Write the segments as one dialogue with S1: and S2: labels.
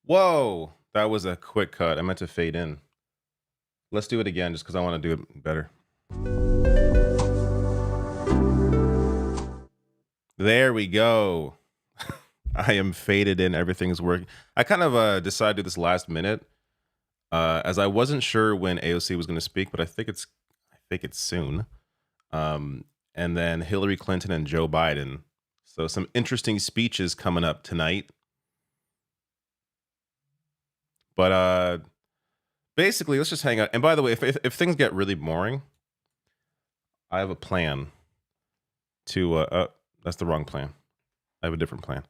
S1: Whoa, that was a quick cut. I meant to fade in. Let's do it again just because I want to do it better. There we go. I am faded in. Everything's working. I kind of decided to do this last minute as I wasn't sure when AOC was going to speak, but I think it's soon. And then Hillary Clinton and Joe Biden. So some interesting speeches coming up tonight. But basically, let's just hang out. And by the way, if things get really boring, I have a plan to. That's the wrong plan. I have a different plan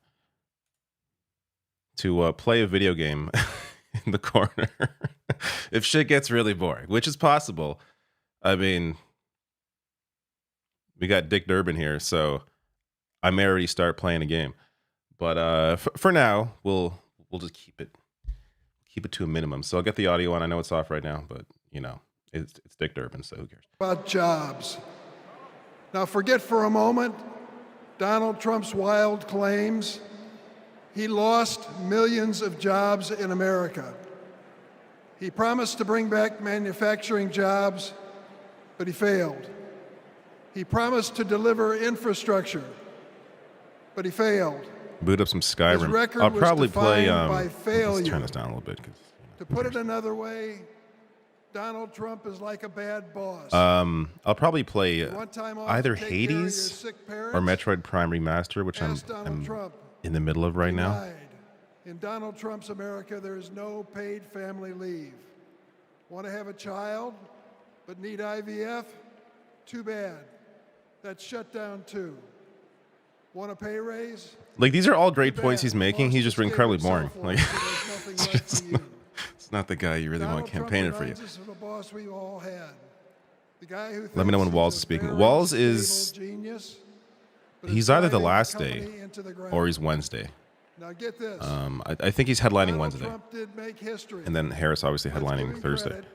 S1: to play a video game in the corner if shit gets really boring, which is possible. I mean, we got Dick Durbin here, so I may already start playing a game. But for now, we'll just keep it to a minimum. So I'll get the audio on. I know it's off right now, but you know, it's Dick Durbin, so who cares?
S2: About jobs. Now forget for a moment Donald Trump's wild claims. He lost millions of jobs in America. He promised to bring back manufacturing jobs, but he failed. He promised to deliver infrastructure, but he failed.
S1: Boot up some
S2: His
S1: Skyrim.
S2: record
S1: I'll
S2: was
S1: probably play.
S2: defined by
S1: Let's
S2: failure.
S1: turn this down a little bit.
S2: To put it another way, Donald Trump is like a bad boss.
S1: I'll probably play
S2: You want time off
S1: either
S2: to take care of your
S1: Hades
S2: sick parents?
S1: or Metroid Prime Remaster, which
S2: Ask Donald
S1: I'm
S2: Trump.
S1: in the middle of right now.
S2: Denied. In Donald Trump's America, there is no paid family leave. Want to have a child, but need IVF? Too bad. That's shut down too. Want a pay raise?
S1: Like, these are all great
S2: Too
S1: points
S2: bad.
S1: he's making.
S2: Lost
S1: He's
S2: the
S1: just
S2: state
S1: incredibly
S2: of
S1: boring.
S2: cell
S1: Like,
S2: phones, so there's nothing left for you.
S1: it's not the guy you really want
S2: Donald Trump
S1: campaigning for you.
S2: reminds us of the boss we all had. The guy who
S1: Let me know when
S2: thinks
S1: Walls
S2: he's
S1: is
S2: a
S1: speaking.
S2: very
S1: Walls
S2: stable
S1: is
S2: genius, but
S1: he's
S2: is
S1: either the
S2: driving
S1: last
S2: company
S1: day
S2: into the ground.
S1: or he's Wednesday.
S2: Now get this.
S1: I think he's headlining
S2: Donald
S1: Wednesday,
S2: Trump did make history.
S1: and then Harris obviously
S2: Let's give
S1: headlining
S2: him
S1: Thursday.
S2: credit.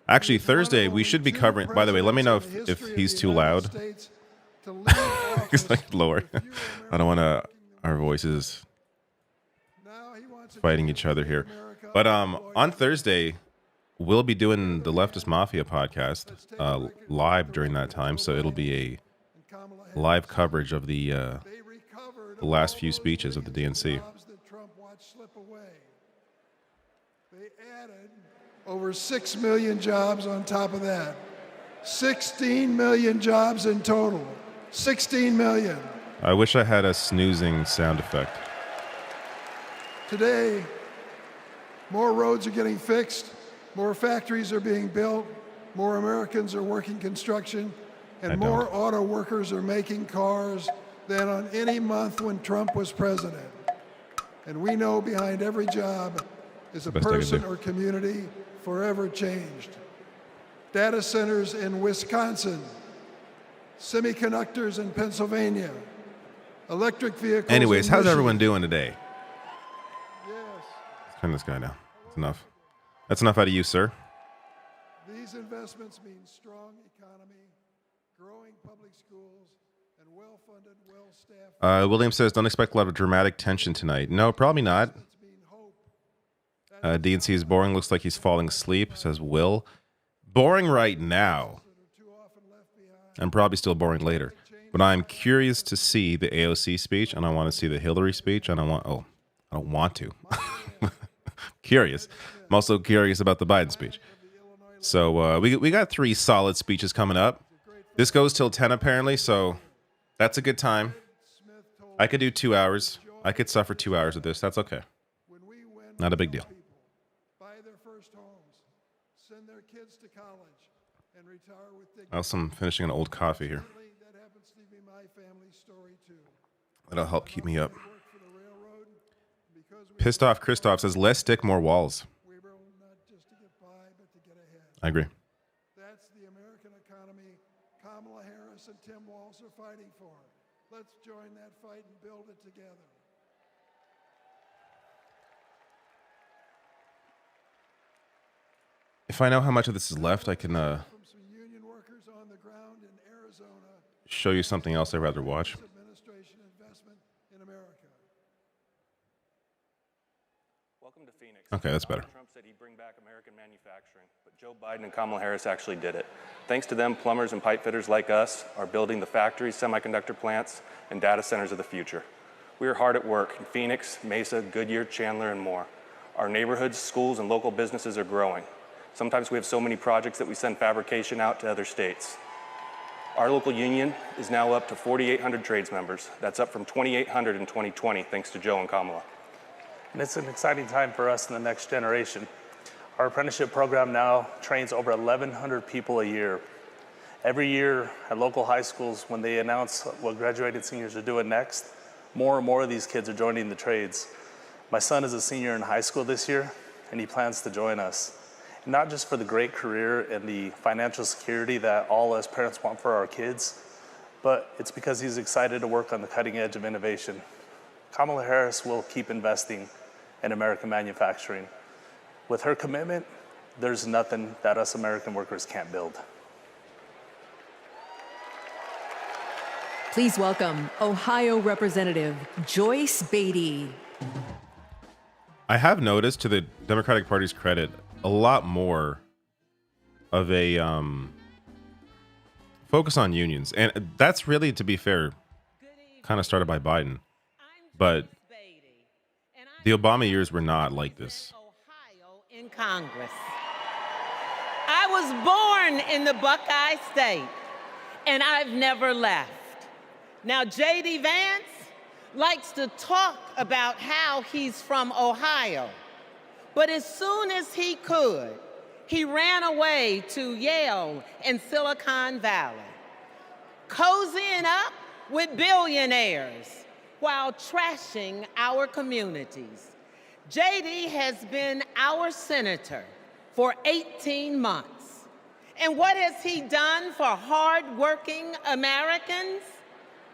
S1: Actually,
S2: He's one of
S1: Thursday we
S2: only
S1: should be
S2: two
S1: covering. By the way, let me know
S2: presidents in
S1: if
S2: the history of
S1: he's
S2: the
S1: too
S2: United
S1: loud.
S2: States to leave office
S1: It's like lower.
S2: with fewer
S1: I don't want to
S2: Americans
S1: our voices
S2: Now he wants to
S1: fighting
S2: change
S1: each other
S2: the
S1: here.
S2: America
S1: But
S2: unemployed.
S1: on Thursday, we'll be doing the Leftist Mafia podcast live during that time, so it'll be a
S2: And Kamala Harris.
S1: live coverage of the
S2: They recovered
S1: the last
S2: all
S1: few
S2: those
S1: speeches of the
S2: millions
S1: DNC.
S2: jobs that Trump watched slip away. They added over 6 million jobs on top of that. 16 million jobs in total. 16 million.
S1: I wish I had a snoozing sound effect.
S2: Today, more roads are getting fixed, more factories are being built, more Americans are working construction, and
S1: I
S2: more
S1: don't.
S2: auto workers are making cars than on any month when Trump was president. And we know behind every job is a
S1: Best I can
S2: person
S1: do.
S2: or community forever changed. Data centers in Wisconsin, semiconductors in Pennsylvania, electric vehicles.
S1: Anyways,
S2: in
S1: how's
S2: Michigan.
S1: everyone doing today?
S2: Yes.
S1: Let's turn this guy down. That's enough. That's enough out of you, sir.
S2: These investments mean strong economy, growing public schools, and well-funded, well-staffed.
S1: William says, don't expect a lot of dramatic tension tonight. No, probably not.
S2: investments mean hope.
S1: DNC is boring. Looks like he's falling asleep, says Will. Boring right now.
S2: That are too often left behind.
S1: And probably still boring later. But I'm curious to see the AOC speech, and I want to see the Hillary speech, and I don't want to. Curious. I'm also curious about the Biden speech. So we got 3 solid speeches coming up. This goes till 10 apparently, so that's a good time.
S2: Smith told
S1: I could do 2 hours. I could suffer 2 hours of this. That's okay.
S2: when we win,
S1: Not a
S2: we
S1: big
S2: help
S1: deal.
S2: people buy their first homes, send their kids to college, and retire with dignity.
S1: Also, I'm finishing an old coffee here.
S2: Certainly, that happens to be my family story too.
S1: That'll help keep me up.
S2: I worked for the railroad because
S1: Pissed off Christoph says, less stick, more walls.
S2: we were not just to get by, but to get ahead.
S1: I agree.
S2: That's the American economy Kamala Harris and Tim Walz are fighting for. Let's join that fight and build it together.
S1: If I know how much of this is left, I can
S2: From some union workers on the ground in Arizona,
S1: show you something else I'd rather watch.
S2: this administration investment in America.
S3: Welcome to Phoenix.
S1: Okay, that's better.
S3: Donald Trump said he'd bring back American manufacturing, but Joe Biden and Kamala Harris actually did it. Thanks to them, plumbers and pipe fitters like us are building the factories, semiconductor plants, and data centers of the future. We are hard at work in Phoenix, Mesa, Goodyear, Chandler, and more. Our neighborhoods, schools, and local businesses are growing. Sometimes we have so many projects that we send fabrication out to other states. Our local union is now up to 4,800 trades members. That's up from 2,800 in 2020, thanks to Joe and Kamala.
S4: And it's an exciting time for us in the next generation. Our apprenticeship program now trains over 1,100 people a year. Every year at local high schools, when they announce what graduated seniors are doing next, more and more of these kids are joining the trades. My son is a senior in high school this year, and he plans to join us. And not just for the great career and the financial security that all us parents want for our kids, but it's because he's excited to work on the cutting edge of innovation. Kamala Harris will keep investing in American manufacturing. With her commitment, there's nothing that us American workers can't build.
S5: Please welcome Ohio Representative Joyce Beatty.
S1: I have noticed, to the Democratic Party's credit, a lot more of a focus on unions. And that's really, to be fair, kind of started by Biden. But the Obama years were not like this.
S6: Ohio in Congress. I was born in the Buckeye State, and I've never left. Now, J.D. Vance likes to talk about how he's from Ohio, but as soon as he could, he ran away to Yale and Silicon Valley, cozying up with billionaires while trashing our communities. J.D. has been our senator for 18 months. And what has he done for hardworking Americans?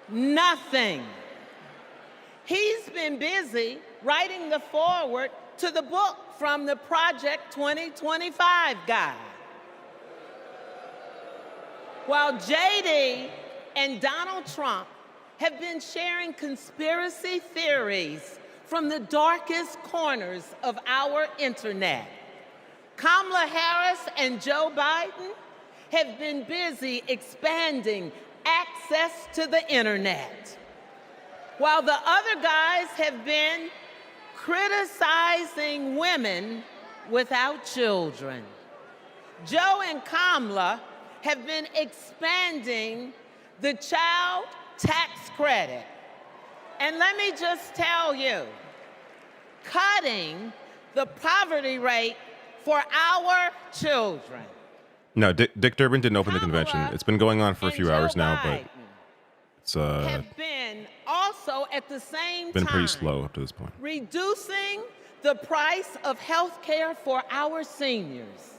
S6: Nothing. He's been busy writing the foreword to the book from the Project 2025 guy. While J.D. and Donald Trump have been sharing conspiracy theories from the darkest corners of our internet, Kamala Harris and Joe Biden have been busy expanding access to the internet, while the other guys have been criticizing women without children. Joe and Kamala have been expanding the child tax credit. And let me just tell you, cutting the poverty rate for our children.
S1: No, Dick Durbin didn't open the convention.
S6: Kamala
S1: It's been going on for a
S6: and
S1: few
S6: Joe
S1: hours now, but
S6: Biden
S1: it's
S6: have been also at the same
S1: been
S6: time
S1: pretty slow up to this point.
S6: reducing the price of health care for our seniors.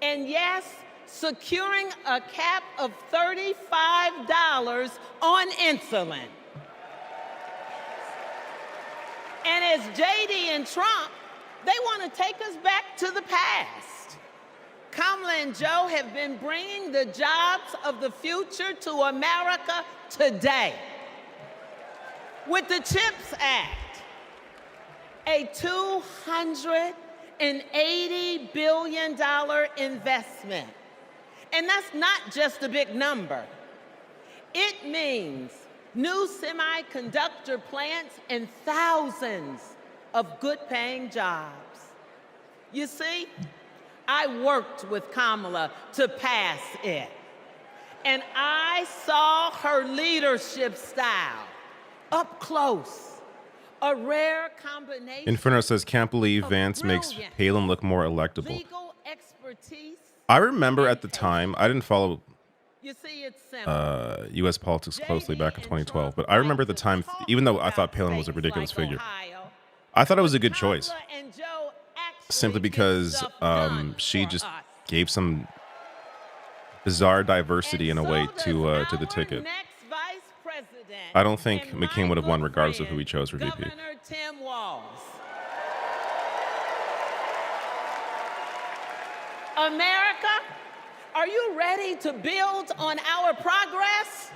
S6: And yes, securing a cap of $35 on insulin. And as JD and Trump, they want to take us back to the past. Kamala and Joe have been bringing the jobs of the future to America today. With the CHIPS Act, a $280 billion investment. And that's not just a big number. It means new semiconductor plants and thousands of good-paying jobs. You see, I worked with Kamala to pass it, and I saw her leadership style up close, a rare combination.
S1: Inferno says, can't believe
S6: of
S1: Vance makes
S6: brilliant
S1: Palin look more electable.
S6: legal expertise.
S1: I remember at the time, I didn't follow
S6: You see, it's simple.
S1: U.S. politics closely back in 2012, but I remember at the time, even though I thought Palin was a ridiculous figure, I thought it was a good choice, simply because she just gave some bizarre diversity in a way to the ticket. I don't think McCain would have won regardless of who he chose for VP.
S6: Governor Tim Walz. America, are you ready to build on our progress?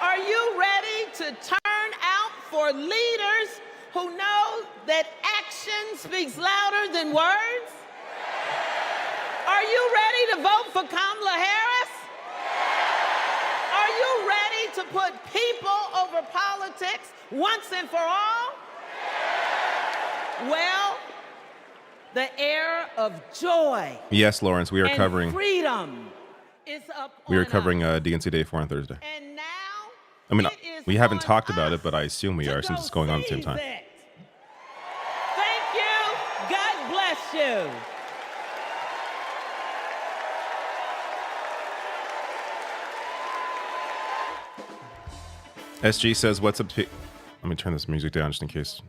S6: Are you ready to turn out for leaders who know that action speaks louder than words? Are you ready to vote for Kamala Harris? Are you ready to put people over politics once and for all? Well, the era of joy.
S1: Yes, Lawrence, we are
S6: and
S1: covering.
S6: freedom is up
S1: We are
S6: on
S1: covering
S6: us.
S1: DNC Day 4 on Thursday.
S6: And now,
S1: I mean,
S6: it is
S1: we haven't
S6: on
S1: talked about
S6: us
S1: it, but I assume we
S6: to
S1: are since
S6: go
S1: it's going on at the same
S6: seize
S1: time.
S6: it. Thank you. God bless you.
S1: SG says, "What's up?" Let me turn this music down just in case.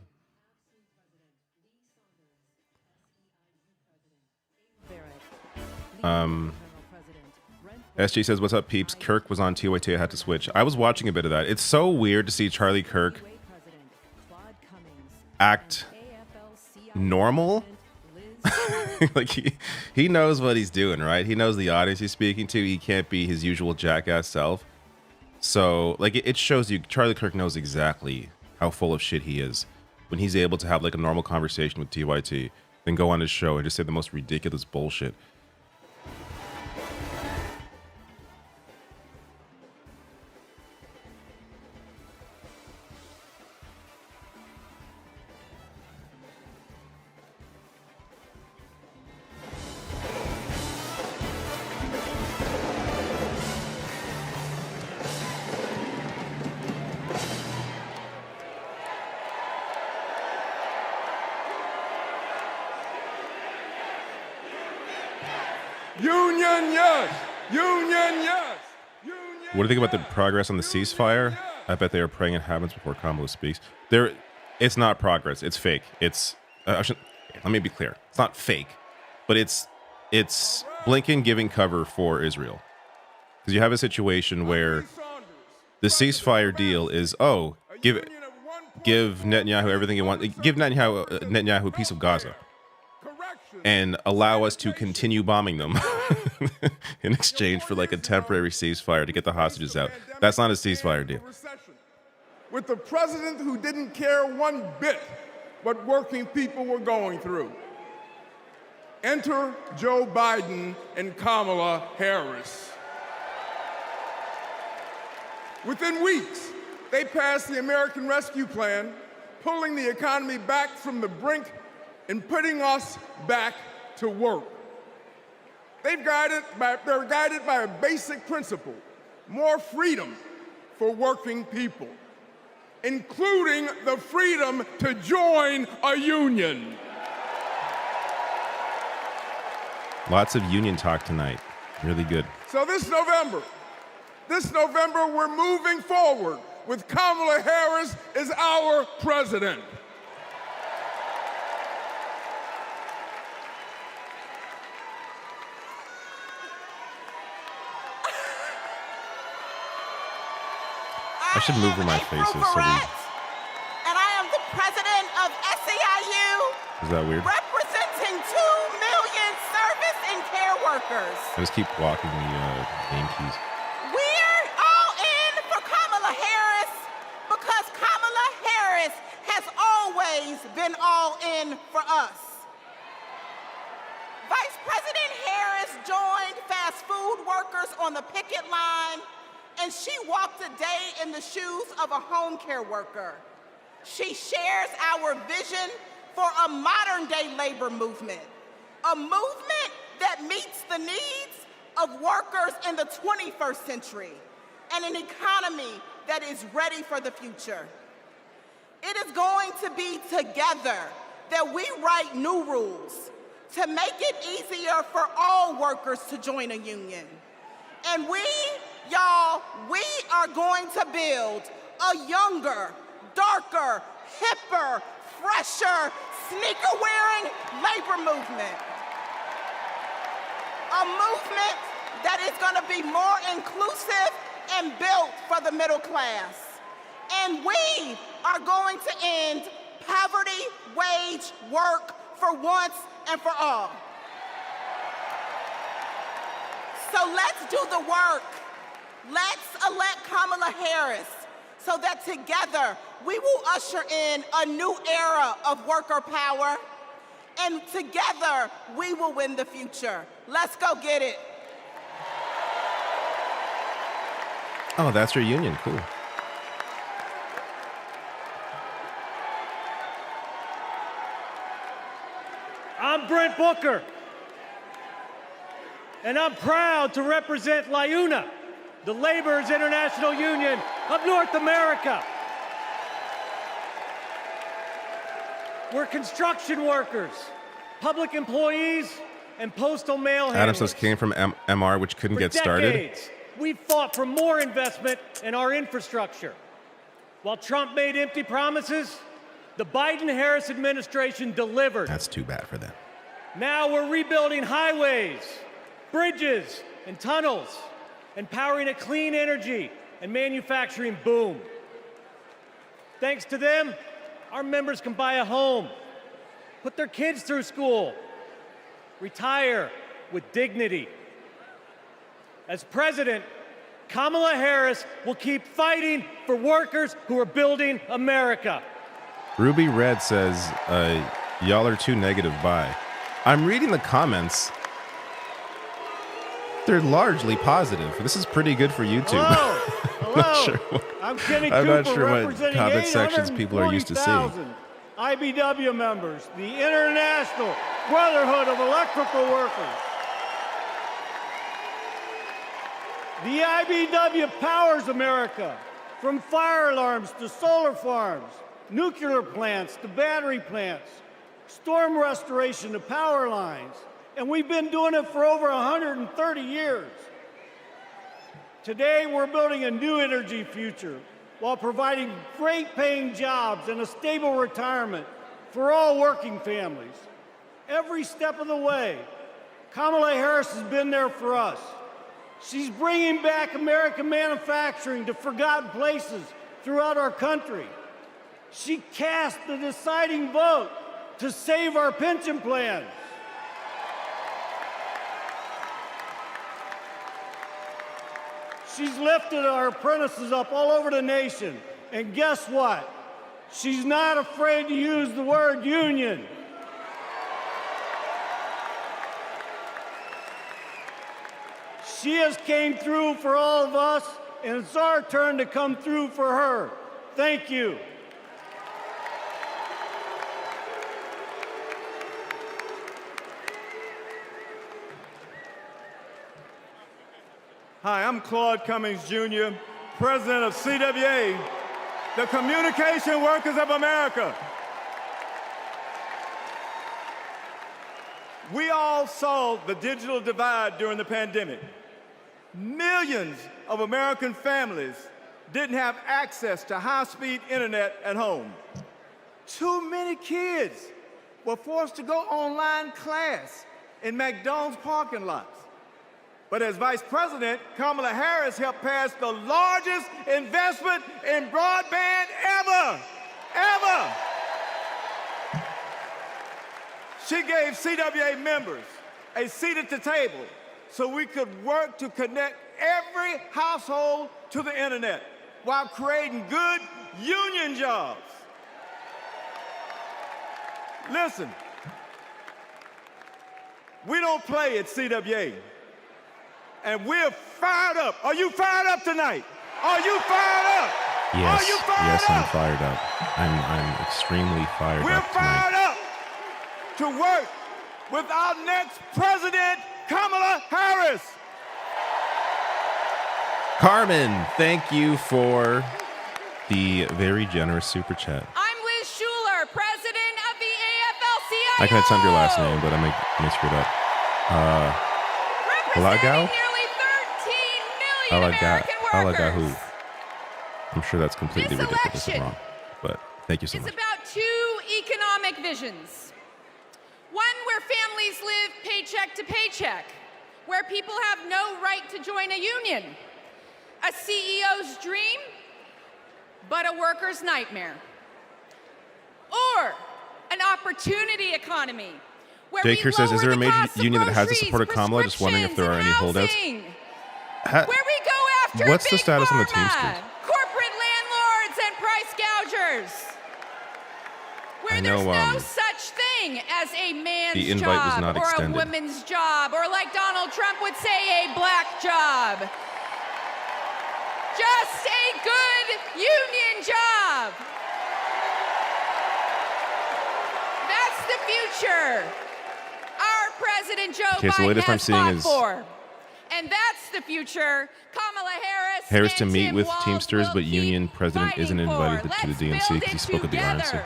S1: SG says, "What's up, peeps?" Kirk was on TYT. I had to switch. I was watching a bit of that. It's so weird to see Charlie Kirk act normal. Like he knows what he's doing, right? He knows the audience he's speaking to. He can't be his usual jackass self. So, like, it shows you Charlie Kirk knows exactly how full of shit he is when he's able to have like a normal conversation with TYT, then go on his show and just say the most ridiculous bullshit.
S7: Union, yes! Union, yes! Union,
S1: What do you think about the
S7: yes!
S1: progress on the ceasefire? I bet they are praying it happens before Kamala speaks. It's not progress. It's fake. It's. Let me be clear. It's not fake, but it's Blinken giving cover for Israel, because you have a situation where the ceasefire deal is give Netanyahu everything he wants. Give Netanyahu a piece of Gaza and allow us to continue bombing them in exchange for like a temporary ceasefire to get the hostages out. That's not a ceasefire deal.
S7: With the president who didn't care one bit what working people were going through. Enter Joe Biden and Kamala Harris. Within weeks, they passed the American Rescue Plan, pulling the economy back from the brink and putting us back to work. They're guided by a basic principle: more freedom for working people, including the freedom to join a union.
S1: Lots of union talk tonight. Really good.
S7: So this November, we're moving forward with Kamala Harris as our president.
S1: I should move where my face is. So
S8: And I am the president of SEIU,
S1: is that weird?
S8: representing 2 million service and care workers.
S1: I just keep blocking the name keys.
S8: We're all in for Kamala Harris because Kamala Harris has always been all in for us. Vice President Harris joined fast food workers on the picket line, and she walked a day in the shoes of a home care worker. She shares our vision for a modern-day labor movement, a movement that meets the needs of workers in the 21st century, and an economy that is ready for the future. It is going to be together that we write new rules to make it easier for all workers to join a union. And we are going to build a younger, darker, hipper, fresher, sneaker-wearing labor movement. A movement that is going to be more inclusive and built for the middle class. And we are going to end poverty wage work for once and for all. So let's do the work. Let's elect Kamala Harris so that together we will usher in a new era of worker power, and together we will win the future. Let's go get it.
S1: Oh, that's your union. Cool.
S9: I'm Brent Booker, and I'm proud to represent LIUNA, the Laborers International Union of North America. We're construction workers, public employees, and postal mail handlers.
S1: Adam says came from MR, which couldn't get started.
S9: Decades, we've fought for more investment in our infrastructure. While Trump made empty promises, the Biden-Harris administration delivered.
S1: That's too bad for them.
S9: Now we're rebuilding highways, bridges, and tunnels, and powering a clean energy and manufacturing boom. Thanks to them, our members can buy a home, put their kids through school, retire with dignity. As president, Kamala Harris will keep fighting for workers who are building America.
S1: Ruby Red says, y'all are too negative, bye. I'm reading the comments. They're largely positive. This is pretty good for YouTube.
S9: Hello.
S1: Not sure
S9: I'm Kenny
S1: I'm
S9: Cooper,
S1: not sure what
S9: representing
S1: comment sections people are used to seeing.
S9: 840,000 IBW members, the International Brotherhood of Electrical Workers. The IBW powers America, from fire alarms to solar farms, nuclear plants to battery plants, storm restoration to power lines, and we've been doing it for over 130 years. Today, we're building a new energy future while providing great paying jobs and a stable retirement for all working families. Every step of the way, Kamala Harris has been there for us. She's bringing back American manufacturing to forgotten places throughout our country. She cast the deciding vote to save our pension plans. She's lifted our apprentices up all over the nation. And guess what? She's not afraid to use the word union. She has came through for all of us, and it's our turn to come through for her. Thank you.
S10: Hi, I'm Claude Cummings Jr., president of CWA, the Communication Workers of America. We all saw the digital divide during the pandemic. Millions of American families didn't have access to high-speed internet at home. Too many kids were forced to go online class in McDonald's parking lots. But as Vice President, Kamala Harris helped pass the largest investment in broadband ever. She gave CWA members a seat at the table so we could work to connect every household to the internet while creating good union jobs. Listen, we don't play at CWA. And we're fired up. Are you fired up tonight? Are you fired up?
S1: Yes,
S10: Are you fired
S1: yes,
S10: up?
S1: I'm fired up. I'm extremely fired
S10: We're
S1: up tonight.
S10: fired up to work with our next president, Kamala Harris.
S1: Carmen, thank you for the very generous super chat.
S11: I'm Liz Schuler, president of the AFL-CIO.
S1: I can't send your last name, but I may screw it up.
S11: Representing nearly 13 million American workers.
S1: I'm sure that's completely
S11: This
S1: ridiculous and
S11: election
S1: wrong, but thank you so
S11: It's
S1: much.
S11: about two economic visions. One where families live paycheck to paycheck, where people have no right to join a union. A CEO's dream, but a worker's nightmare. Or an opportunity economy, where
S1: Daycare
S11: we
S1: says,
S11: lower
S1: is there a
S11: the
S1: major
S11: cost of
S1: union that has the
S11: groceries,
S1: support of Kamala? Just wondering if there are any holdouts.
S11: housing,
S1: Ha-
S11: where we go after
S1: What's the
S11: big
S1: status on the
S11: pharma,
S1: Teamsters?
S11: corporate landlords and price gougers. careers. Where there's no such thing as a man's job or a woman's job, or like Donald Trump would say, a black job. Just a good union job. That's the future our President Joe Biden has fought for. And that's the future Kamala Harris
S1: to meet with
S11: Walz
S1: Teamsters, but
S11: keep
S1: union president isn't invited to the DNC because he spoke at the RNC.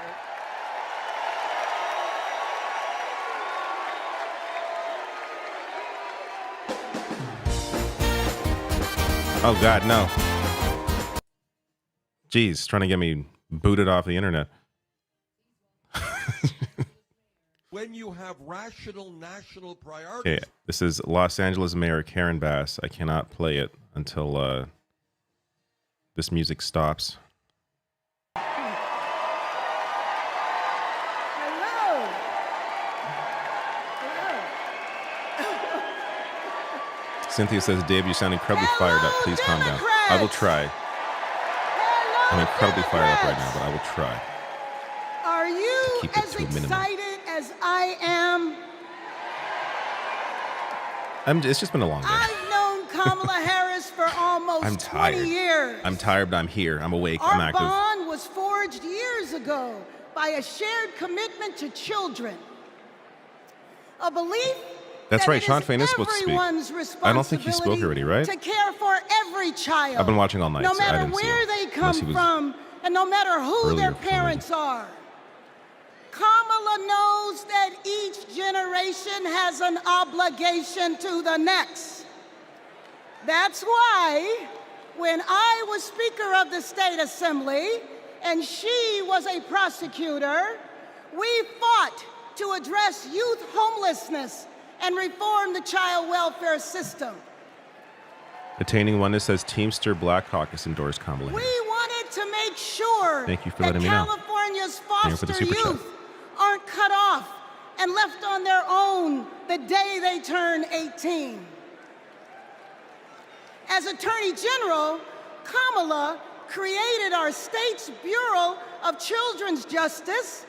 S1: Oh God, no. Jeez, trying to get me booted off the internet.
S12: When you have rational national priorities.
S1: Okay, this is Los Angeles Mayor Karen Bass. I cannot play it until this music stops.
S13: Hello.
S1: Cynthia says, Dave, you sound incredibly fired up. Please calm down. I will try. I'm incredibly fired up right now, but I will try.
S13: Are you
S1: keep it
S13: as
S1: to a minimum.
S13: excited as I am?
S1: It's just been a long day.
S13: I've known Kamala Harris for almost
S1: I'm tired.
S13: 20 years.
S1: I'm tired, but I'm here. I'm awake. I'm
S13: Our
S1: active.
S13: bond was forged years ago by a shared commitment to children. A belief
S1: That's
S13: that
S1: right.
S13: it
S1: Sean
S13: is
S1: Fain is supposed to speak.
S13: everyone's
S1: I don't think he spoke already, right?
S13: to care for every child.
S1: I've been watching all night,
S13: no
S1: so I
S13: matter
S1: didn't see
S13: where
S1: him,
S13: they
S1: unless
S13: come
S1: he was
S13: from, and no matter who
S1: earlier
S13: their
S1: for some reason.
S13: parents are. Kamala knows that each generation has an obligation to the next. That's why when I was Speaker of the State Assembly and she was a prosecutor, we fought to address youth homelessness and reform the child welfare system.
S1: Attaining Oneness says Teamster Black Caucus endorsed Kamala
S13: We
S1: Harris.
S13: wanted to make sure
S1: Thank you for
S13: that
S1: letting me know.
S13: California's
S1: Thank you for the
S13: foster
S1: super chat.
S13: youth aren't cut off and left on their own the day they turn 18. As Attorney General, Kamala created our state's Bureau of Children's Justice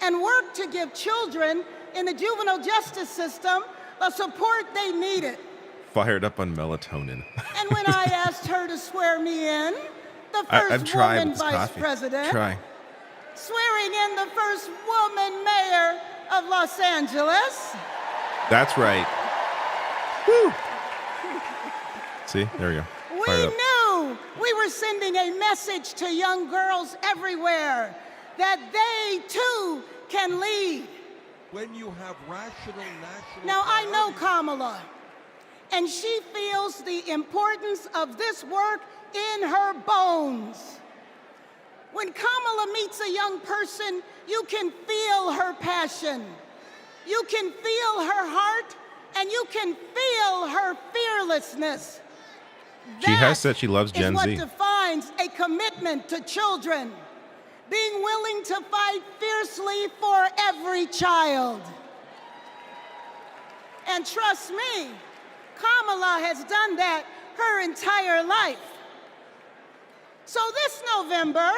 S13: and worked to give children in the juvenile justice system the support they needed.
S1: Fired up on melatonin.
S13: And when I asked her to swear me in, the
S1: I've
S13: first
S1: tried
S13: woman
S1: with this
S13: vice
S1: coffee.
S13: president,
S1: Try.
S13: swearing in the first woman mayor of Los Angeles.
S1: That's right. Woo. See, there we go.
S13: We
S1: Fired up.
S13: knew we were sending a message to young girls everywhere that they too can lead.
S12: When you have rational national
S13: Now I know
S12: priorities.
S13: Kamala, and she feels the importance of this work in her bones. When Kamala meets a young person, you can feel her passion. You can feel her heart, and you can feel her fearlessness.
S1: She has said she loves Gen
S13: That
S1: Z.
S13: is what defines a commitment to children. Being willing to fight fiercely for every child. And trust me, Kamala has done that her entire life. So this November,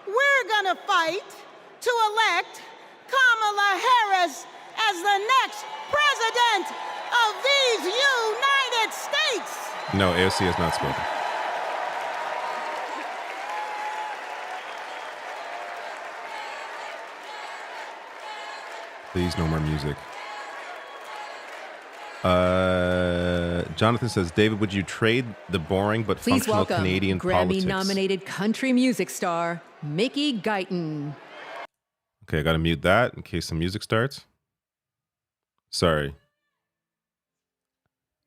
S13: we're gonna fight to elect Kamala Harris as the next president of these United States.
S1: No, AOC has not spoken. Please, no more music. Jonathan says, David, would you trade the boring but
S5: Please
S1: functional
S5: welcome
S1: Canadian politics?
S5: Grammy-nominated country music star Mickey Guyton.
S1: Okay, I gotta mute that in case some music starts. Sorry.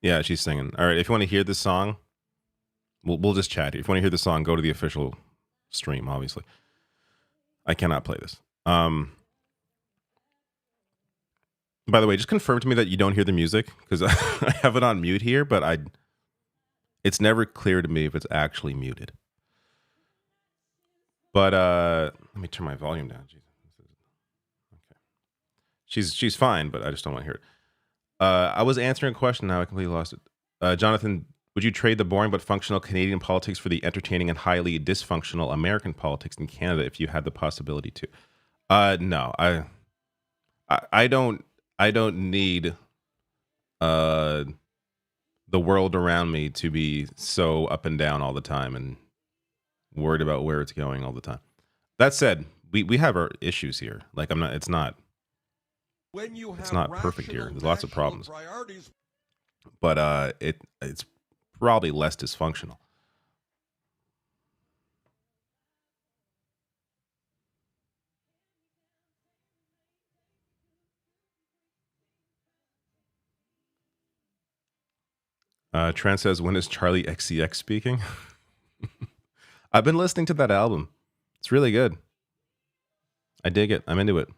S1: Yeah, she's singing. All right, if you want to hear this song, we'll just chat here. If you want to hear the song, go to the official stream, obviously. I cannot play this. By the way, just confirm to me that you don't hear the music, because I have it on mute here, but it's never clear to me if it's actually muted. But let me turn my volume down. Jesus. Okay. She's fine, but I just don't want to hear it. I was answering a question, now I completely lost it. Jonathan, Would you trade the boring but functional Canadian politics for the entertaining and highly dysfunctional American politics in Canada if you had the possibility to? No, I don't need the world around me to be so up and down all the time and worried about where it's going all the time. That said, we have our issues here. Like it's not perfect here. There's lots of problems. But it's probably less dysfunctional. Trent says, when is Charlie XCX speaking? I've been listening to that album. It's really good. I dig it. I'm into it.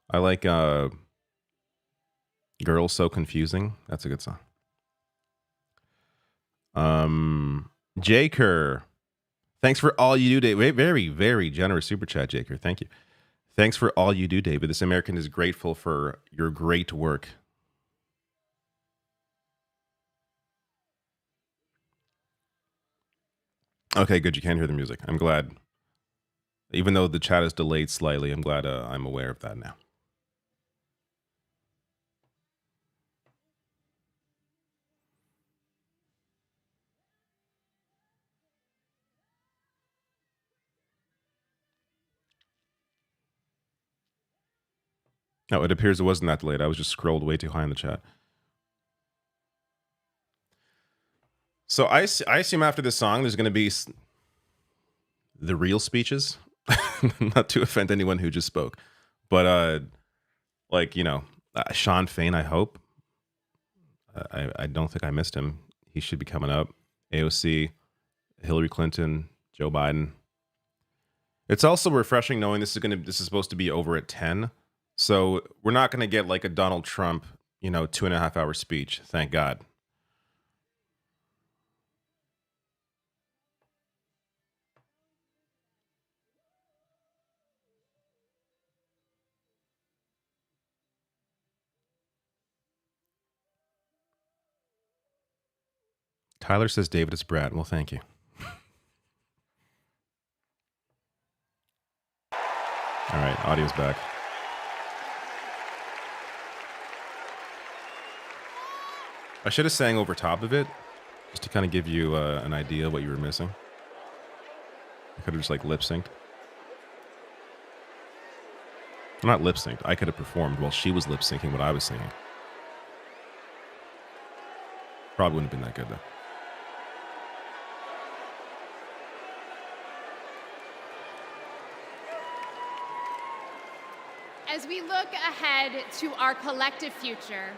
S1: I like Girls So Confusing. That's a good song. Jaker. Thanks for all you do, David. Very, very generous super chat, Jaker. Thank you. Thanks for all you do, David. This American is grateful for your great work. Okay, good. You can't hear the music. I'm glad. Even though the chat is delayed slightly, I'm glad I'm aware of that now. No, it appears it wasn't that delayed. I was just scrolled way too high in the chat. So I assume after this song, there's going to be the real speeches. Not to offend anyone who just spoke. But, Sean Fain, I hope. I don't think I missed him. He should be coming up. AOC, Hillary Clinton, Joe Biden. It's also refreshing knowing this is supposed to be over at 10. So we're not going to get like a Donald Trump, 2.5 hour speech. Thank God. Tyler says, David, it's Brad. Well, thank you. All right, audio's back. I should have sang over top of it, just to kind of give you an idea of what you were missing. I could have just lip synced. Not lip synced. I could have performed while she was lip syncing what I was singing. Probably wouldn't have been that good though.
S14: As we look ahead to our collective future,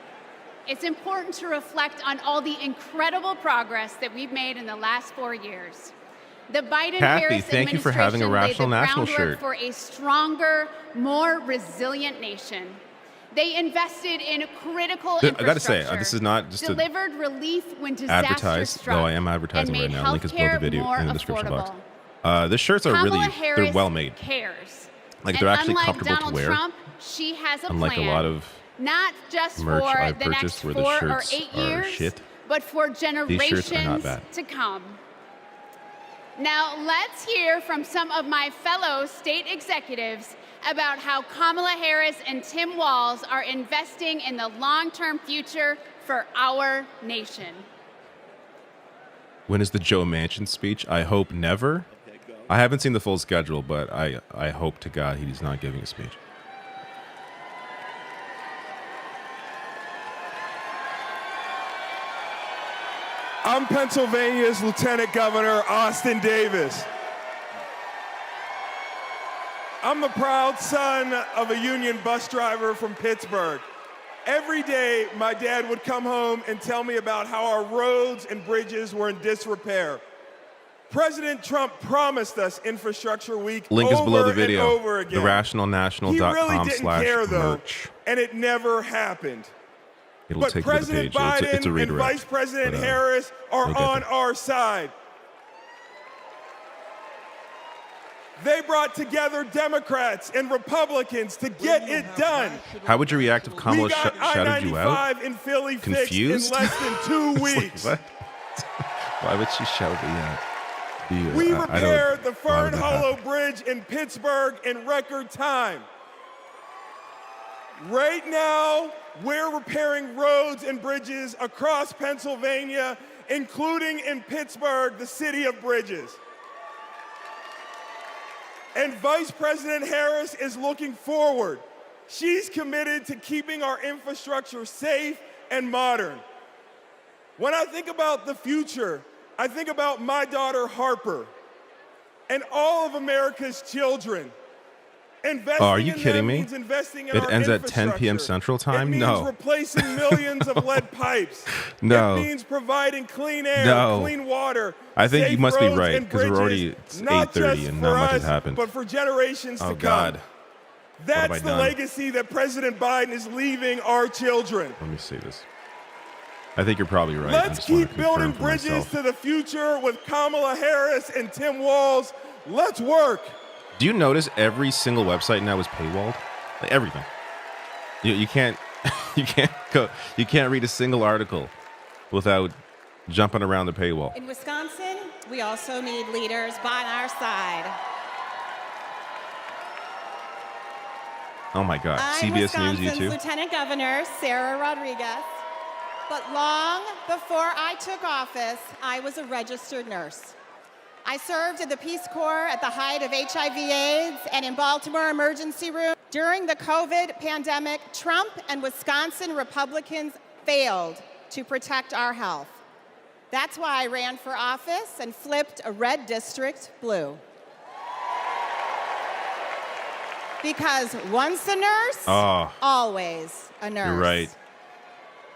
S14: it's important to reflect on all the incredible progress that we've made in the last 4 years. The Biden-Harris
S1: thank you for having a Rational National shirt.
S14: For a stronger, more resilient nation. They invested in critical infrastructure.
S1: I got to say, this is not just
S14: delivered relief when disaster
S1: advertise,
S14: struck,
S1: though I am advertising right now. Link is below the video in the description box. The shirts are they're well made.
S14: Cares.
S1: Like they're actually
S14: unlike
S1: comfortable
S14: Donald
S1: to wear.
S14: Trump, she has a
S1: unlike
S14: plan,
S1: a lot of
S14: not just
S1: merch
S14: for
S1: I've
S14: the next
S1: purchased where
S14: 4
S1: the
S14: or
S1: shirts
S14: 8
S1: are
S14: years,
S1: shit.
S14: but for
S1: These shirts are not
S14: generations
S1: bad.
S14: to come. Now, let's hear from some of my fellow state executives about how Kamala Harris and Tim Walz are investing in the long-term future for our nation.
S1: When is the Joe Manchin speech? I hope never. I haven't seen the full schedule, but I hope to God he's not giving a speech.
S7: I'm Pennsylvania's Lieutenant Governor Austin Davis. I'm the proud son of a union bus driver from Pittsburgh. Every day, my dad would come home and tell me about how our roads and bridges were in disrepair. President Trump promised us Infrastructure Week
S1: Link is below the video.
S7: Over again.
S1: TheRationalNational.com/merch.
S7: And it never happened.
S1: It'll
S7: but
S1: take
S7: President
S1: you to the page.
S7: Biden
S1: It's a
S7: and
S1: redirect.
S7: Vice President Harris are on our side. They brought together Democrats and Republicans to get it done.
S1: How would you react if Kamala
S7: We got
S1: shouted you out?
S7: I-95 in Philly
S1: Confused?
S7: fixed in less than 2 weeks.
S1: Like, what? Why would she shout me out?
S7: We repaired the
S1: why would
S7: Fern
S1: that
S7: Hollow
S1: happen?
S7: Bridge in Pittsburgh in record time. Right now, we're repairing roads and bridges across Pennsylvania, including in Pittsburgh, the city of bridges. And Vice President Harris is looking forward. She's committed to keeping our infrastructure safe and modern. When I think about the future, I think about my daughter Harper and all of America's children. Investing
S1: Are you
S7: in
S1: kidding
S7: them
S1: me?
S7: means investing in
S1: It
S7: our
S1: ends at 10 p.m.
S7: infrastructure.
S1: Central Time?
S7: It means
S1: No.
S7: replacing millions of lead pipes.
S1: No.
S7: It means providing clean air,
S1: No.
S7: clean water.
S1: I think you
S7: safe
S1: must be
S7: roads
S1: right,
S7: and
S1: 'cause we're already-
S7: bridges,
S1: it's
S7: not
S1: 8:30
S7: just
S1: and
S7: for
S1: not much has
S7: us,
S1: happened.
S7: But for generations to
S1: Oh,
S7: come.
S1: God.
S7: That's
S1: I
S7: the
S1: done?
S7: legacy that President Biden is leaving our children.
S1: Let me see this. I think you're probably right. I
S7: Let's
S1: just wanna
S7: keep building
S1: confirm for
S7: bridges
S1: myself.
S7: to the future with Kamala Harris and Tim Walz. Let's work.
S1: Do you notice every single website now is paywalled? Like everything. You can't you can't read a single article without jumping around the paywall.
S15: In Wisconsin, we also need leaders by our side.
S1: Oh my God.
S15: I'm
S1: CBS News,
S15: Wisconsin's
S1: you too?
S15: Lieutenant Governor Sarah Rodriguez. But long before I took office, I was a registered nurse. I served in the Peace Corps at the height of HIV/AIDS and in Baltimore emergency room. During the COVID pandemic, Trump and Wisconsin Republicans failed to protect our health. That's why I ran for office and flipped a red district blue. Because once a nurse, always a nurse.
S1: You're right.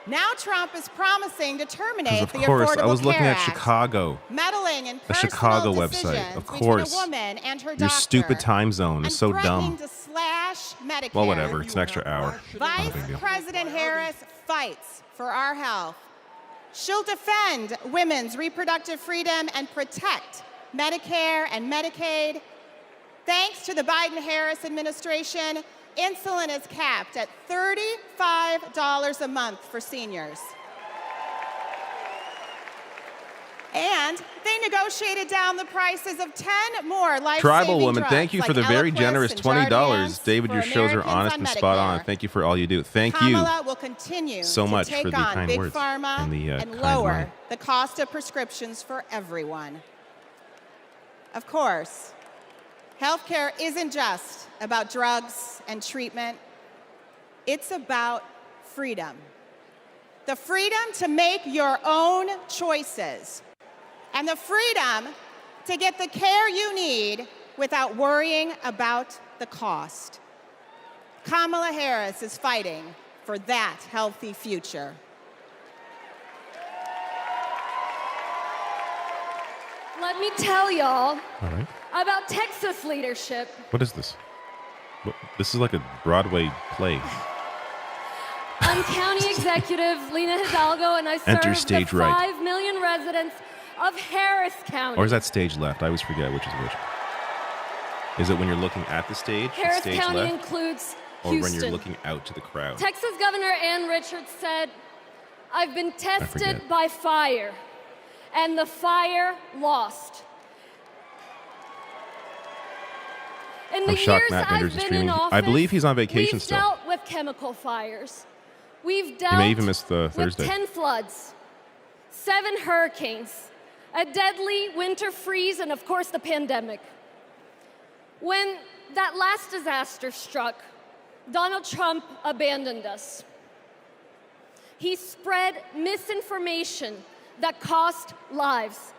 S15: Now Trump is promising to terminate
S1: Of
S15: the
S1: course,
S15: Affordable
S1: I was looking
S15: Care
S1: at
S15: Act,
S1: Chicago.
S15: meddling in
S1: The
S15: personal
S1: Chicago
S15: decisions
S1: website. Of
S15: between
S1: course.
S15: a woman and her
S1: Your
S15: doctor,
S1: stupid time zone is so
S15: threatening
S1: dumb.
S15: to slash Medicare.
S1: Well, whatever. It's an extra hour. Not a
S15: Vice
S1: big deal.
S15: President Harris fights for our health. She'll defend women's reproductive freedom and protect Medicare and Medicaid. Thanks to the Biden-Harris administration, insulin is capped at $35 a month for seniors. And they negotiated down the prices of 10 more life-saving
S1: Tribal woman,
S15: drugs
S1: thank you
S15: like
S1: for the very
S15: Eliquis
S1: generous
S15: and
S1: $20.
S15: Jardiance
S1: David,
S15: for
S1: your shows are
S15: Americans
S1: honest
S15: on
S1: and spot on.
S15: Medicare.
S1: Thank you for all you do. Thank
S15: Kamala will continue
S1: so
S15: to
S1: much
S15: take
S1: for the
S15: on
S1: kind
S15: big
S1: words
S15: pharma
S1: and the
S15: and
S1: kind
S15: lower
S1: money.
S15: the cost of prescriptions for everyone. Of course, healthcare isn't just about drugs and treatment. It's about freedom. The freedom to make your own choices and the freedom to get the care you need without worrying about the cost. Kamala Harris is fighting for that healthy future.
S16: Let me tell y'all
S1: All right.
S16: about Texas leadership.
S1: What is this? This is like a Broadway play.
S16: I'm County Executive Lena Hidalgo, and I
S1: Enter
S16: serve
S1: stage
S16: the
S1: right.
S16: 5 million residents of Harris County.
S1: Or is that stage left? I always forget which is which. Is it when you're looking at the stage,
S16: Harris
S1: stage
S16: County
S1: left?
S16: includes
S1: Or
S16: Houston.
S1: when you're looking out to the crowd?
S16: Texas Governor Ann Richards said, "I've been tested
S1: forget.
S16: by fire, and the fire lost." In the
S1: I'm shocked
S16: years
S1: Matt
S16: I've
S1: Enders is
S16: been
S1: streaming.
S16: in office,
S1: I believe he's on vacation
S16: we've
S1: still.
S16: dealt with chemical fires. We've dealt
S1: He may even miss the
S16: with
S1: Thursday.
S16: 10 floods, 7 hurricanes, a deadly winter freeze, and of course the pandemic. When that last disaster struck, Donald Trump abandoned us. He spread misinformation that cost lives.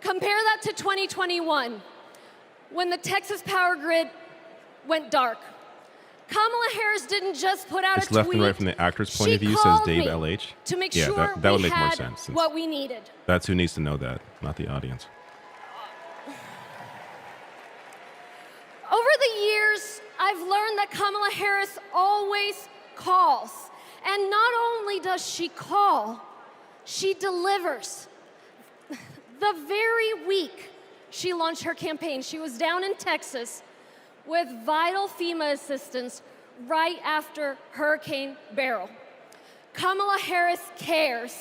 S16: Compare that to 2021, when the Texas power grid went dark. Kamala Harris didn't just put out
S1: It's
S16: a
S1: left
S16: tweet.
S1: and right from the actor's point
S16: She
S1: of view, says
S16: called
S1: Dave
S16: me
S1: LH.
S16: to make
S1: Yeah,
S16: sure
S1: that would
S16: we
S1: make more
S16: had
S1: sense. since
S16: what we needed.
S1: That's who needs to know that, not the audience.
S16: Over the years, I've learned that Kamala Harris always calls. And not only does she call, she delivers. The very week she launched her campaign. She was down in Texas with vital FEMA assistance right after Hurricane Beryl. Kamala Harris cares.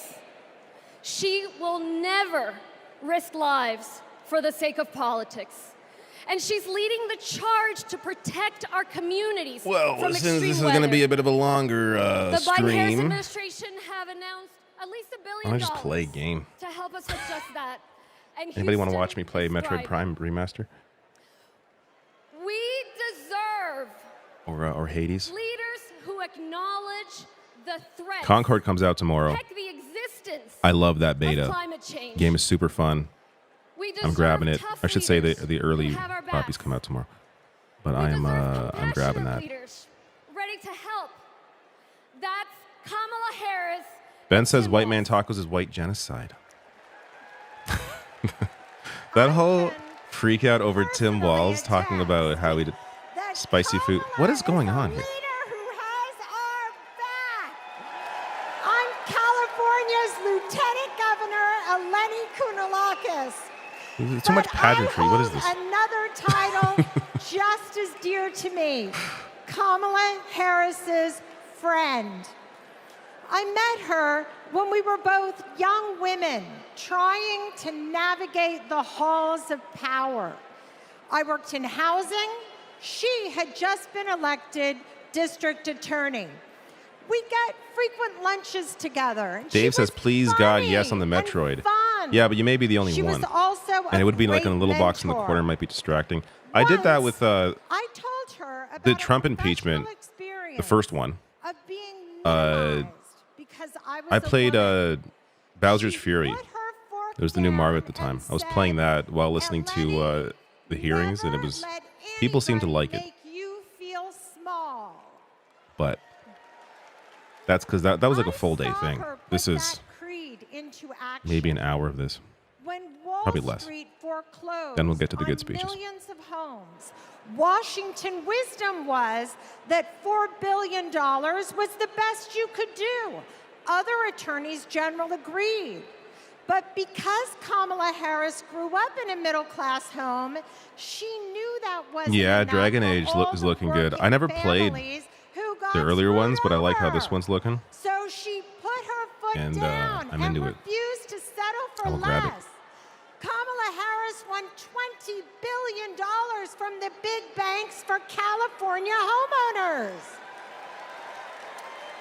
S16: She will never risk lives for the sake of politics. And she's leading the charge to protect our communities
S1: Well,
S16: from
S1: since
S16: extreme
S1: this is
S16: weather.
S1: going to be a bit of a longer
S16: The Biden-Harris
S1: stream,
S16: administration have announced at least $1 billion
S1: why don't I just play a game?
S16: to help us with just that. And
S1: Anybody want to
S16: Houston
S1: watch me play
S16: is
S1: Metroid
S16: thriving.
S1: Prime Remaster
S16: We deserve
S1: or Hades?
S16: leaders who acknowledge the threat.
S1: Concord comes out tomorrow.
S16: Heck, the existence
S1: I love that
S16: of
S1: beta.
S16: climate change.
S1: Game is super fun.
S16: We
S1: I'm
S16: deserve
S1: grabbing it.
S16: tough
S1: I should say
S16: leaders
S1: the early
S16: who have our
S1: copies
S16: backs.
S1: come out tomorrow. But I'm grabbing that.
S16: Leaders ready to help. That's Kamala Harris.
S1: Ben says white man tacos is white genocide. That whole freak out over Tim Walz talking about how he did spicy food. What is going on here?
S13: I'm California's Lieutenant Governor Eleni Kounalakis.
S1: There's too much pageantry. What is this?
S13: Another title just as dear to me, Kamala Harris's friend. I met her when we were both young women trying to navigate the halls of power. I worked in housing. She had just been elected district attorney. We got frequent lunches together. And
S1: Dave
S13: she
S1: says,
S13: was
S1: please God,
S13: funny
S1: yes on the
S13: and
S1: Metroid.
S13: fun.
S1: Yeah, but you may be the only
S13: She
S1: one.
S13: was also
S1: And it would be like in a
S13: great
S1: little box in the
S13: mentor.
S1: corner, might be distracting. I did that with
S13: I told her about
S1: the Trump impeachment, the first one.
S13: of being because
S1: I played Bowser's Fury. It was the new Mario at the time. I was playing that while listening to the hearings, and it was people seemed to like it.
S13: make you feel small.
S1: But that's because that was like a full day thing. This is
S13: Creed into action.
S1: maybe an hour of this.
S13: When Wall
S1: Probably less.
S13: Street foreclosed
S1: Then we'll get to the good
S13: on
S1: speeches.
S13: millions of homes, Washington wisdom was that $4 billion was the best you could do. Other attorneys general agreed. But because Kamala Harris grew up in a middle-class home, she knew that wasn't
S1: Yeah,
S13: enough
S1: Dragon
S13: for
S1: Age
S13: all
S1: is
S13: the
S1: looking good.
S13: working
S1: I never played
S13: families who got
S1: the earlier
S13: screwed
S1: ones, but I like how this
S13: over.
S1: one's looking.
S13: So she put her foot
S1: And,
S13: down
S1: I'm
S13: and
S1: into it.
S13: refused to settle for
S1: I will grab it.
S13: less. Kamala Harris won $20 billion from the big banks for California homeowners.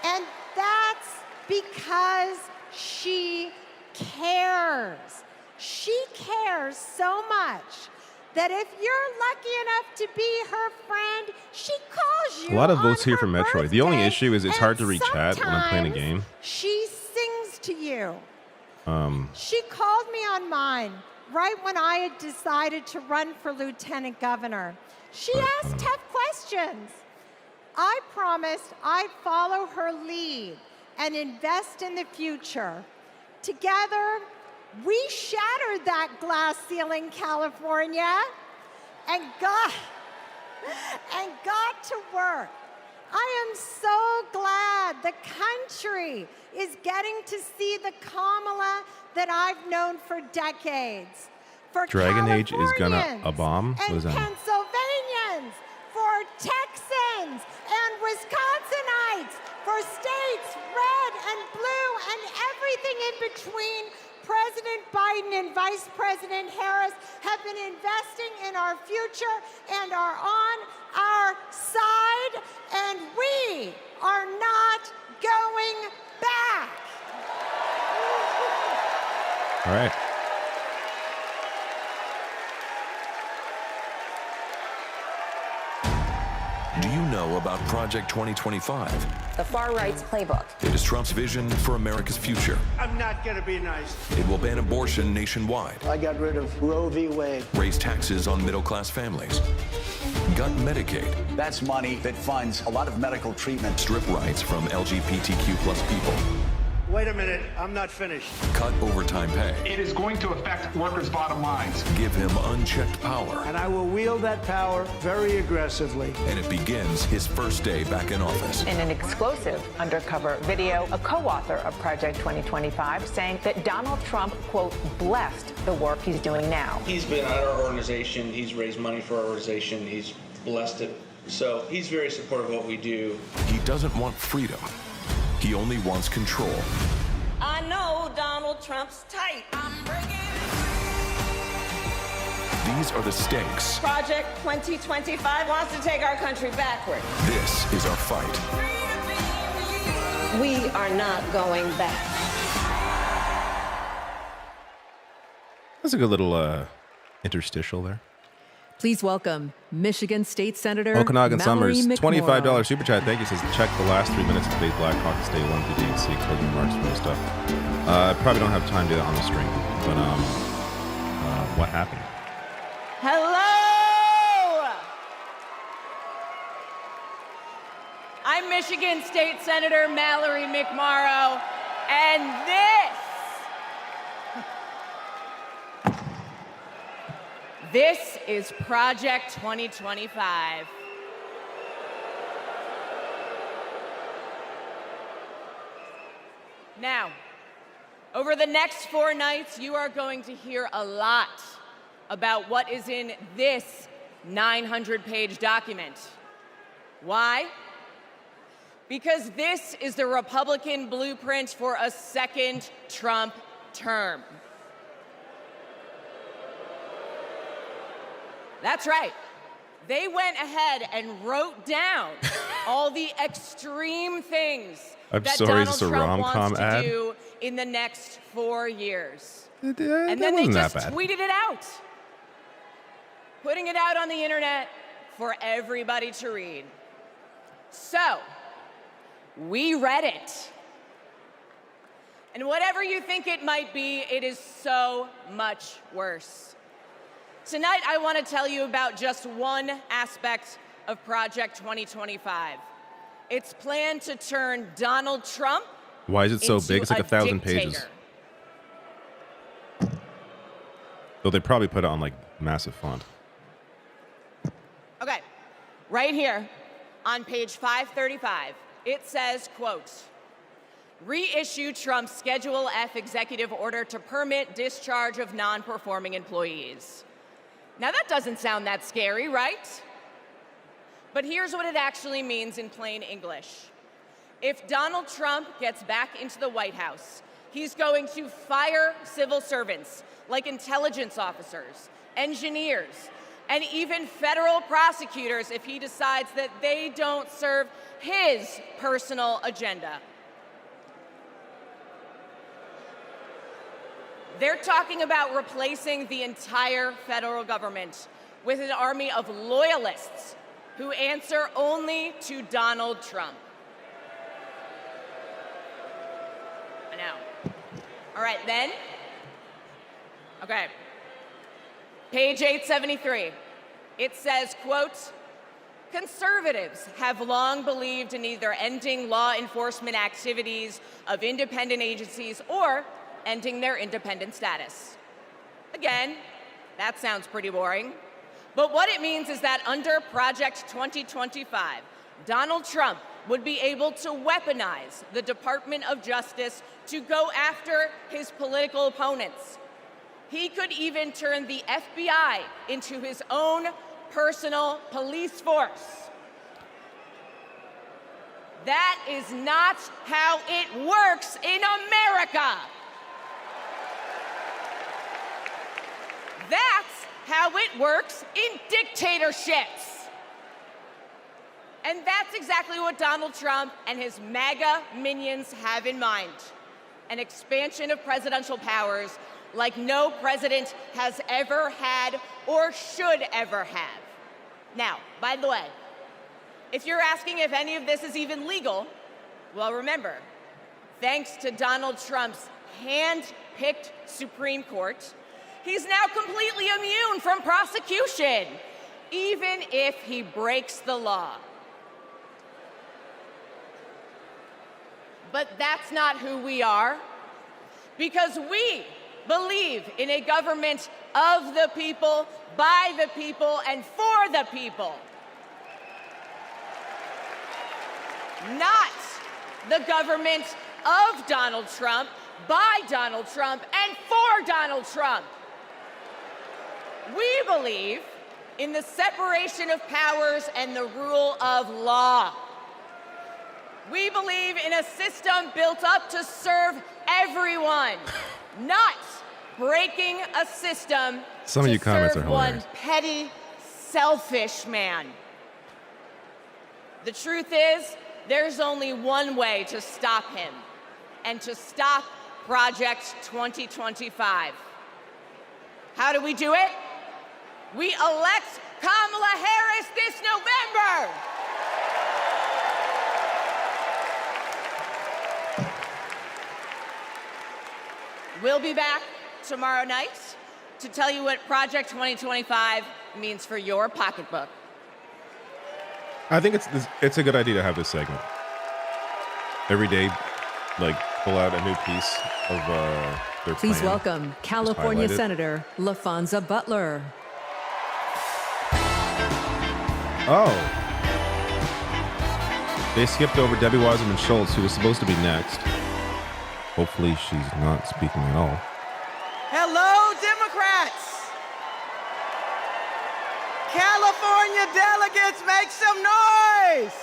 S13: And that's because she cares. She cares so much that if you're lucky enough to be her friend, she calls you
S1: A lot of
S13: on
S1: votes here
S13: her
S1: for Metroid. The only
S13: birthday,
S1: issue is it's hard to
S13: and
S1: reach chat when I'm playing a
S13: sometimes
S1: game.
S13: She sings to you.
S1: Um,
S13: She called me on mine right when I had decided to run for lieutenant governor. She asked tough questions. I promised I'd follow her lead and invest in the future. Together, we shattered that glass ceiling, California, and got to work. I am so glad the country is getting to see the Kamala that I've known for decades. For
S1: Dragon Age is gonna
S13: Californians
S1: a bomb. What
S13: and
S1: is that?
S13: Pennsylvanians, for Texans and Wisconsinites, for states red and blue and everything in between. President Biden and Vice President Harris have been investing in our future and are on our side, and we are not going back.
S1: all right.
S17: Do you know about Project 2025?
S18: The far right's playbook.
S17: It is Trump's vision for America's future.
S19: I'm not going to be nice.
S17: It will ban abortion nationwide,
S19: I got rid of Roe v. Wade.
S17: raise taxes on middle-class families, gut Medicaid,
S20: That's money that funds a lot of medical treatment.
S17: strip rights from LGBTQ+ people,
S19: Wait a minute, I'm not finished.
S17: Cut overtime pay.
S18: It is going to affect workers' bottom lines.
S17: Give him unchecked power.
S19: And I will wield that power very aggressively.
S17: And it begins his first day back in office.
S20: In an explosive undercover video, a co-author of Project 2025 saying that Donald Trump, quote, blessed the work he's doing now.
S21: He's been at our organization. He's raised money for our organization. He's blessed it. So he's very supportive of what we do.
S17: He doesn't want freedom. He only wants control.
S6: I know Donald Trump's type.
S17: These are the stakes.
S6: Project 2025 wants to take our country backward.
S17: This is our fight.
S6: We are not going back.
S1: That's a good little interstitial there.
S5: Please welcome Michigan State Senator
S1: Okanagan
S5: Mallory
S1: Summers,
S5: McMorrow.
S1: $25 super chat. Thank you. Says check the last 3 minutes of today's Black Caucus Day 1 through DNC closing remarks from this stuff. I probably don't have time to do that on the stream, but what happened?
S22: Hello! I'm Michigan State Senator Mallory McMorrow, and this is Project 2025. Now, over the next 4 nights, you are going to hear a lot about what is in this 900-page document. Why? Because this is the Republican blueprint for a second Trump term. That's right. They went ahead and wrote down all the extreme things
S1: I'm
S22: that
S1: sorry,
S22: Donald
S1: is this a
S22: Trump
S1: rom-com
S22: wants to
S1: ad?
S22: do in the next 4 years.
S1: And
S22: And then they just
S1: bad.
S22: tweeted it out, putting it out on the internet for everybody to read. So, we read it. And whatever you think it might be, it is so much worse. Tonight, I want to tell you about just one aspect of Project 2025. It's planned to turn Donald Trump
S1: Why is it so
S22: into
S1: big? It's like
S22: a
S1: 1,000
S22: dictator.
S1: pages. Though they probably put it on like massive font.
S22: Okay, right here on page 535, it says, quote, reissue Trump's Schedule F executive order to permit discharge of non-performing employees. Now that doesn't sound that scary, right? But here's what it actually means in plain English. If Donald Trump gets back into the White House, he's going to fire civil servants like intelligence officers, engineers, and even federal prosecutors if he decides that they don't serve his personal agenda. They're talking about replacing the entire federal government with an army of loyalists who answer only to Donald Trump. I know. All right, then. Okay. Page 873. It says, quote, conservatives have long believed in either ending law enforcement activities of independent agencies or ending their independent status. Again, that sounds pretty boring. But what it means is that under Project 2025, Donald Trump would be able to weaponize the Department of Justice to go after his political opponents. He could even turn the FBI into his own personal police force. That is not how it works in America. That's how it works in dictatorships. And that's exactly what Donald Trump and his MAGA minions have in mind. An expansion of presidential powers like no president has ever had or should ever have. Now, by the way, if you're asking if any of this is even legal, well, remember, thanks to Donald Trump's hand-picked Supreme Court, he's now completely immune from prosecution, even if he breaks the law. but that's not who we are, because we believe in a government of the people, by the people, and for the people. Not the government of Donald Trump, by Donald Trump, and for Donald Trump. We believe in the separation of powers and the rule of law. We believe in a system built up to serve everyone, not breaking a system
S1: Some of
S22: to
S1: your comments
S22: serve
S1: are
S22: one
S1: hilarious.
S22: petty, selfish man. The truth is, there's only one way to stop him, and to stop Project 2025. How do we do it? We elect Kamala Harris this November. We'll be back tomorrow night to tell you what Project 2025 means for your pocketbook.
S1: I think it's a good idea to have this segment every day, like pull out a new piece of their
S5: Please
S1: plan.
S5: welcome California
S1: highlight it.
S5: Senator LaFonza Butler.
S1: Oh. They skipped over Debbie Wasserman Schultz, who was supposed to be next. Hopefully she's not speaking at all.
S2: Hello, Democrats. California delegates, make some noise.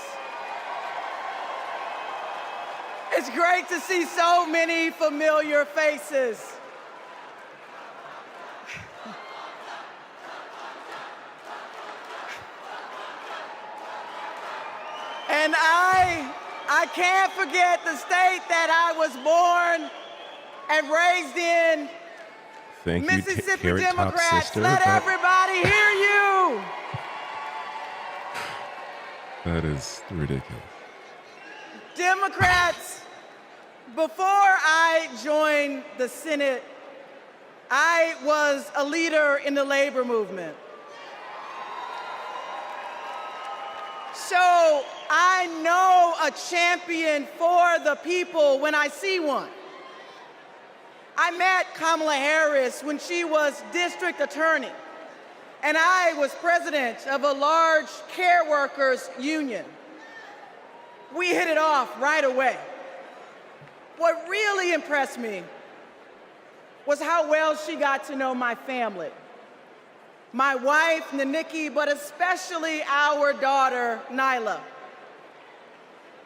S2: It's great to see so many familiar faces. And I can't forget the state that I was born and raised in.
S1: Thank
S2: Mississippi
S1: you, Carrot Top
S2: Democrats,
S1: Sister.
S2: let everybody hear you.
S1: That is ridiculous.
S2: Democrats, before I joined the Senate, I was a leader in the labor movement. So I know a champion for the people when I see one. I met Kamala Harris when she was district attorney, and I was president of a large care workers union. We hit it off right away. What really impressed me was how well she got to know my family. My wife, Naniki, but especially our daughter, Nyla.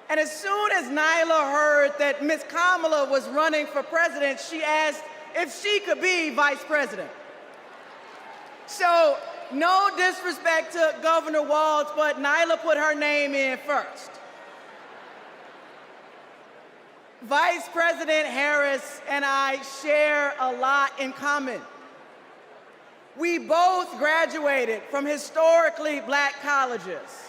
S2: And as soon as Nyla heard that Miss Kamala was running for president, she asked if she could be vice president. So, no disrespect to Governor Walz, but Nyla put her name in first. Vice President Harris and I share a lot in common. We both graduated from historically black colleges.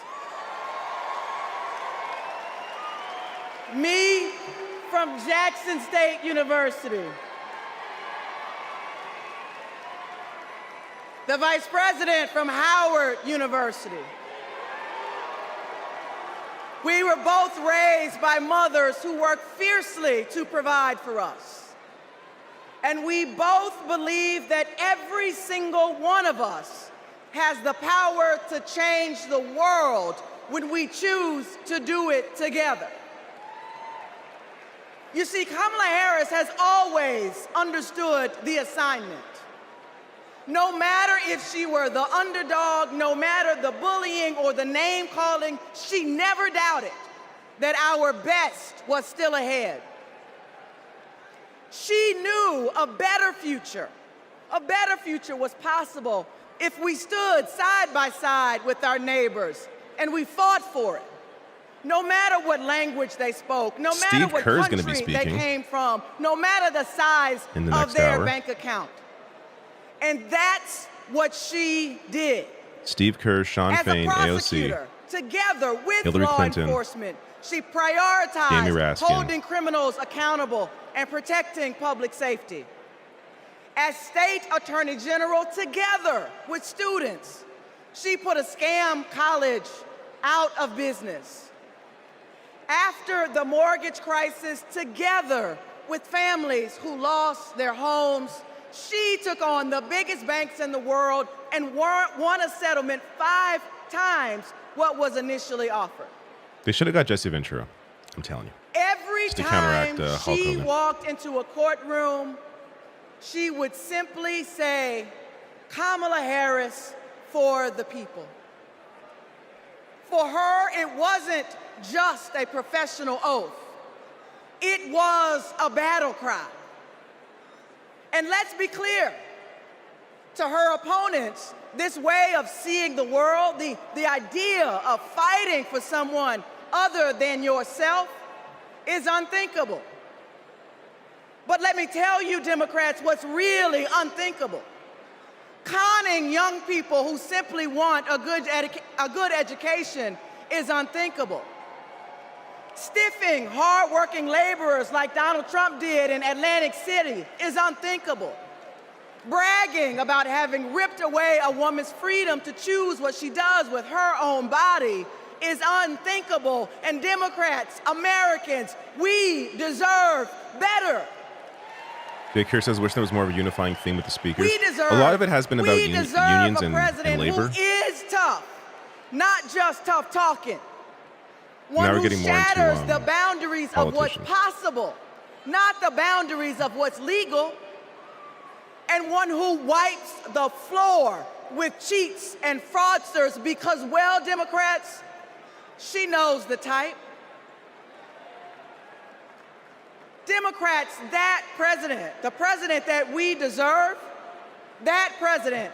S2: Me from Jackson State University. The vice president from Howard University. We were both raised by mothers who worked fiercely to provide for us. And we both believe that every single one of us has the power to change the world when we choose to do it together. You see, Kamala Harris has always understood the assignment. No matter if she were the underdog, no matter the bullying or the name calling, she never doubted that our best was still ahead. She knew a better future was possible if we stood side by side with our neighbors and we fought for it. No matter what language they spoke, no matter what country they came from, no matter the size of their bank account. And that's what she did.
S1: Steve Kerr, Sean Fain, AOC,
S2: together with
S1: Hillary
S2: law
S1: Clinton,
S2: enforcement, she
S1: Jamie
S2: prioritized
S1: Raskin.
S2: holding criminals accountable and protecting public safety. As state attorney general, together with students, she put a scam college out of business. After the mortgage crisis, together with families who lost their homes, she took on the biggest banks in the world and won a settlement 5 times what was initially offered.
S1: They should have got Jesse Ventura. I'm telling you.
S2: Every
S1: Just to
S2: time
S1: counteract, Hulk
S2: she
S1: Hogan.
S2: walked into a courtroom, she would simply say, Kamala Harris for the people. For her, it wasn't just a professional oath. It was a battle cry. And let's be clear, to her opponents, this way of seeing the world, the idea of fighting for someone other than yourself is unthinkable. But let me tell you, Democrats, what's really unthinkable. Conning young people who simply want a good education is unthinkable. Stiffing hardworking laborers like Donald Trump did in Atlantic City is unthinkable. Bragging about having ripped away a woman's freedom to choose what she does with her own body is unthinkable. And Democrats, Americans, we deserve better.
S1: Jake here says, wish there was more of a unifying theme with the speakers.
S2: We deserve,
S1: a lot of it has been about
S2: we
S1: unions
S2: deserve a
S1: and
S2: president
S1: labor.
S2: who is tough, not just tough talking.
S1: Now
S2: One
S1: we're
S2: who
S1: getting more into,
S2: shatters the boundaries of what's
S1: politicians.
S2: possible, not the boundaries of what's legal. And one who wipes the floor with cheats and fraudsters because, well, Democrats, she knows the type. Democrats, that president, the president that we deserve, that president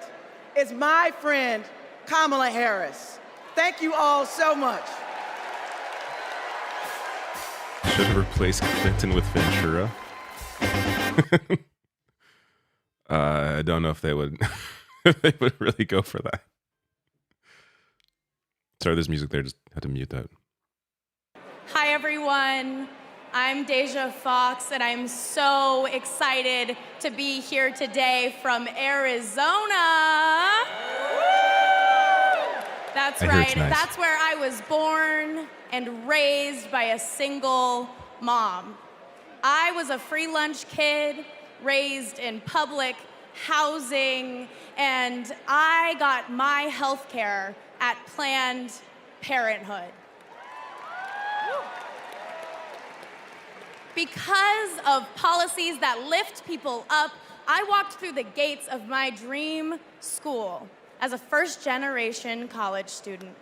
S2: is my friend, Kamala Harris. Thank you all so much.
S1: Should have replaced Clinton with Ventura. I don't know if they would if they would really go for that. Sorry, there's music there. Just had to mute that.
S3: Hi, everyone. I'm Deja Fox, and I'm so excited to be here today from Arizona. That's
S1: I hear
S3: right.
S1: it's nice.
S3: That's where I was born and raised by a single mom. I was a free lunch kid, raised in public housing, and I got my health care at Planned Parenthood. Because of policies that lift people up, I walked through the gates of my dream school as a first-generation college student.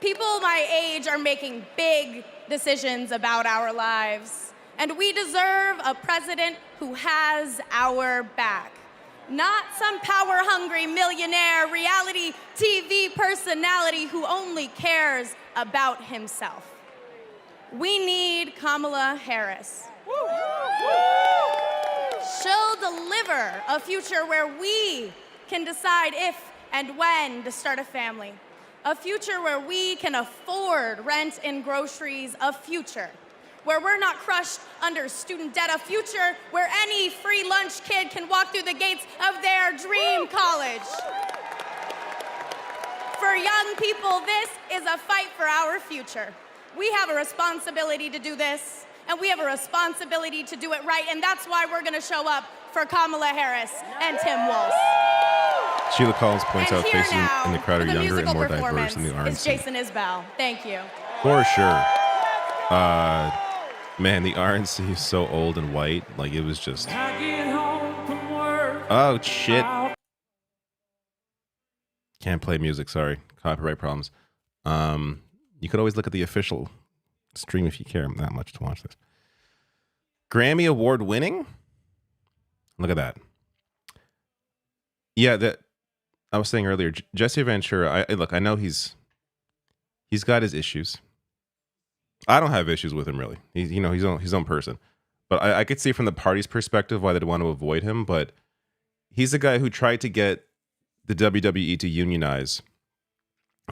S3: People my age are making big decisions about our lives, and we deserve a president who has our back. Not some power-hungry millionaire reality TV personality who only cares about himself. We need Kamala Harris. She'll deliver a future where we can decide if and when to start a family. A future where we can afford rent and groceries. A future where we're not crushed under student debt. A future where any free lunch kid can walk through the gates of their dream college. For young people, this is a fight for our future. We have a responsibility to do this, and we have a responsibility to do it right, and that's why we're gonna show up for Kamala Harris and Tim Walz.
S1: Sheila Collins points
S3: And
S1: out
S3: here
S1: faces
S3: now,
S1: in the crowd are
S3: with a
S1: younger and
S3: musical
S1: more diverse
S3: performance
S1: than the
S3: is
S1: RNC.
S3: Jason Isbell. Thank you.
S1: For sure. Man, the RNC is so old and white. Like, it was just... Oh, shit. Can't play music, sorry. Copyright problems. You could always look at the official stream if you care that much to watch this. Grammy Award winning? Look at that. Yeah, that I was saying earlier, Jesse Ventura, look, I know he's got his issues. I don't have issues with him, really. He's his own person. But I could see from the party's perspective why they'd want to avoid him. But he's the guy who tried to get the WWE to unionize,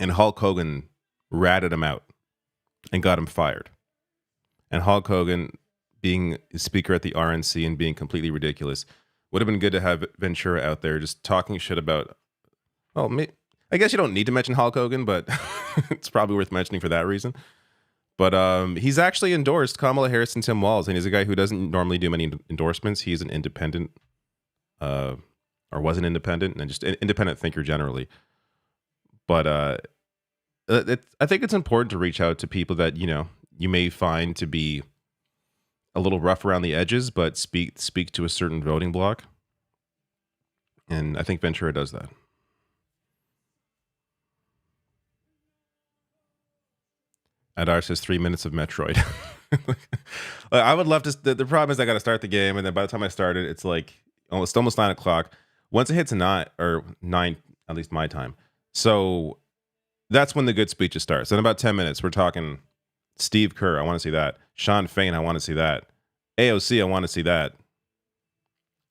S1: and Hulk Hogan ratted him out and got him fired. And Hulk Hogan, being a speaker at the RNC and being completely ridiculous, would have been good to have Ventura out there just talking shit about, well, I guess you don't need to mention Hulk Hogan, but it's probably worth mentioning for that reason. But he's actually endorsed Kamala Harris and Tim Walz, and he's a guy who doesn't normally do many endorsements. He's an independent, or was an independent, and just an independent thinker generally. But I think it's important to reach out to people that you may find to be a little rough around the edges, but speak to a certain voting bloc. And I think Ventura does that. Adar says 3 minutes of Metroid. I would love to. The problem is I got to start the game, and then by the time I start it, it's like almost 9 o'clock. Once it hits 9, at least my time. So that's when the good speeches start. So in about 10 minutes, we're talking Steve Kerr. I want to see that. Sean Fain. I want to see that. AOC. I want to see that.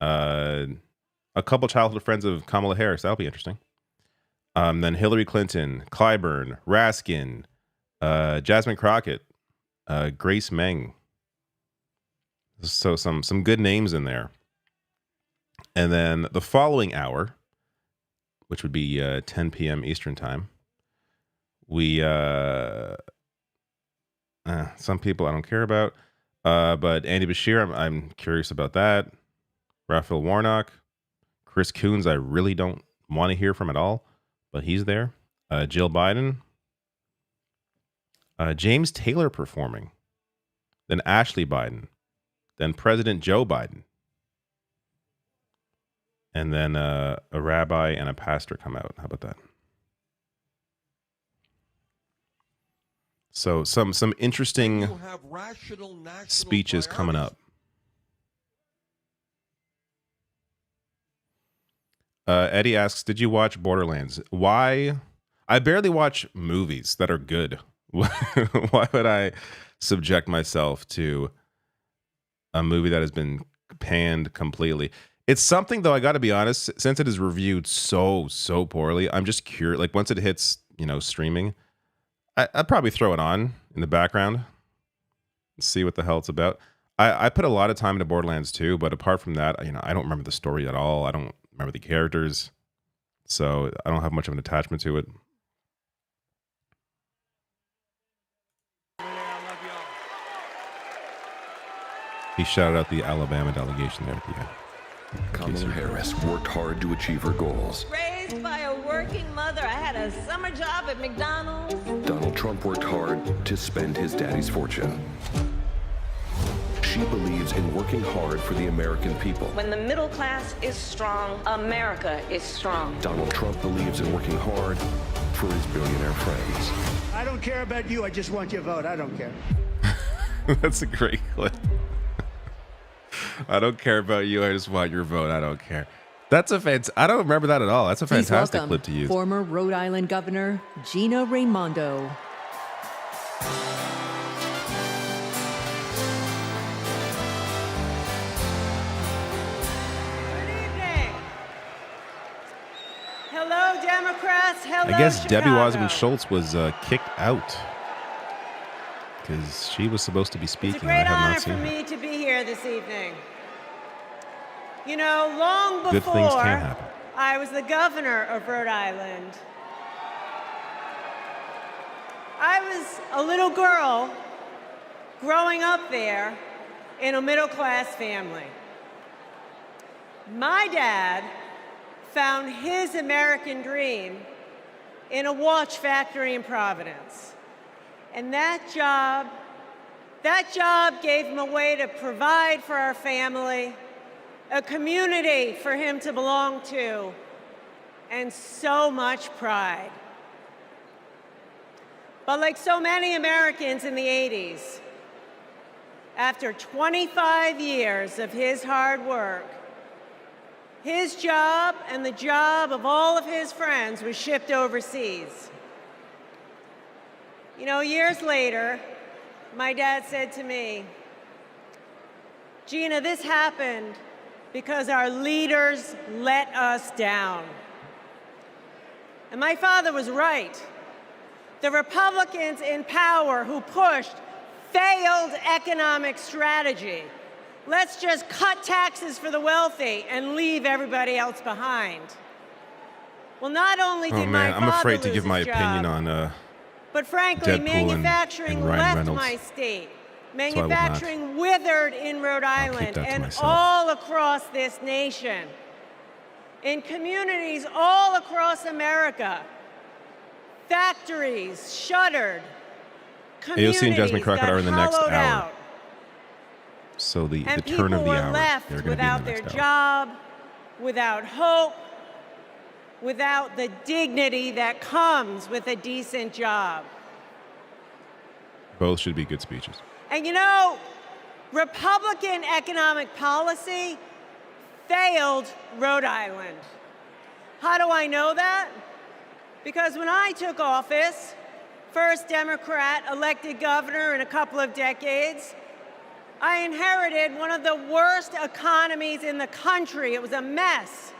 S1: A couple childhood friends of Kamala Harris. That'll be interesting. Then Hillary Clinton, Clyburn, Raskin, Jasmine Crockett, Grace Meng. So some good names in there. And then the following hour, which would be 10 p.m. Eastern time, we some people I don't care about, but Andy Bashir, I'm curious about that. Raphael Warnock, Chris Coons, I really don't want to hear from at all, but he's there. Jill Biden, James Taylor performing, then Ashley Biden, then President Joe Biden, and then a rabbi and a pastor come out. How about that? So some interesting speeches coming up. Eddie asks, did you watch Borderlands? Why? I barely watch movies that are good. Why would I subject myself to a movie that has been panned completely? It's something, though, I got to be honest, since it is reviewed so poorly, I'm just curious. Like, once it hits, streaming, I'd probably throw it on in the background and see what the hell it's about. I put a lot of time into Borderlands 2, but apart from that, I don't remember the story at all. I don't remember the characters, so I don't have much of an attachment to it. He shouted out the Alabama delegation there at the end.
S17: Kamala Harris worked hard to achieve her goals.
S4: Raised by a working mother, I had a summer job at McDonald's.
S17: Donald Trump worked hard to spend his daddy's fortune. She believes in working hard for the American people.
S4: When the middle class is strong, America is strong.
S17: Donald Trump believes in working hard for his billionaire friends.
S19: I don't care about you. I just want your vote. I don't care.
S1: That's a great clip. I don't care about you. I just want your vote. I don't care. That's I don't remember that at all. That's a
S5: Please
S1: fantastic
S5: welcome
S1: clip to use.
S5: Former Rhode Island Governor Gina Raimondo.
S2: Hello, Democrats. Hello,
S1: I guess
S2: Chicago.
S1: Debbie Wasserman Schultz was kicked out because she was supposed to be speaking.
S2: It's a great
S1: and I have
S2: honor
S1: not seen
S2: for
S1: her.
S2: me to be here this evening. Long
S1: Good
S2: before
S1: things can happen.
S2: I was the governor of Rhode Island, I was a little girl growing up there in a middle-class family. My dad found his American dream in a watch factory in Providence. And that job gave him a way to provide for our family, a community for him to belong to, and so much pride. But like so many Americans in the 80s, after 25 years of his hard work, his job and the job of all of his friends was shipped overseas. Years later, my dad said to me, Gina, this happened because our leaders let us down. And my father was right. The Republicans in power who pushed failed economic strategy. Let's just cut taxes for the wealthy and leave everybody else behind. Well, not only did my father
S1: I'm afraid to
S2: lose
S1: give my
S2: his
S1: opinion
S2: job,
S1: on
S8: But frankly,
S1: Deadpool
S8: manufacturing
S1: and Ryan
S8: left
S1: Reynolds.
S8: my state.
S1: So I will not.
S8: Manufacturing withered in Rhode Island
S1: that to
S8: and
S1: myself.
S8: all across this nation. In communities all across America, factories shuttered.
S1: AOC and Jasmine Crockett are in the next
S8: hollowed
S1: hour.
S8: out.
S1: So the
S8: And
S1: turn of
S8: people
S1: the
S8: were
S1: hour,
S8: left
S1: they're going to be in
S8: without
S1: the
S8: their
S1: next hour.
S8: job, without hope, without the dignity that comes with a decent job.
S1: Both should be good speeches.
S8: And you know, Republican economic policy failed Rhode Island. How do I know that? Because when I took office, first Democrat elected governor in a couple of decades, I inherited one of the worst economies in the country. It was a mess.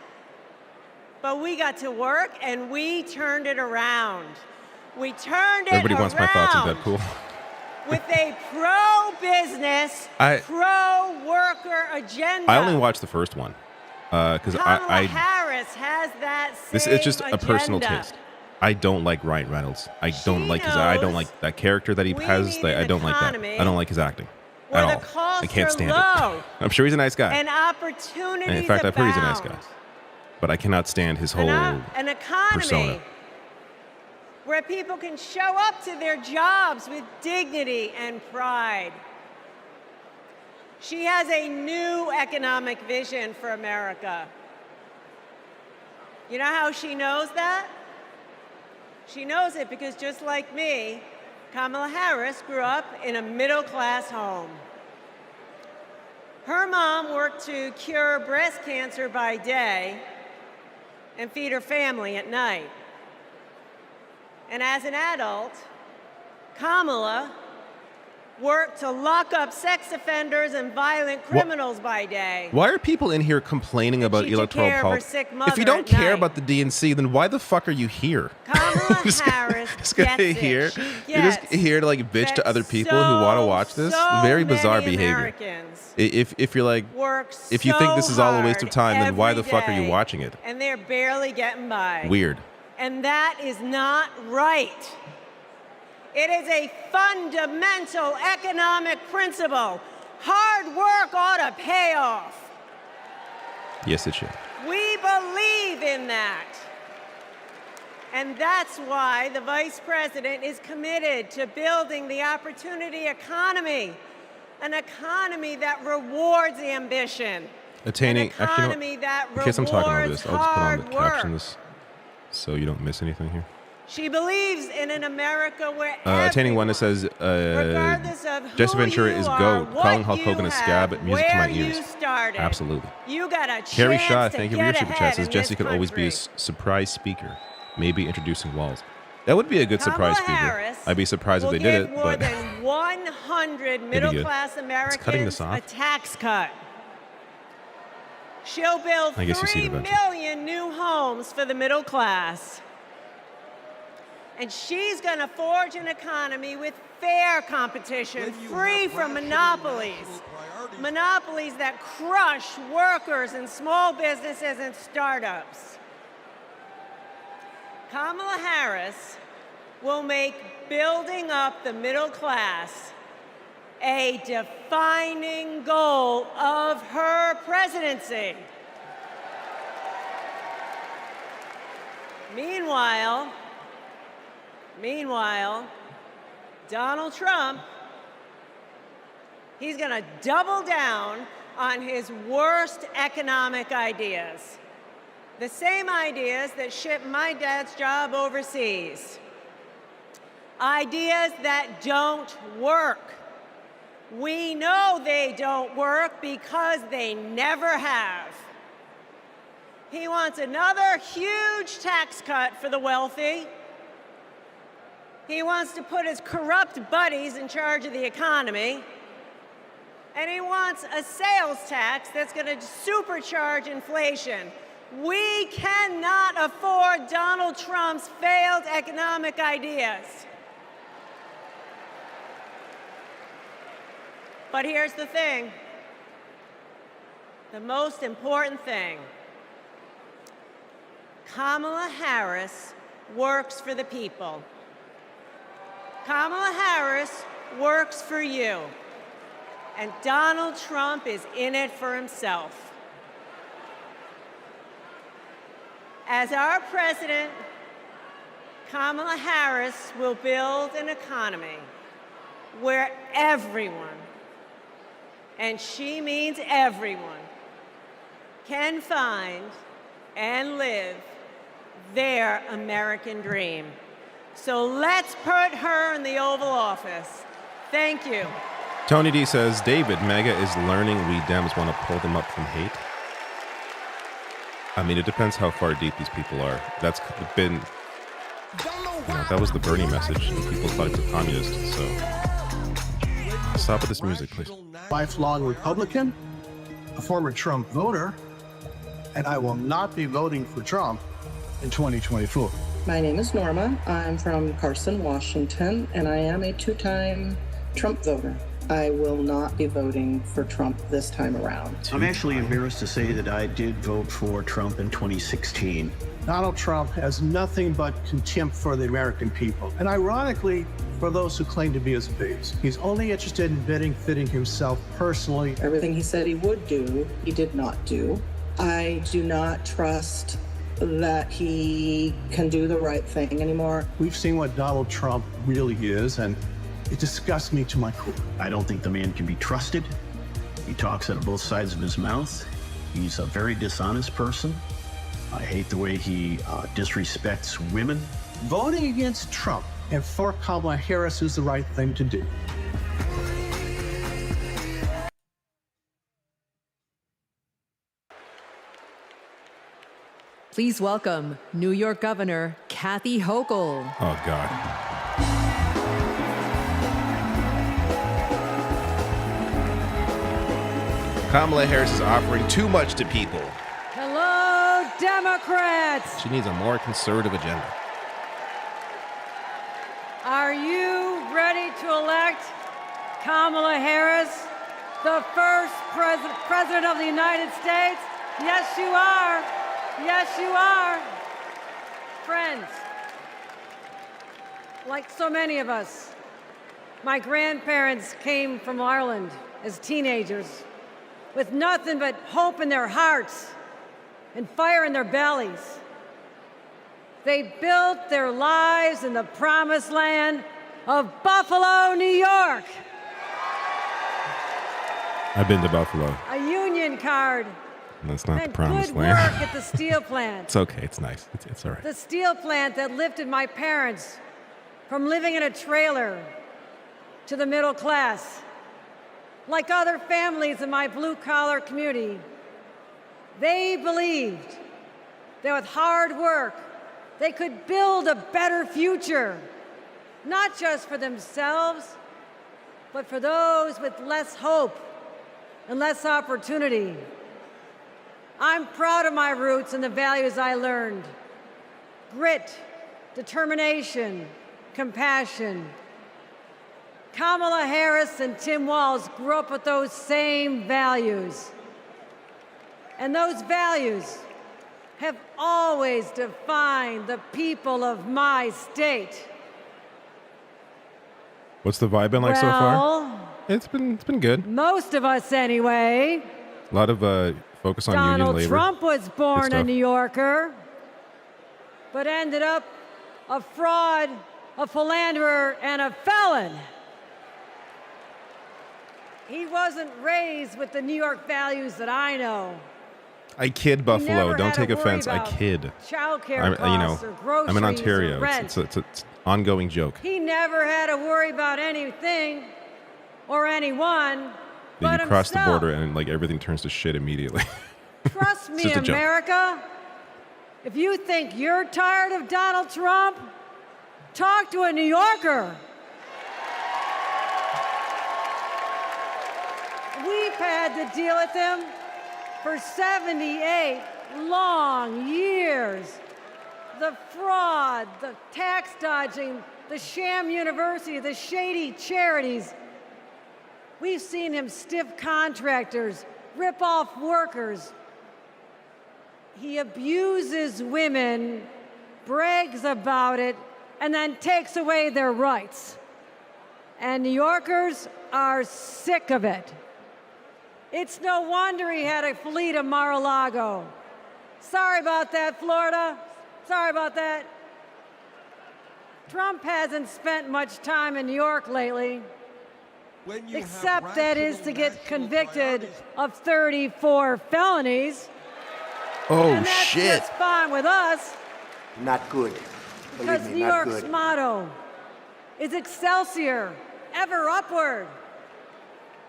S8: But we got to work and we turned it around. We turned it
S1: Everybody
S8: around.
S1: wants my thoughts on Deadpool.
S8: With a pro-business, pro-worker agenda.
S1: I only watched the first one because
S8: Kamala Harris has that same
S1: it's just a personal
S8: agenda.
S1: taste. I don't like Ryan Reynolds. I don't like that character that he has. I don't like that. I don't like his acting at all. I can't stand it. I'm sure he's a nice guy.
S8: And opportunities
S1: And in fact, I've heard he's a nice
S8: abound.
S1: guy. But I cannot stand his whole
S8: An economy
S1: persona.
S8: where people can show up to their jobs with dignity and pride. She has a new economic vision for America. You know how she knows that? She knows it because just like me, Kamala Harris grew up in a middle-class home. Her mom worked to cure breast cancer by day and feed her family at night. And as an adult, Kamala worked to lock up sex offenders and violent criminals by day.
S1: Why are people in here complaining about
S8: she took
S1: electoral
S8: care of her
S1: politics?
S8: sick
S1: If
S8: mother
S1: you don't
S8: at
S1: care
S8: night.
S1: about the DNC, then why the fuck are you here?
S8: Kamala Harris
S1: Just
S8: gets
S1: gonna
S8: it.
S1: here.
S8: She
S1: You're just
S8: gets
S1: here to like bitch to other people who want to watch this.
S8: so
S1: Very bizarre
S8: many
S1: behavior.
S8: Americans
S1: If you're like,
S8: work
S1: if you think this is all a waste of
S8: so
S1: time, then why
S8: hard
S1: the fuck are you
S8: every
S1: watching it?
S8: day, and they're barely getting by.
S1: Weird.
S8: And that is not right. It is a fundamental economic principle. Hard work ought to pay off.
S1: Yes, it should.
S8: We believe in that. And that's why the Vice President is committed to building the opportunity economy, an economy that rewards ambition,
S1: Attaining,
S8: an
S1: actually,
S8: economy that
S1: in case I'm talking over
S8: rewards
S1: this, I'll just put on the
S8: hard work.
S1: captions so you don't miss anything here.
S8: She believes in an America where
S1: Attaining one that says,
S8: regardless of who
S1: Jesse Ventura
S8: you
S1: is
S8: are,
S1: GOAT,
S8: what
S1: calling Hulk
S8: you
S1: Hogan a scab,
S8: have,
S1: music to my
S8: where you
S1: ears.
S8: started.
S1: Absolutely.
S8: You got a
S1: Carrie
S8: chance
S1: Shaw,
S8: to
S1: thank you for your
S8: get
S1: super chat.
S8: ahead
S1: Says
S8: in
S1: Jesse
S8: this
S1: could always be a
S8: country.
S1: surprise speaker, maybe introducing walls. That would be a good surprise
S8: Kamala
S1: speaker.
S8: Harris
S1: I'd be surprised if
S8: will
S1: they did
S8: give
S1: it,
S8: more
S1: but
S8: than 100 middle-class
S1: It's cutting
S8: Americans
S1: this off.
S8: a tax cut. She'll build
S1: I guess you see
S8: 3
S1: it eventually.
S8: million new homes for the middle class. And she's going to forge an economy with fair competition, free from monopolies. Monopolies that crush workers and small businesses and startups. Kamala Harris will make building up the middle class a defining goal of her presidency. Meanwhile, Donald Trump, he's going to double down on his worst economic ideas. The same ideas that shipped my dad's job overseas. Ideas that don't work. We know they don't work because they never have. He wants another huge tax cut for the wealthy. He wants to put his corrupt buddies in charge of the economy. And he wants a sales tax that's going to supercharge inflation. We cannot afford Donald Trump's failed economic ideas. But here's the thing. The most important thing. Kamala Harris works for the people. Kamala Harris works for you, and Donald Trump is in it for himself. As our president, Kamala Harris will build an economy where everyone, and she means everyone, can find and live their American dream. So let's put her in the Oval Office. Thank you.
S1: Tony D says, David, MAGA is learning we Dems want to pull them up from hate. I mean, it depends how far deep these people are. That's been, that was the Bernie message, and people thought he was a communist, so stop with this music, please.
S9: Lifelong Republican, a former Trump voter, and I will not be voting for Trump in 2024.
S10: My name is Norma. I'm from Carson, Washington, and I am a two-time Trump voter. I will not be voting for Trump this time around.
S19: I'm actually embarrassed to say that I did vote for Trump in 2016.
S9: Donald Trump has nothing but contempt for the American people, and ironically, for those who claim to be his base. He's only interested in benefiting himself personally.
S10: Everything he said he would do, he did not do. I do not trust that he can do the right thing anymore.
S9: We've seen what Donald Trump really is, and it disgusts me to my core.
S19: I don't think the man can be trusted. He talks out of both sides of his mouth. He's a very dishonest person. I hate the way he disrespects women.
S9: Voting against Trump and for Kamala Harris is the right thing to do.
S5: Please welcome New York Governor Kathy Hochul.
S1: Oh, God. Kamala Harris is offering too much to people.
S23: Hello, Democrats.
S1: She needs a more conservative agenda.
S23: Are you ready to elect Kamala Harris, the first president of the United States? Yes, you are. Yes, you are. Friends, like so many of us, my grandparents came from Ireland as teenagers with nothing but hope in their hearts and fire in their bellies. They built their lives in the promised land of Buffalo, New York.
S1: I've been to Buffalo.
S23: A union card.
S1: That's not the
S23: and
S1: promised
S23: good
S1: land.
S23: work at the steel plant.
S1: It's okay. It's nice. It's all right.
S23: The steel plant that lifted my parents from living in a trailer to the middle class. Like other families in my blue-collar community, they believed that with hard work, they could build a better future, not just for themselves, but for those with less hope and less opportunity. I'm proud of my roots and the values I learned. Grit, determination, compassion. Kamala Harris and Tim Walz grew up with those same values. And those values have always defined the people of my state.
S1: What's the vibe been like so far? It's been good.
S23: Most of us anyway.
S1: A lot of focus on union
S23: Donald
S1: labor.
S23: Trump was born a New Yorker, but ended up a fraud, a philanderer, and a felon. He wasn't raised with the New York values that I know.
S1: I kid Buffalo. Don't take offense. I kid.
S23: Childcare costs or groceries
S1: I'm in Ontario.
S23: or rent.
S1: It's an ongoing joke.
S23: He never had to worry about anything or anyone but
S1: You cross
S23: himself.
S1: the border and like everything turns to shit immediately.
S23: Trust me,
S1: just a joke.
S23: America. If you think you're tired of Donald Trump, talk to a New Yorker. We've had to deal with him for 78 long years. The fraud, the tax dodging, the sham university, the shady charities. We've seen him stiff contractors, rip off workers. He abuses women, brags about it, and then takes away their rights. And New Yorkers are sick of it. It's no wonder he had a fleet of Mar-a-Lago. Sorry about that, Florida. Sorry about that. Trump hasn't spent much time in New York lately, except that is to get convicted of 34 felonies.
S1: Oh,
S23: and that's
S1: shit.
S23: just fine with us,
S11: Not good.
S23: because
S11: Believe me,
S23: New
S11: not
S23: York's
S11: good.
S23: motto is Excelsior, ever upward.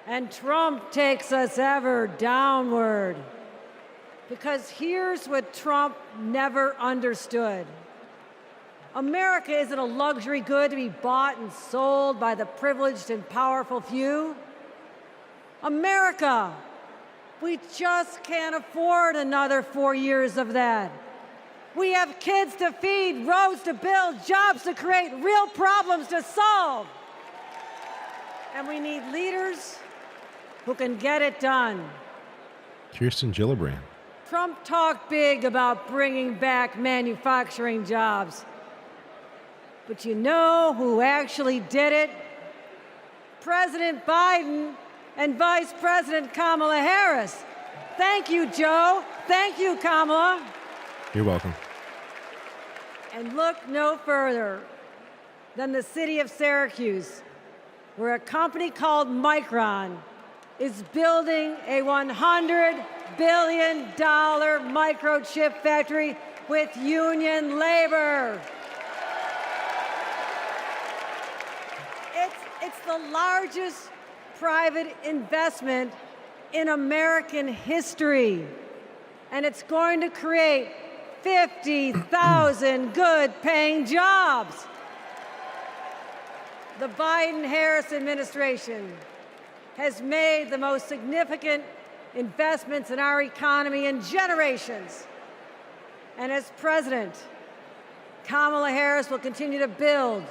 S23: And Trump takes us ever downward. Because here's what Trump never understood. America isn't a luxury good to be bought and sold by the privileged and powerful few. America, we just can't afford another 4 years of that. We have kids to feed, roads to build, jobs to create, real problems to solve. And we need leaders who can get it done.
S1: Kirsten Gillibrand.
S23: Trump talked big about bringing back manufacturing jobs. But you know who actually did it? President Biden and Vice President Kamala Harris. Thank you, Joe. Thank you, Kamala.
S1: You're welcome.
S23: And look no further than the city of Syracuse, where a company called Micron is building a $100 billion microchip factory with union labor. It's the largest private investment in American history, and it's going to create 50,000 good-paying jobs. The Biden-Harris administration has made the most significant investments in our economy in generations. And as president, Kamala Harris will continue to build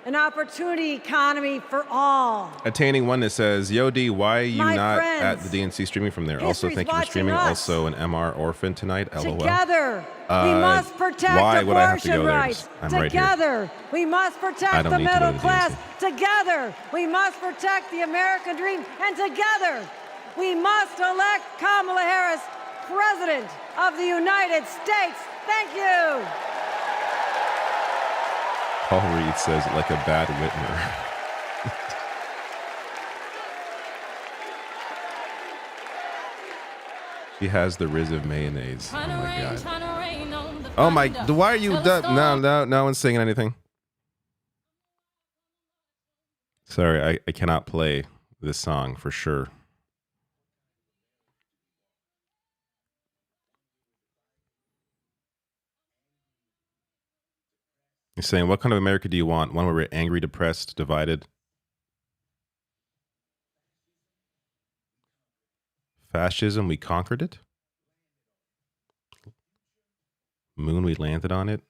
S23: an opportunity economy for all.
S1: Attaining Oneness says, Yo, D, why are you
S23: My
S1: not
S23: friends,
S1: at the DNC streaming from there? Also,
S23: history's
S1: thank you for
S23: watching
S1: streaming.
S23: us.
S1: Also, an MR orphan tonight. LOL.
S23: Together, we must protect
S1: why would I have to
S23: abortion
S1: go there?
S23: rights.
S1: I'm right here.
S23: Together, we must
S1: I
S23: protect
S1: don't
S23: the
S1: need to go to
S23: middle
S1: the
S23: class.
S1: DNC.
S23: Together, we must protect the American dream. And together, we must elect Kamala Harris President of the United States. Thank you.
S1: Paul Reed says, like a bad Whitmer. She has the Riz of mayonnaise. Oh my god. Oh my. Why are you? No one's singing anything. Sorry, I cannot play this song for sure. You're saying, what kind of America do you want? One where we're angry, depressed, divided? Fascism, we conquered it? Moon, we landed on it?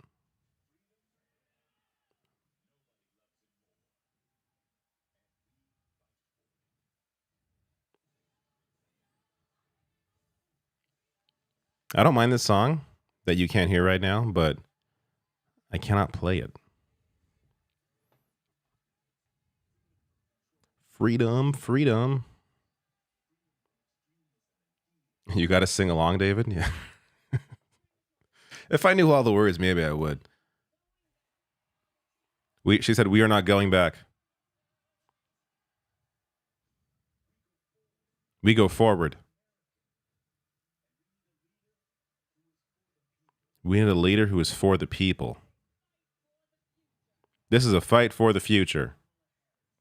S1: I don't mind this song that you can't hear right now, but I cannot play it. Freedom, freedom. You got to sing along, David? Yeah. If I knew all the words, maybe I would. She said, we are not going back. We go forward. We need a leader who is for the people. This is a fight for the future.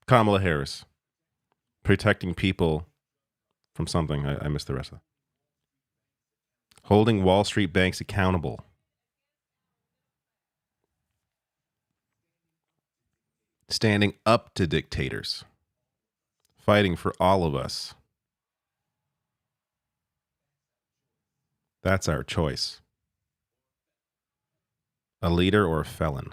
S1: Kamala Harris. Protecting people from something. I missed the rest of that. Holding Wall Street banks accountable. Standing up to dictators. Fighting for all of us. That's our choice. A leader or a felon.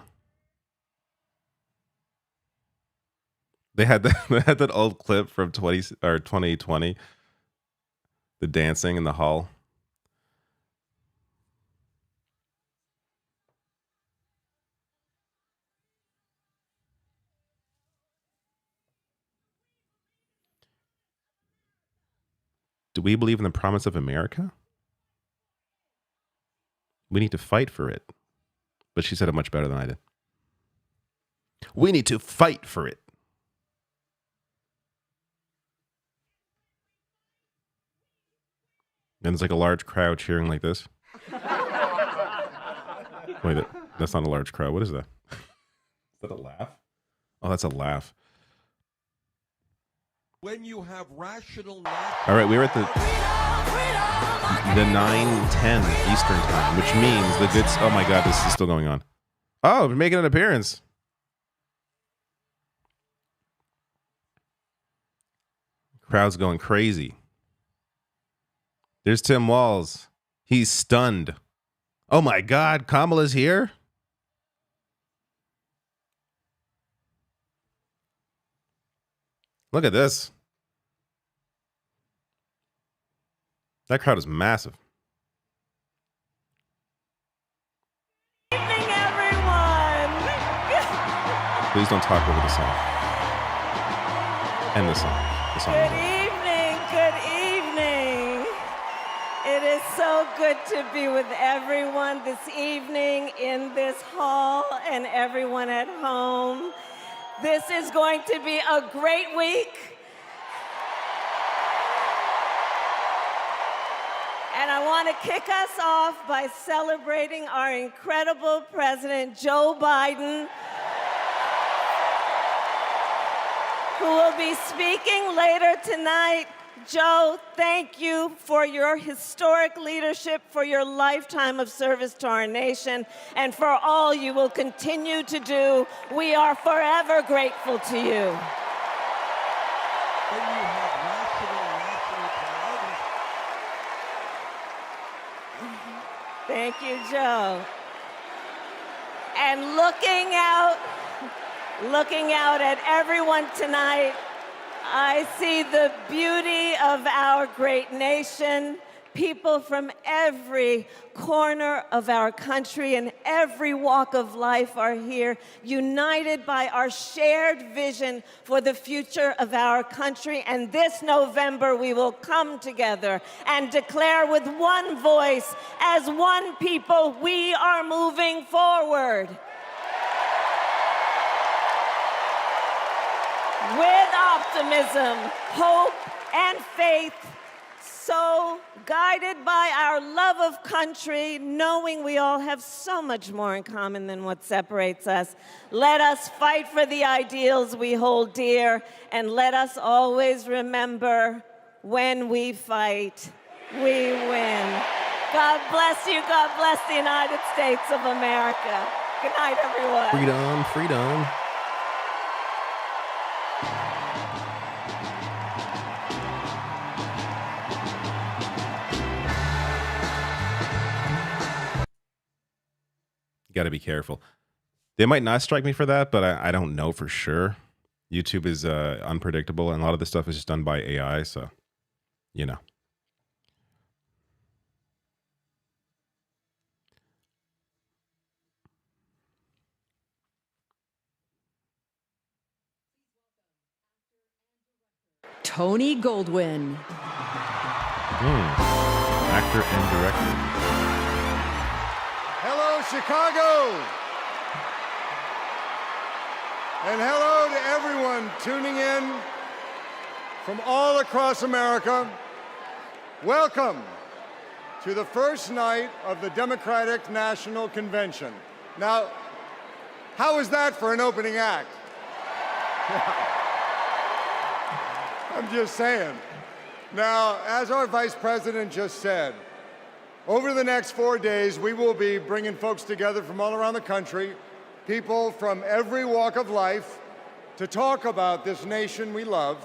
S1: They had that old clip from 2020, the dancing in the hall. Do we believe in the promise of America? We need to fight for it. But she said it much better than I did. We need to fight for it. And there's like a large crowd cheering like this. Wait, that's not a large crowd. What is that? Is that a laugh? Oh, that's a laugh.
S11: When you have rational...
S1: All right, we were at the 9:10 Eastern time, which means the good... Oh my God, this is still going on. Oh, we're making an appearance. Crowd's going crazy. There's Tim Walz. He's stunned. Oh my God, Kamala's here? Look at this. That crowd is massive.
S8: Good evening, everyone.
S1: Please don't talk over the song. And the song. The song.
S8: Good evening. Good evening. It is so good to be with everyone this evening in this hall and everyone at home. This is going to be a great week. And I want to kick us off by celebrating our incredible President, Joe Biden, who will be speaking later tonight. Joe, thank you for your historic leadership, for your lifetime of service to our nation, and for all you will continue to do. We are forever grateful to you.
S11: When you have national priorities.
S8: Thank you, Joe. And looking out at everyone tonight, I see the beauty of our great nation. People from every corner of our country and every walk of life are here, united by our shared vision for the future of our country. And this November, we will come together and declare with one voice, as one people, we are moving forward. With optimism, hope, and faith, so guided by our love of country, knowing we all have so much more in common than what separates us, let us fight for the ideals we hold dear, and let us always remember, when we fight, we win. God bless you. God bless the United States of America. Good night, everyone.
S1: Freedom, freedom. Got to be careful. They might not strike me for that, but I don't know for sure. YouTube is unpredictable, and a lot of this stuff is just done by AI, so, you know.
S5: Tony Goldwyn.
S1: Actor and director.
S12: Hello, Chicago. And hello to everyone tuning in from all across America. Welcome to the first night of the Democratic National Convention. Now, how is that for an opening act? I'm just saying. Now, as our Vice President just said, over the next 4 days, we will be bringing folks together from all around the country, people from every walk of life, to talk about this nation we love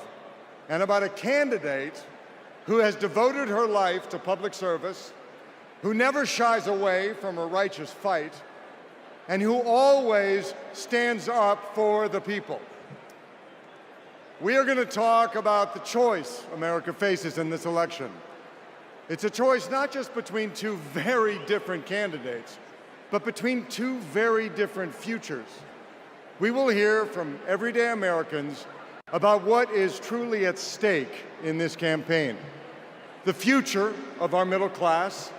S12: and about a candidate who has devoted her life to public service, who never shies away from a righteous fight, and who always stands up for the people. We are going to talk about the choice America faces in this election. It's a choice not just between two very different candidates, but between two very different futures. We will hear from everyday Americans about what is truly at stake in this campaign. the future of our middle class,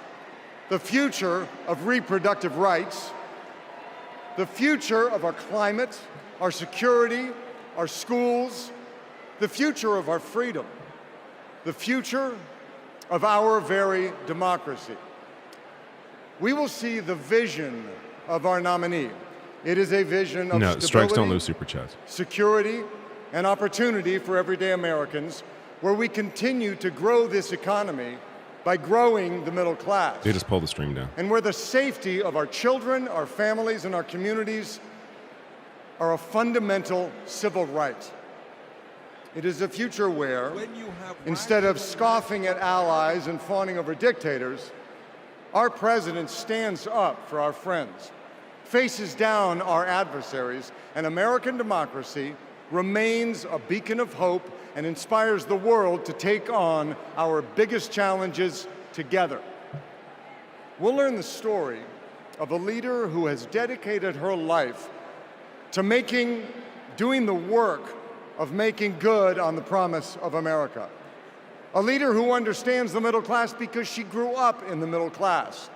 S12: the future of reproductive rights, the future of our climate, our security, our schools, the future of our freedom, the future of our very democracy. We will see the vision of our nominee. It is a vision of
S1: No,
S12: stability,
S1: strikes don't lose super chats.
S12: security, and opportunity for everyday Americans, where we continue to grow this economy by growing the middle class.
S1: They just pulled the stream down.
S12: And where the safety of our children, our families, and our communities are a fundamental civil right. It is a future where, instead of scoffing at allies and fawning over dictators, our president stands up for our friends, faces down our adversaries, and American democracy remains a beacon of hope and inspires the world to take on our biggest challenges together. We'll learn the story of a leader who has dedicated her life to doing the work of making good on the promise of America. A leader who understands the middle class because she grew up in the middle class.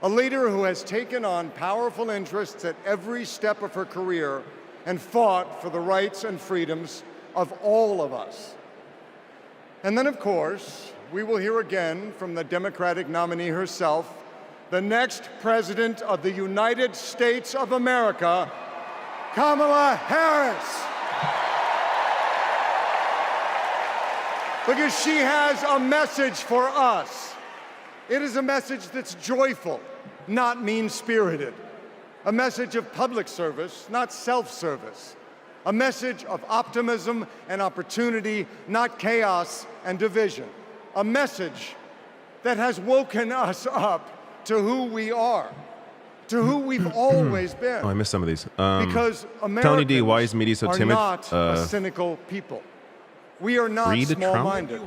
S12: A leader who has taken on powerful interests at every step of her career and fought for the rights and freedoms of all of us. And then, of course, we will hear again from the Democratic nominee herself, the next President of the United States of America, Kamala Harris. Because she has a message for us. It is a message that's joyful, not mean-spirited. A message of public service, not self-service. A message of optimism and opportunity, not chaos and division. A message that has woken us up to who we are, to who we've always been.
S1: Oh, I missed some of these.
S12: Because
S1: Tony D, why
S12: Americans
S1: is media so
S12: are
S1: timid?
S12: not a cynical people. We are not
S1: Read Trump?
S12: small-minded.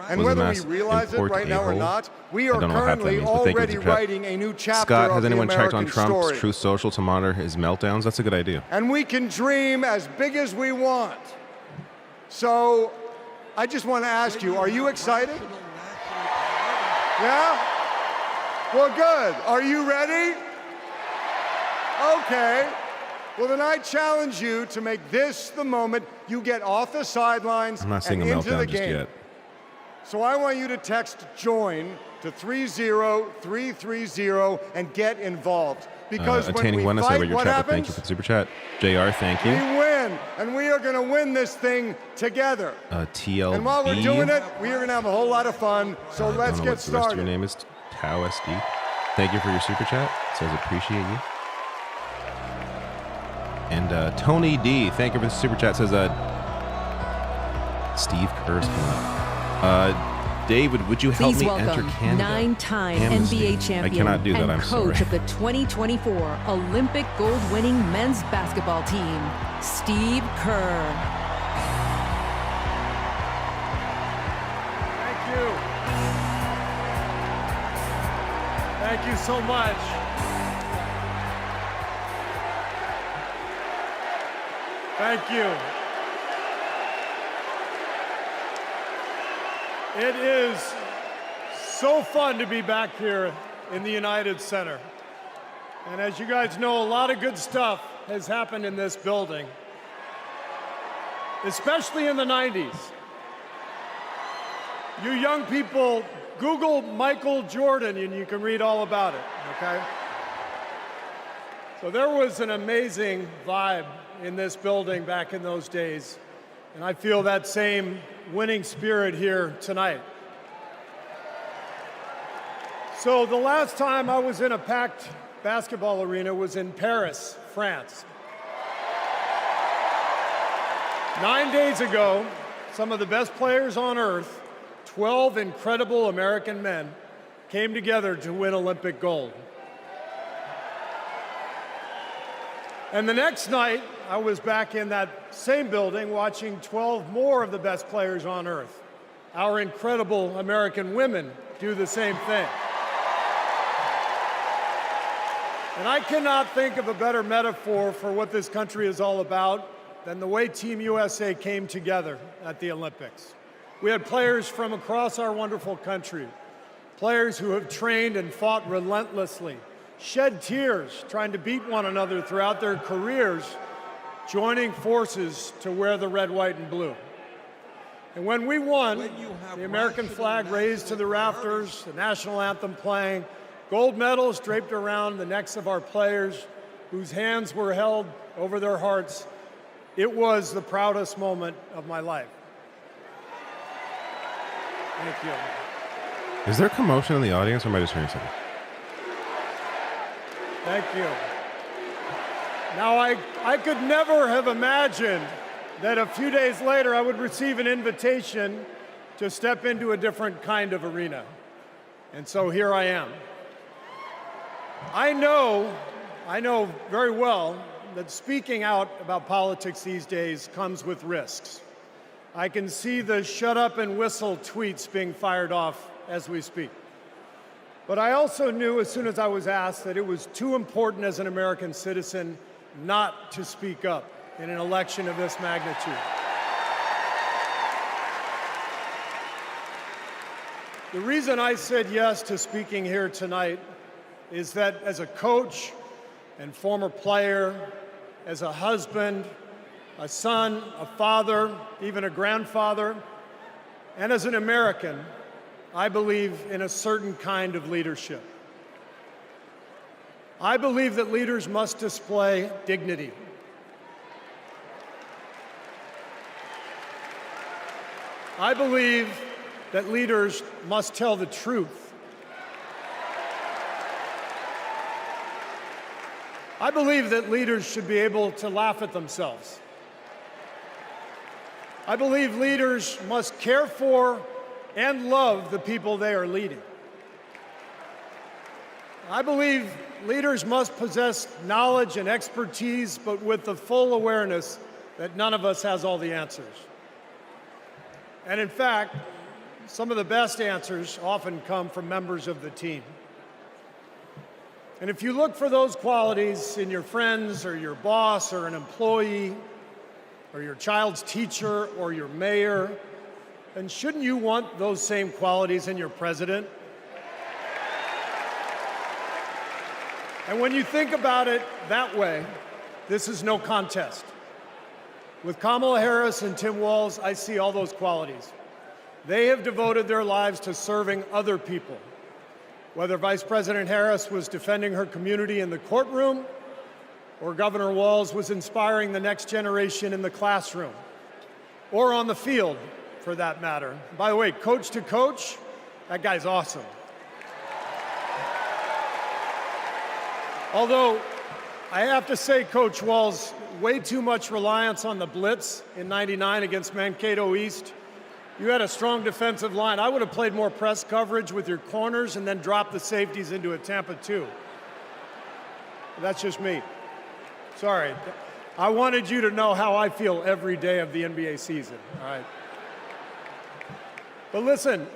S12: And
S1: Was a
S12: whether we
S1: mass
S12: realize it
S1: import
S12: right now or
S1: a-hole?
S12: not, we
S1: I
S12: are
S1: don't know half that
S12: currently
S1: means, but thank you for
S12: already
S1: the chat.
S12: writing a new chapter
S1: Scott, has
S12: of the
S1: anyone checked on
S12: American
S1: Trump's
S12: story.
S1: Truth Social to monitor his meltdowns? That's a good idea.
S12: And we can dream as big as we want. So I just want to ask you, are you excited? Yeah? Well, good. Are you ready? Okay. Well, then I challenge you to make this the moment you get off the sidelines
S1: I'm not seeing
S12: and
S1: a
S12: into the
S1: meltdown just
S12: game.
S1: yet.
S12: So I want you to text JOIN to 30330 and get involved. Because when
S1: Attaining
S12: we
S1: Wellness, I
S12: fight,
S1: read your
S12: what
S1: chat, but thank
S12: happens?
S1: you for the super chat. JR, thank
S12: We
S1: you.
S12: win, and we are going to win this thing together.
S1: TLB.
S12: And while we're doing it, we are going to have a whole lot of fun. So
S1: I
S12: let's
S1: don't know
S12: get
S1: what the rest of your
S12: started.
S1: name is. Tau SD. Thank you for your super chat. Says appreciate you. And Tony D, thank you for the super chat. Says Steve Kerr's coming up. David, would you help
S5: Please
S1: me
S5: welcome
S1: enter Canada?
S5: 9-time
S1: Amnesty.
S5: NBA champion
S1: I cannot do that,
S5: and
S1: I'm
S5: coach
S1: sorry.
S5: of the 2024 Olympic gold-winning men's basketball team, Steve Kerr.
S7: Thank you. Thank you so much. Thank you. It is so fun to be back here in the United Center. And as you guys know, a lot of good stuff has happened in this building, especially in the 90s. You young people, Google Michael Jordan and you can read all about it, okay? So there was an amazing vibe in this building back in those days, and I feel that same winning spirit here tonight. So the last time I was in a packed basketball arena was in Paris, France. 9 days ago, some of the best players on earth, 12 incredible American men, came together to win Olympic gold. And the next night, I was back in that same building watching 12 more of the best players on earth, our incredible American women, do the same thing. And I cannot think of a better metaphor for what this country is all about than the way Team USA came together at the Olympics. We had players from across our wonderful country, players who have trained and fought relentlessly, shed tears trying to beat one another throughout their careers, joining forces to wear the red, white, and blue. And when we won, the American flag raised to the rafters, the national anthem playing, gold medals draped around the necks of our players, whose hands were held over their hearts, it was the proudest moment of my life. Thank you.
S1: Is there commotion in the audience, or am I just hearing something?
S7: Thank you. Now, I could never have imagined that a few days later I would receive an invitation to step into a different kind of arena. And so here I am. I know very well that speaking out about politics these days comes with risks. I can see the shut up and whistle tweets being fired off as we speak. But I also knew as soon as I was asked that it was too important as an American citizen not to speak up in an election of this magnitude. The reason I said yes to speaking here tonight is that as a coach and former player, as a husband, a son, a father, even a grandfather, and as an American, I believe in a certain kind of leadership. I believe that leaders must display dignity. I believe that leaders must tell the truth. I believe that leaders should be able to laugh at themselves. I believe leaders must care for and love the people they are leading. I believe leaders must possess knowledge and expertise, but with the full awareness that none of us has all the answers. And in fact, some of the best answers often come from members of the team. And if you look for those qualities in your friends or your boss or an employee or your child's teacher or your mayor, then shouldn't you want those same qualities in your president? And when you think about it that way, this is no contest. With Kamala Harris and Tim Walz, I see all those qualities. They have devoted their lives to serving other people. Whether Vice President Harris was defending her community in the courtroom, or Governor Walz was inspiring the next generation in the classroom, or on the field, for that matter. By the way, coach to coach, that guy's awesome. Although, I have to say, Coach Walz, way too much reliance on the blitz in '99 against Mankato East. You had a strong defensive line. I would have played more press coverage with your corners and then dropped the safeties into a Tampa 2. That's just me. Sorry. I wanted you to know how I feel every day of the NBA season, all right? But listen,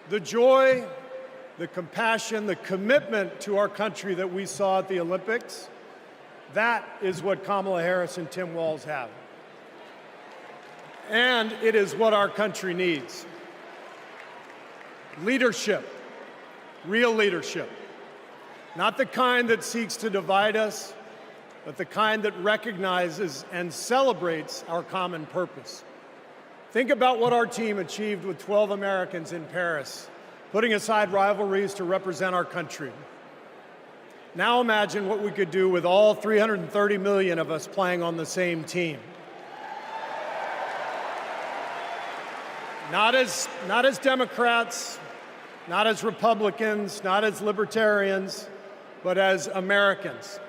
S7: the joy, the compassion, the commitment to our country that we saw at the Olympics, that is what Kamala Harris and Tim Walz have. And it is what our country needs. Leadership, real leadership. Not the kind that seeks to divide us, but the kind that recognizes and celebrates our common purpose. Think about what our team achieved with 12 Americans in Paris, putting aside rivalries to represent our country. Now imagine what we could do with all 330 million of us playing on the same team. Not as Democrats, not as Republicans, not as libertarians, but as Americans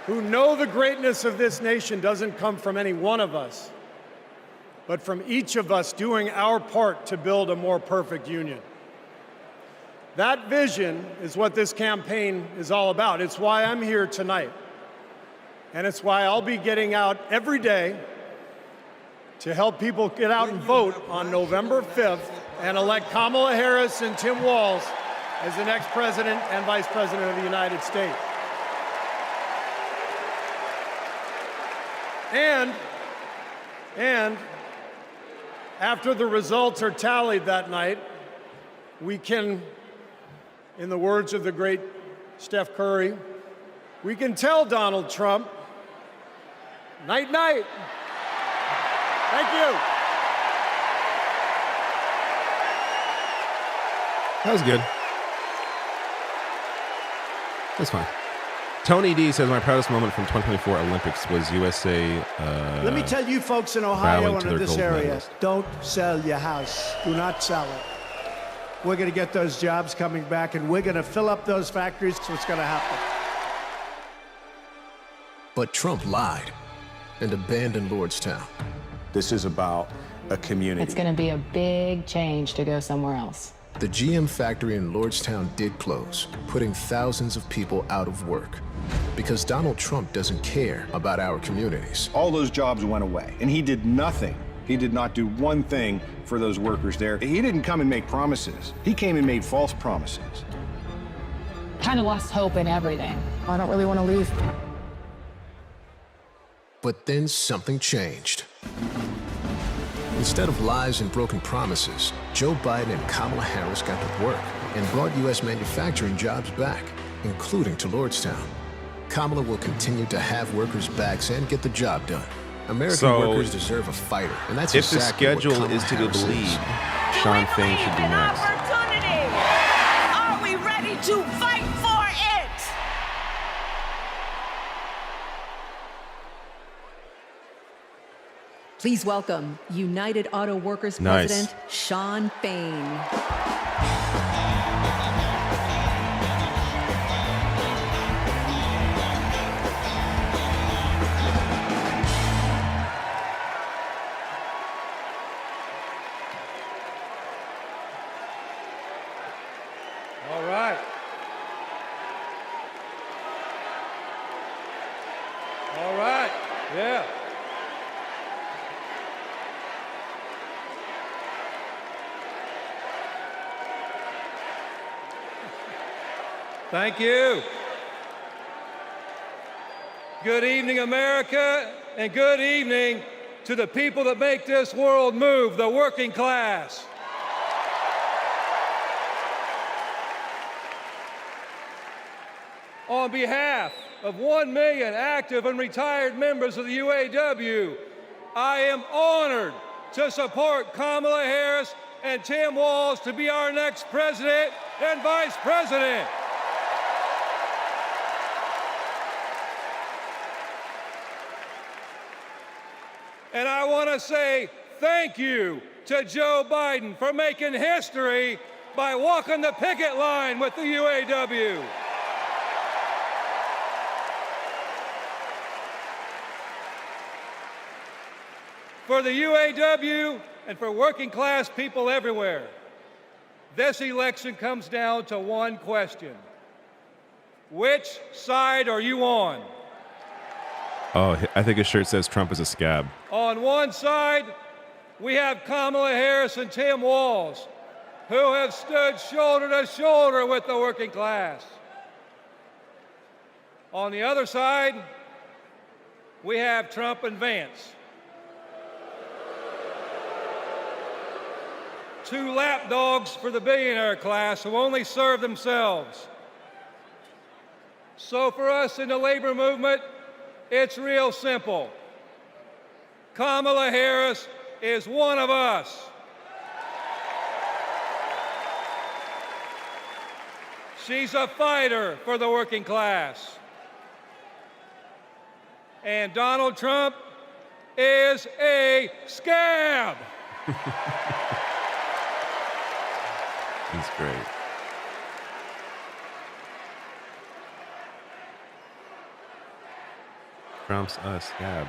S7: who know the greatness of this nation doesn't come from any one of us, but from each of us doing our part to build a more perfect union. That vision is what this campaign is all about. It's why I'm here tonight. And it's why I'll be getting out every day to help people get out and vote on November 5th and elect Kamala Harris and Tim Walz as the next president and vice president of the United States. And After the results are tallied that night, we can, in the words of the great Steph Curry, we can tell Donald Trump, night, night. Thank you.
S1: That was good. That's fine. Tony D says, my proudest moment from 2024 Olympics was USA.
S9: Let me tell you folks in Ohio
S1: bowing
S9: and
S1: to
S9: in
S1: their
S9: this
S1: gold
S9: area,
S1: medalist.
S9: don't sell your house. Do not sell it. We're going to get those jobs coming back, and we're going to fill up those factories, so it's going to happen.
S14: But Trump lied and abandoned Lordstown.
S15: This is about a community.
S16: It's going to be a big change to go somewhere else.
S14: The GM factory in Lordstown did close, putting thousands of people out of work. Because Donald Trump doesn't care about our communities.
S15: All those jobs went away, and he did nothing. He did not do one thing for those workers there. He didn't come and make promises. He came and made false promises.
S16: Kind of lost hope in everything. I don't really want to leave.
S14: But then something changed. Instead of lies and broken promises, Joe Biden and Kamala Harris got to work and brought U.S. manufacturing jobs back, including to Lordstown. Kamala will continue to have workers' backs and get the job done. American workers deserve a fighter, and that's
S1: if
S14: exactly
S1: the
S14: what
S1: schedule
S14: Kamala
S1: is to be
S14: Harris
S1: believed, Sean Fain should be next.
S4: Opportunity. Are we ready to fight for it?
S5: Please welcome United Auto Workers
S1: Nice.
S5: President Sean Fain.
S7: All right. All right. Yeah. Thank you. Good evening, America, and good evening to the people that make this world move, the working class. On behalf of 1 million active and retired members of the UAW, I am honored to support Kamala Harris and Tim Walz to be our next president and vice president. And I want to say thank you to Joe Biden for making history by walking the picket line with the UAW. For the UAW and for working class people everywhere, this election comes down to one question. Which side are you on?
S1: Oh, I think his shirt says Trump is a scab.
S7: On one side, we have Kamala Harris and Tim Walz, who have stood shoulder to shoulder with the working class. On the other side, we have Trump and Vance. Two lapdogs for the billionaire class who only serve themselves. So for us in the labor movement, it's real simple. Kamala Harris is one of us. She's a fighter for the working class. And Donald Trump is a scab.
S1: He's great. Trump's a scab.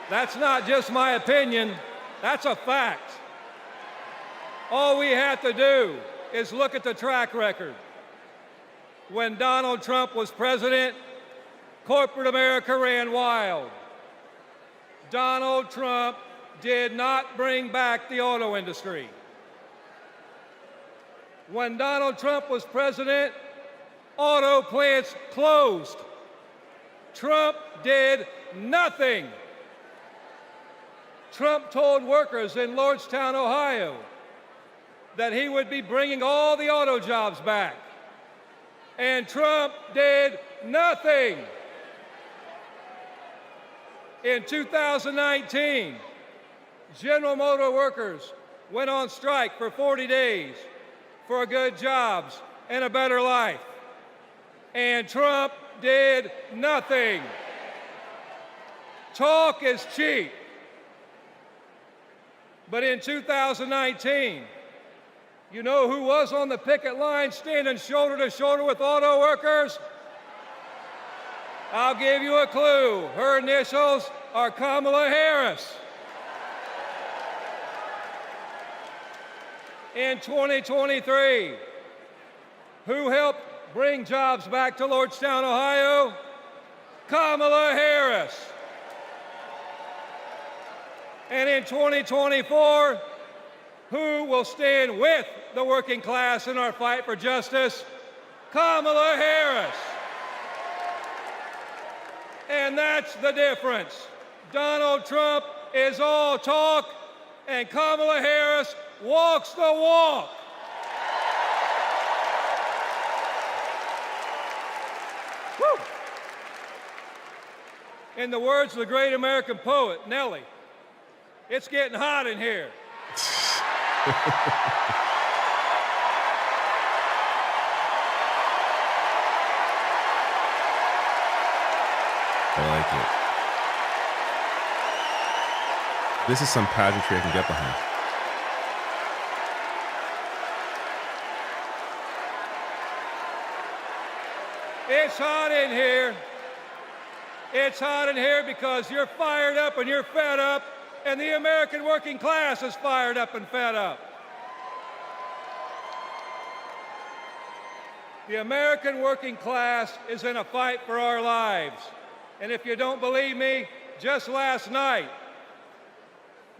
S7: That's not just my opinion, that's a fact. All we have to do is look at the track record. When Donald Trump was president, corporate America ran wild. Donald Trump
S13: did not bring back the auto industry. When Donald Trump was president, auto plants closed. Trump did nothing. Trump told workers in Lordstown, Ohio, that he would be bringing all the auto jobs back. And Trump did nothing. In 2019, General Motor workers went on strike for 40 days for good jobs and a better life. And Trump did nothing. Talk is cheap. But in 2019, you know who was on the picket line standing shoulder to shoulder with auto workers? I'll give you a clue. Her initials are Kamala Harris. In 2023, who helped bring jobs back to Lordstown, Ohio? Kamala Harris. And in 2024, who will stand with the working class in our fight for justice? Kamala Harris. And that's the difference. Donald Trump is all talk, and Kamala Harris walks the walk. Woo. In the words of the great American poet, Nellie, it's getting hot in here.
S1: I like it. This is some pageantry I can get behind.
S13: It's hot in here. It's hot in here because you're fired up and you're fed up, and the American working class is fired up and fed up. The American working class is in a fight for our lives. And if you don't believe me, just last night,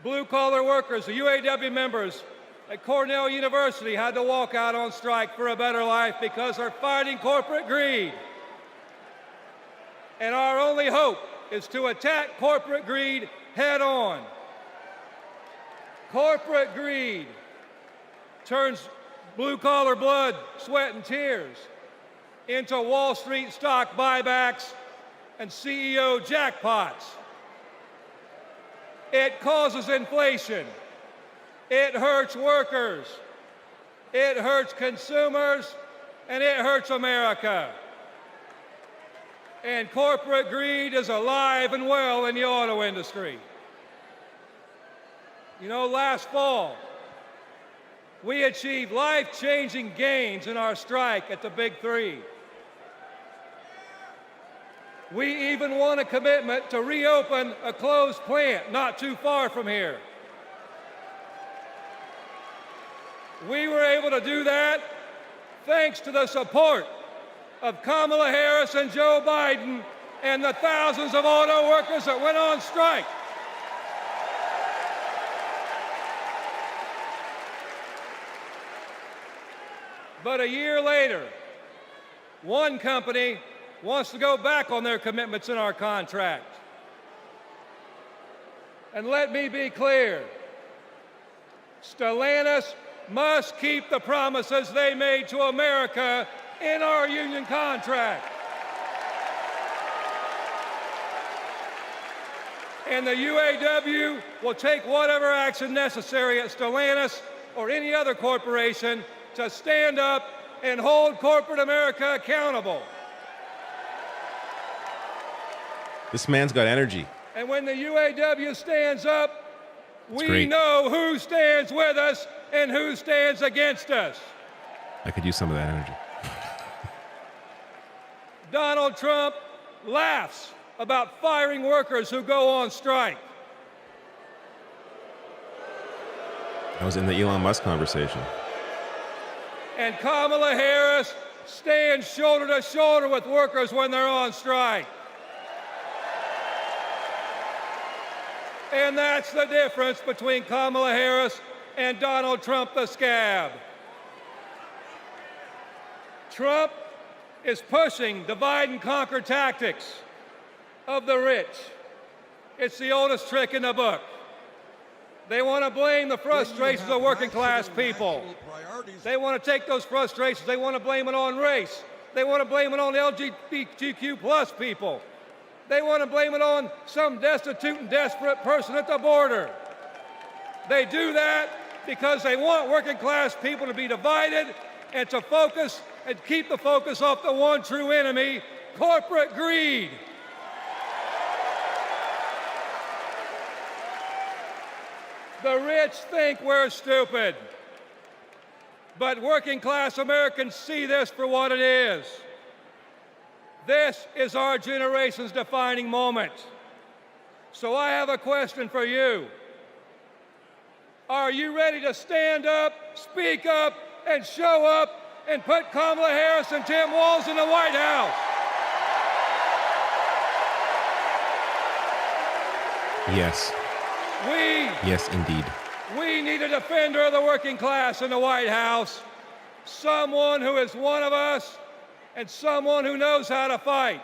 S13: blue-collar workers, the UAW members at Cornell University had to walk out on strike for a better life because they're fighting corporate greed. And our only hope is to attack corporate greed head on. Corporate greed turns blue-collar blood, sweat, and tears into Wall Street stock buybacks and CEO jackpots. It causes inflation. It hurts workers. It hurts consumers, and it hurts America. And corporate greed is alive and well in the auto industry. You know, last fall, we achieved life-changing gains in our strike at the Big Three. We even won a commitment to reopen a closed plant not too far from here. We were able to do that thanks to the support of Kamala Harris and Joe Biden and the thousands of auto workers that went on strike. But a year later, one company wants to go back on their commitments in our contract. And let me be clear, Stellantis must keep the promises they made to America in our union contract. And the UAW will take whatever action necessary at Stellantis or any other corporation to stand up and hold corporate America accountable.
S1: This man's got energy.
S13: And when the UAW stands up, we know who stands with us and who stands against us.
S1: I could use some of that energy.
S13: Donald Trump laughs about firing workers who go on strike.
S1: I was in the Elon Musk conversation.
S13: And Kamala Harris stands shoulder to shoulder with workers when they're on strike. And that's the difference between Kamala Harris and Donald Trump the scab. Trump is pushing divide and conquer tactics of the rich. It's the oldest trick in the book. They want to blame the frustrations of working class people. They want to take those frustrations, they want to blame it on race. They want to blame it on LGBTQ plus people. They want to blame it on some destitute and desperate person at the border. They do that because they want working class people to be divided and to focus and keep the focus off the one true enemy, corporate greed. The rich think we're stupid, but working class Americans see this for what it is. This is our generation's defining moment. So I have a question for you. Are you ready to stand up, speak up, and show up and put Kamala Harris and Tim Walz in the White House?
S1: Yes. Yes, indeed.
S13: We need a defender of the working class in the White House. Someone who is one of us and someone who knows how to fight.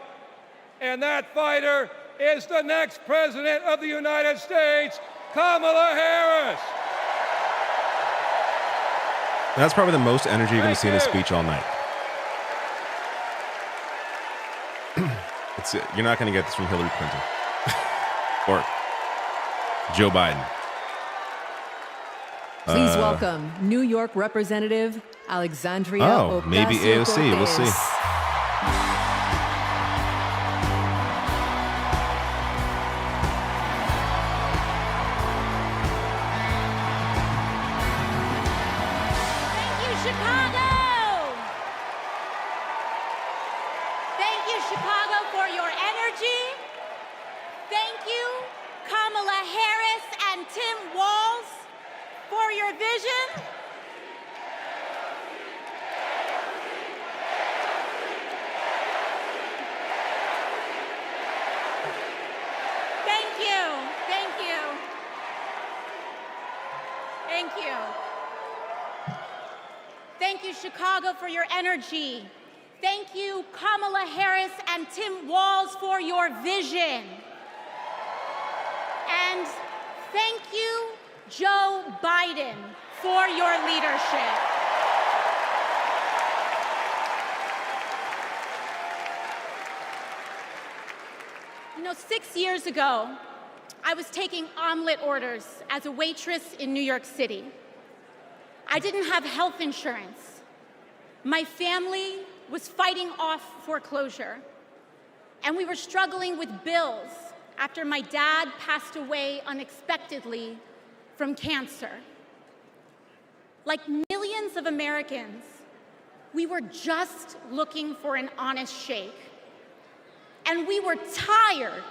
S13: And that fighter is the next President of the United States, Kamala Harris.
S1: That's probably the most energy you're going to see in his speech all night. You're not going to get this from Hillary Clinton or Joe Biden.
S5: Please welcome New York Representative Alexandria Ocasio-Cortez.
S1: Maybe AOC. We'll see.
S3: Thank you, Chicago, for your energy. Thank you, Kamala Harris and Tim Walz, for your vision. And thank you, Joe Biden, for your leadership. You know, 6 years ago, I was taking omelet orders as a waitress in New York City. I didn't have health insurance. My family was fighting off foreclosure, and we were struggling with bills after my dad passed away unexpectedly from cancer. Like millions of Americans, we were just looking for an honest shake. And we were tired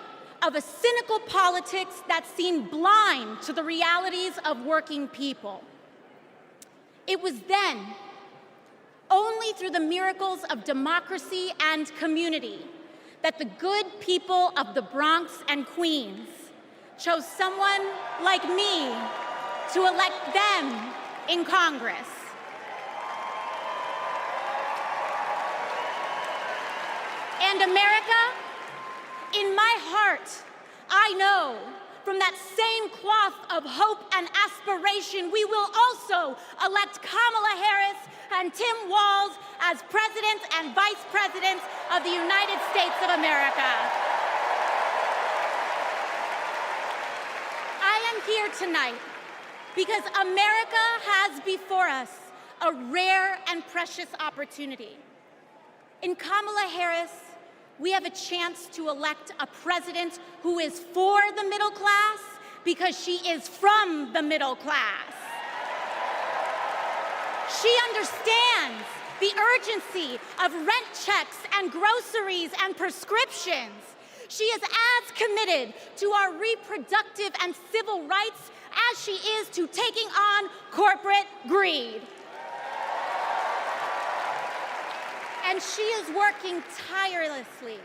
S3: of a cynical politics that seemed blind to the realities of working people. It was then, only through the miracles of democracy and community, that the good people of the Bronx and Queens chose someone like me to elect them in Congress. And America, in my heart, I know from that same cloth of hope and aspiration, we will also elect Kamala Harris and Tim Walz as President and Vice President of the United States of America. I am here tonight because America has before us a rare and precious opportunity. In Kamala Harris, we have a chance to elect a president who is for the middle class because she is from the middle class. She understands the urgency of rent checks and groceries and prescriptions. She is as committed to our reproductive and civil rights as she is to taking on corporate greed. And she is working tirelessly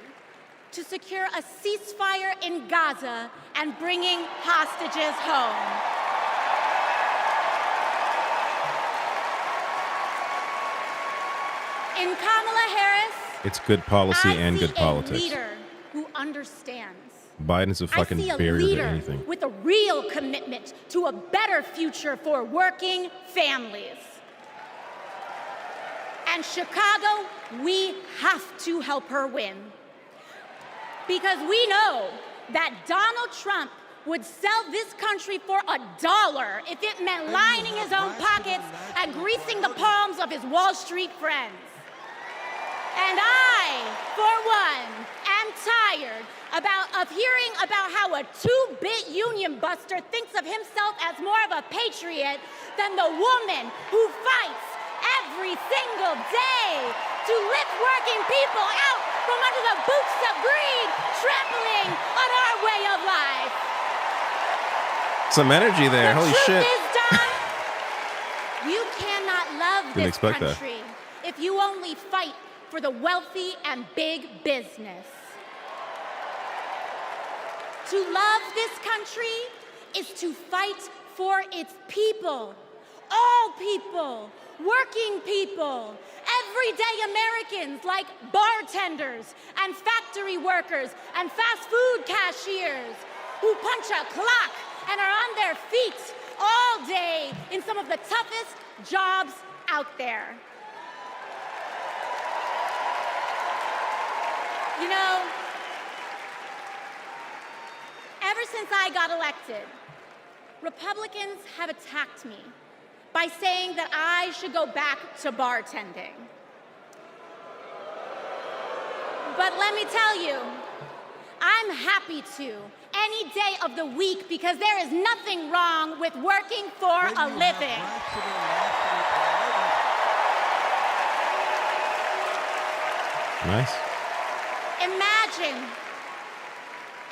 S3: to secure a ceasefire in Gaza and bringing hostages home. In Kamala Harris,
S1: It's good policy
S3: I
S1: and
S3: see
S1: good politics.
S3: a leader who understands.
S1: Biden's a fucking
S3: I see a
S1: bear
S3: leader
S1: than anything.
S3: with a real commitment to a better future for working families. And Chicago, we have to help her win. Because we know that Donald Trump would sell this country for $1 if it meant lining his own pockets and greasing the palms of his Wall Street friends. And I, for one, am tired of hearing about how a two-bit union buster thinks of himself as more of a patriot than the woman who fights every single day to lift working people out from under the boots of greed, trampling on our way of life.
S1: Some energy there. Holy shit.
S3: Is, Don, you cannot love
S1: Didn't
S3: this
S1: expect that.
S3: country if you only fight for the wealthy and big business. To love this country is to fight for its people, all people, working people, everyday Americans like bartenders and factory workers and fast food cashiers who punch a clock and are on their feet all day in some of the toughest jobs out there. You know, ever since I got elected, Republicans have attacked me by saying that I should go back to bartending. But let me tell you, I'm happy to any day of the week because there is nothing wrong with working for a living.
S1: Nice.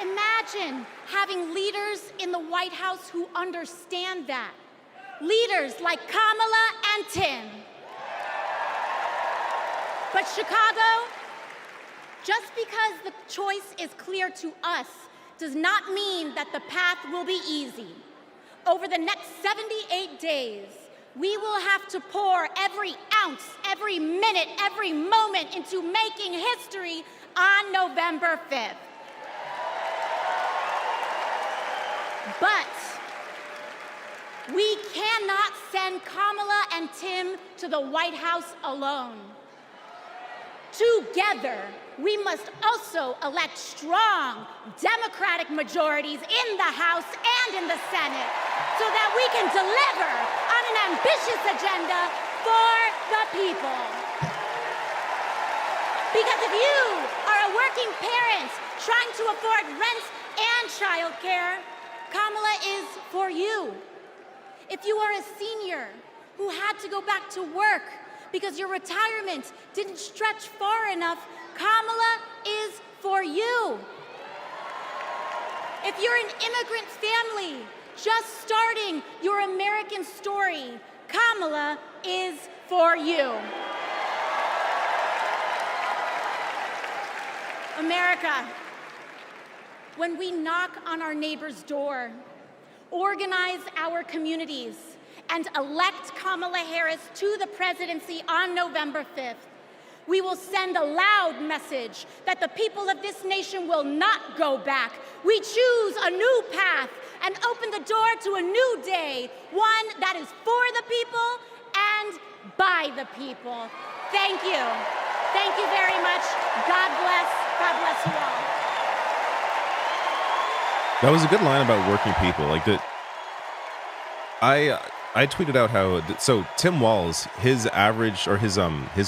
S3: Imagine having leaders in the White House who understand that. Leaders like Kamala and Tim. But Chicago, just because the choice is clear to us does not mean that the path will be easy. Over the next 78 days, we will have to pour every ounce, every minute, every moment into making history on November 5th. But we cannot send Kamala and Tim to the White House alone. Together, we must also elect strong Democratic majorities in the House and in the Senate so that we can deliver on an ambitious agenda for the people. Because if you are a working parent trying to afford rent and childcare, Kamala is for you. If you are a senior who had to go back to work because your retirement didn't stretch far enough, Kamala is for you. If you're an immigrant family just starting your American story, Kamala is for you. America, when we knock on our neighbor's door, organize our communities, and elect Kamala Harris to the presidency on November 5th, we will send a loud message that the people of this nation will not go back. We choose a new path and open the door to a new day, one that is for the people and by the people. Thank you. Thank you very much. God bless. God bless you all.
S1: That was a good line about working people. Like that, I tweeted out how so Tim Walz, his average or his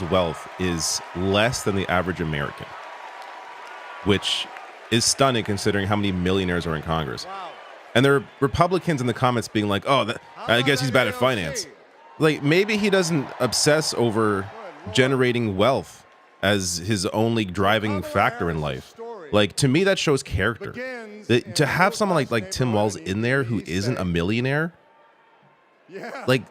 S1: wealth is less than the average American, which is stunning considering how many millionaires are in Congress. Wow. And there are Republicans in the comments being like, "Oh, I guess he's bad at finance." Like maybe he doesn't obsess over generating wealth as his only driving factor in life. Like to me, that shows character. To have someone like Tim Walz in there who isn't a millionaire, like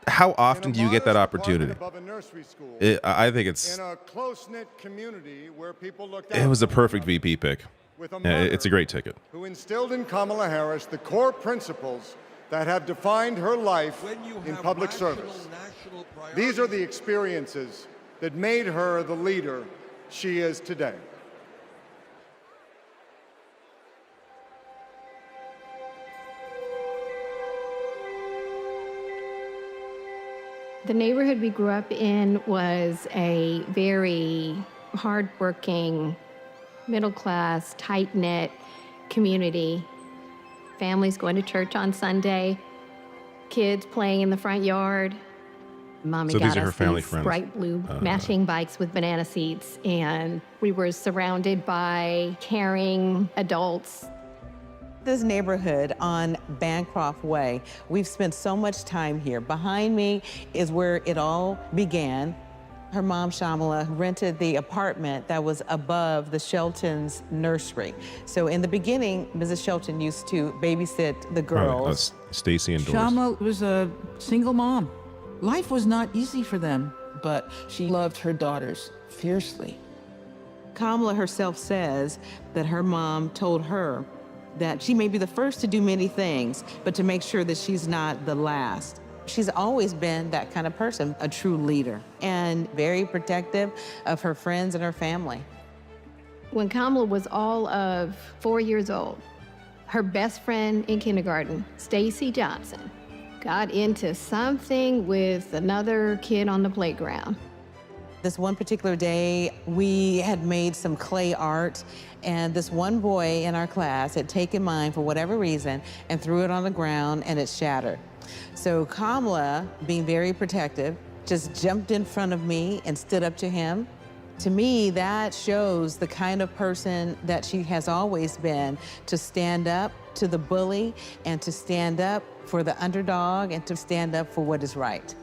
S1: how often do you get that opportunity?
S12: Above a nursery school,
S1: I think it's.
S12: in a close-knit community where people looked
S1: It
S12: out
S1: was a
S12: for
S1: perfect
S12: one
S1: VP pick.
S12: with a
S1: Yeah, it's a
S12: mother
S1: great ticket.
S12: who instilled in Kamala Harris the core principles that have defined her life in public service. These are the experiences that made her the leader she is today.
S18: The neighborhood we grew up in was a very hardworking, middle-class, tight-knit community. Families going to church on Sunday, kids playing in the front yard. Mommy
S1: So these
S18: got
S1: are her
S18: us
S1: family
S18: these
S1: friends.
S18: bright blue matching bikes with banana seats, and we were surrounded by caring adults.
S6: This neighborhood on Bancroft Way, we've spent so much time here. Behind me is where it all began. Her mom, Shamala, rented the apartment that was above the Shelton's nursery. So in the beginning, Mrs. Shelton used to babysit the girls.
S1: Stacy and Doris.
S20: Shama was a single mom. Life was not easy for them, but she loved her daughters fiercely.
S6: Kamala herself says that her mom told her that she may be the first to do many things, but to make sure that she's not the last. She's always been that kind of person, a true leader, and very protective of her friends and her family.
S18: When Kamala was all of 4 years old, her best friend in kindergarten, Stacy Johnson, got into something with another kid on the playground.
S6: This one particular day, we had made some clay art, and this one boy in our class had taken mine for whatever reason and threw it on the ground, and it shattered. So Kamala, being very protective, just jumped in front of me and stood up to him. To me, that shows the kind of person that she has always been, to stand up to the bully and to stand up for the underdog and to stand up for what is right.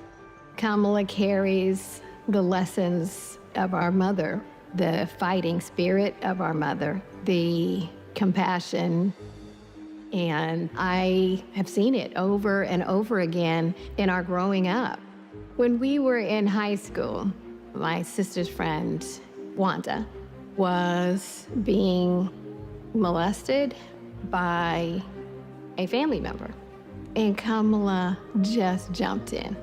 S18: Kamala carries the lessons of our mother, the fighting spirit of our mother, the compassion, and I have seen it over and over again in our growing up. When we were in high school, my sister's friend, Wanda, was being molested by a family member, and Kamala just jumped in.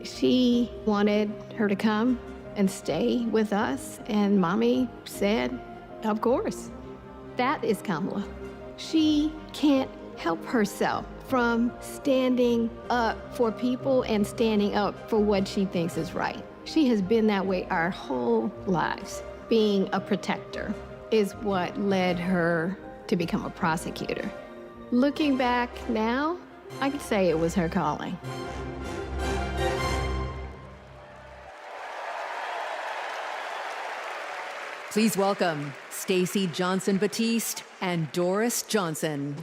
S18: She wanted her to come and stay with us, and Mommy said, of course. That is Kamala. She can't help herself from standing up for people and standing up for what she thinks is right. She has been that way our whole lives. Being a protector is what led her to become a prosecutor. Looking back now, I could say it was her calling.
S5: Please welcome Stacy Johnson Batiste and Doris Johnson.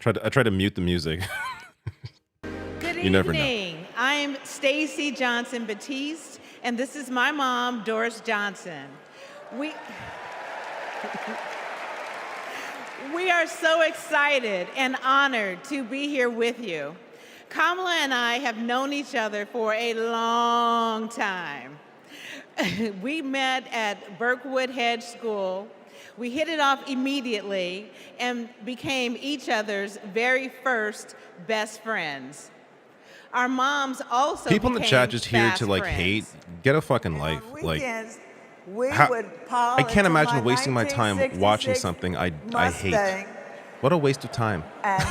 S1: I tried to mute the music.
S2: Good
S1: You never know.
S2: evening. I'm Stacy Johnson Batiste, and this is my mom, Doris Johnson. We are so excited and honored to be here with you. Kamala and I have known each other for a long time. We met at Burkwood Hedge School. We hit it off immediately and became each other's very first best friends. Our moms also
S1: People in the
S2: became
S1: chat just here
S2: fast
S1: to like
S2: friends.
S1: hate. Get a fucking life. Like,
S21: We
S1: how-
S21: would pile
S1: I can't
S21: into
S1: imagine
S21: my
S1: wasting my time watching
S21: 1966
S1: something I hate.
S21: Mustang,
S1: What a waste of time.
S21: And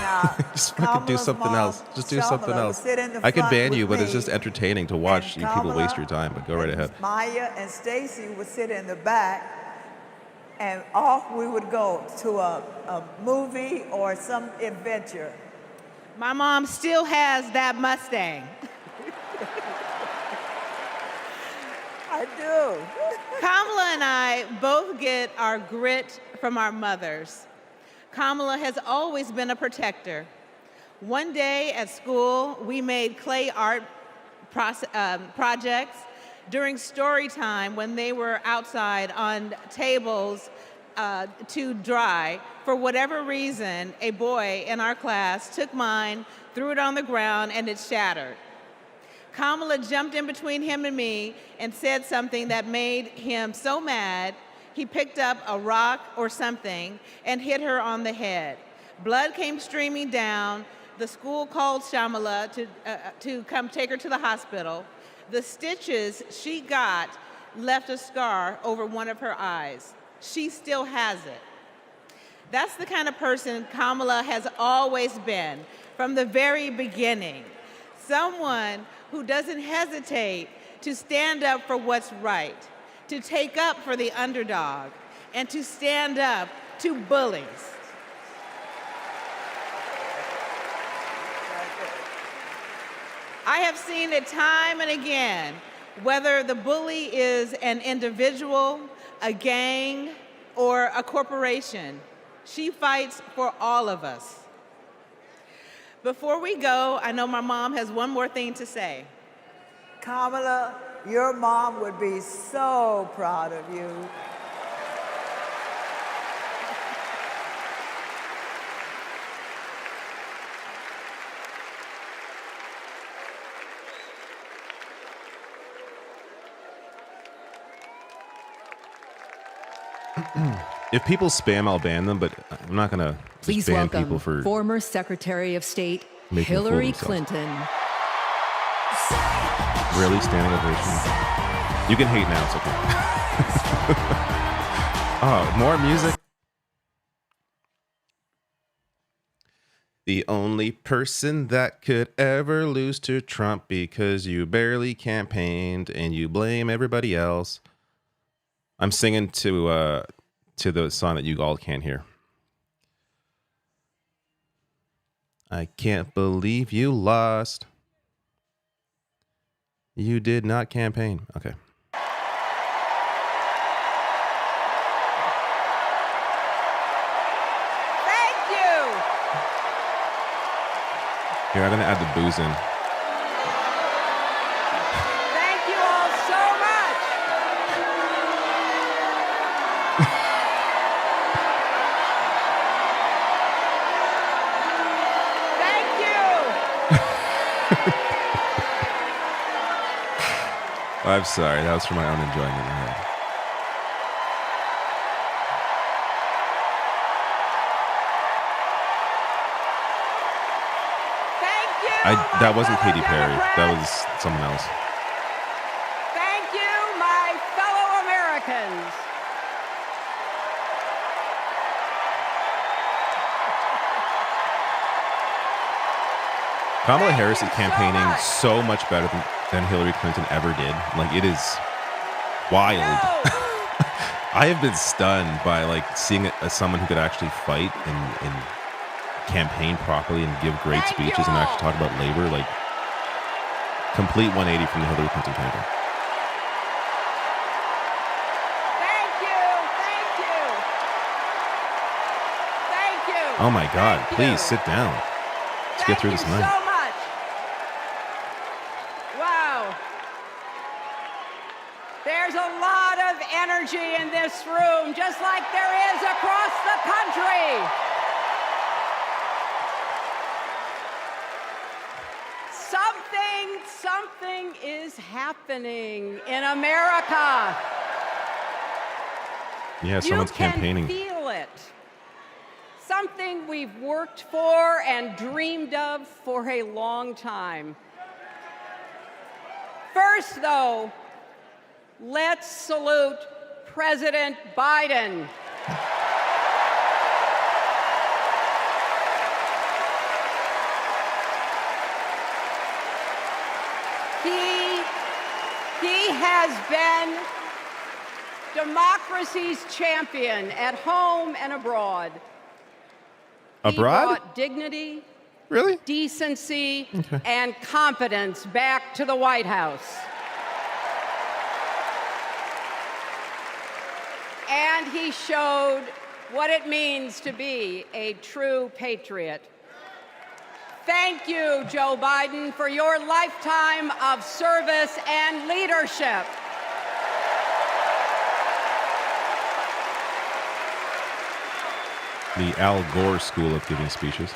S1: Just fucking do
S21: Kamala's
S1: something
S21: mom,
S1: else. Just do something
S21: Shamala, would
S1: else.
S21: sit in the
S1: I could
S21: front
S1: ban
S21: with
S1: you, but it's
S21: me,
S1: just entertaining to watch you people waste
S21: Kamala
S1: your time. But go right ahead.
S21: Maya and Stacy would sit in the back, and off we would go to a movie or some adventure.
S2: My mom still has that Mustang.
S21: I do.
S2: Kamala and I both get our grit from our mothers. Kamala has always been a protector. One day at school, we made clay art projects during story time when they were outside on tables
S6: to dry. For whatever reason, a boy in our class took mine, threw it on the ground, and it shattered. Kamala jumped in between him and me and said something that made him so mad, he picked up a rock or something and hit her on the head. Blood came streaming down. The school called Shamala to come take her to the hospital. The stitches she got left a scar over one of her eyes. She still has it. That's the kind of person Kamala has always been from the very beginning. Someone who doesn't hesitate to stand up for what's right, to take up for the underdog, and to stand up to bullies. I have seen it time and again, whether the bully is an individual, a gang, or a corporation. She fights for all of us. Before we go, I know my mom has one more thing to say.
S21: Kamala, your mom would be so proud of you.
S1: If people spam, I'll ban them, but I'm not gonna
S5: Please
S1: ban
S5: welcome
S1: people for
S5: former Secretary of State
S1: making a fool of
S5: Hillary
S1: themselves.
S5: Clinton.
S1: Really, standing ovation. You can hate now, it's okay. Oh, more music. The only person that could ever lose to Trump because you barely campaigned and you blame everybody else. I'm singing to the song that you all can't hear. I can't believe you lost. You did not campaign. Okay.
S8: Thank you.
S1: Here, I'm gonna add the booze in.
S8: Thank you all so much. Thank you.
S1: I'm sorry. That was for my own enjoyment.
S8: Thank you.
S1: That wasn't Katy Perry. That was someone else.
S8: Thank you, my fellow Americans.
S1: Kamala Harris is campaigning so much better than Hillary Clinton ever did. Like, it is wild. I have been stunned by like seeing it as someone who could actually fight and campaign properly and give great speeches and actually talk about labor. Like, complete 180 from the Hillary Clinton campaign.
S8: Thank you. Thank you. Thank you.
S1: Oh my God! Please sit down. Let's get through this night.
S8: So much. Wow. There's a lot of energy in this room, just like there is across the country. Something is happening in America.
S1: Yeah, someone's campaigning.
S8: You can feel it. Something we've worked for and dreamed of for a long time. First, though, let's salute President Biden. He has been democracy's champion at home and abroad.
S1: Abroad?
S8: He brought dignity,
S1: really?
S8: Decency, and competence back to the White House. And he showed what it means to be a true patriot. Thank you, Joe Biden, for your lifetime of service and leadership.
S1: The Al Gore school of giving speeches.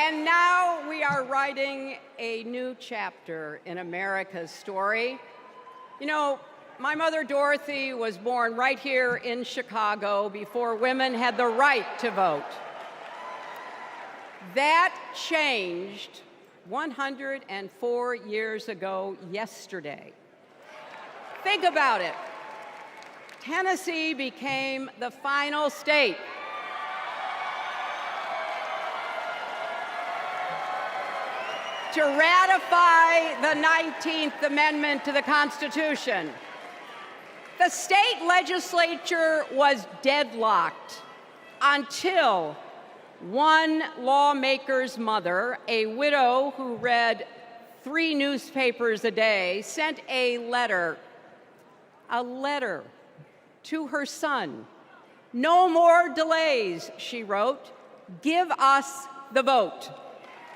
S10: And now we are writing a new chapter in America's story. You know, my mother Dorothy was born right here in Chicago before women had the right to vote. That changed 104 years ago yesterday. Think about it. Tennessee became the final state to ratify the 19th Amendment to the Constitution. The state legislature was deadlocked until one lawmaker's mother, a widow who read 3 newspapers a day, sent a letter to her son. "No more delays," she wrote. "Give us the vote."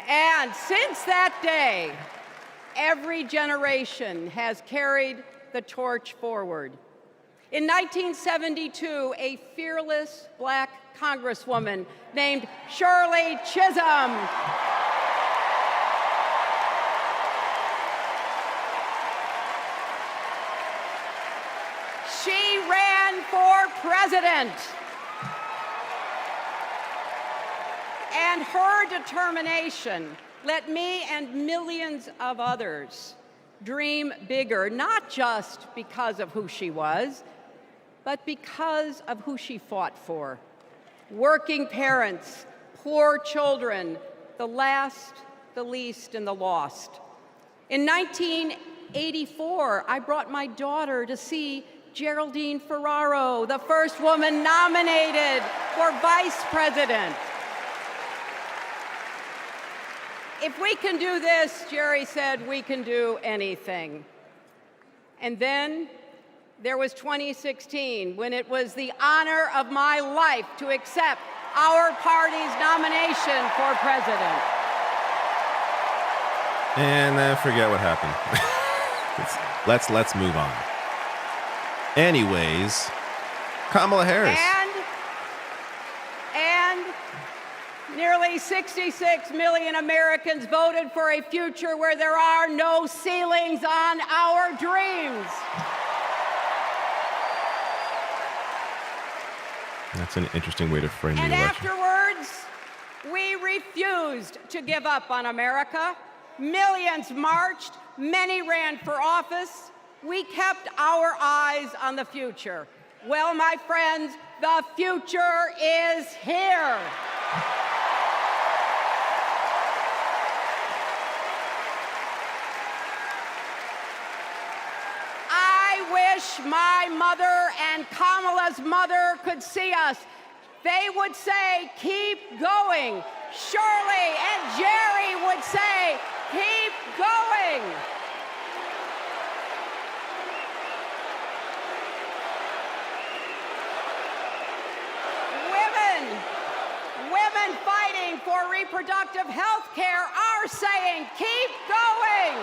S10: And since that day, every generation has carried the torch forward. In 1972, a fearless Black Congresswoman named Shirley Chisholm she ran for president. And her determination let me and millions of others dream bigger, not just because of who she was, but because of who she fought for. Working parents, poor children, the last, the least, and the lost. In 1984, I brought my daughter to see Geraldine Ferraro, the first woman nominated for vice president. If we can do this, Jerry said, we can do anything. And then there was 2016, when it was the honor of my life to accept our party's nomination for president.
S1: And forget what happened. let's move on. Anyways, Kamala Harris.
S10: And nearly 66 million Americans voted for a future where there are no ceilings on our dreams.
S1: That's an interesting way to frame the
S10: And
S1: election.
S10: afterwards, we refused to give up on America. Millions marched, many ran for office. We kept our eyes on the future. Well, my friends, the future is here. I wish my mother and Kamala's mother could see us. They would say, keep going. Shirley and Jerry would say, keep going. Women fighting for reproductive health care are saying, keep going.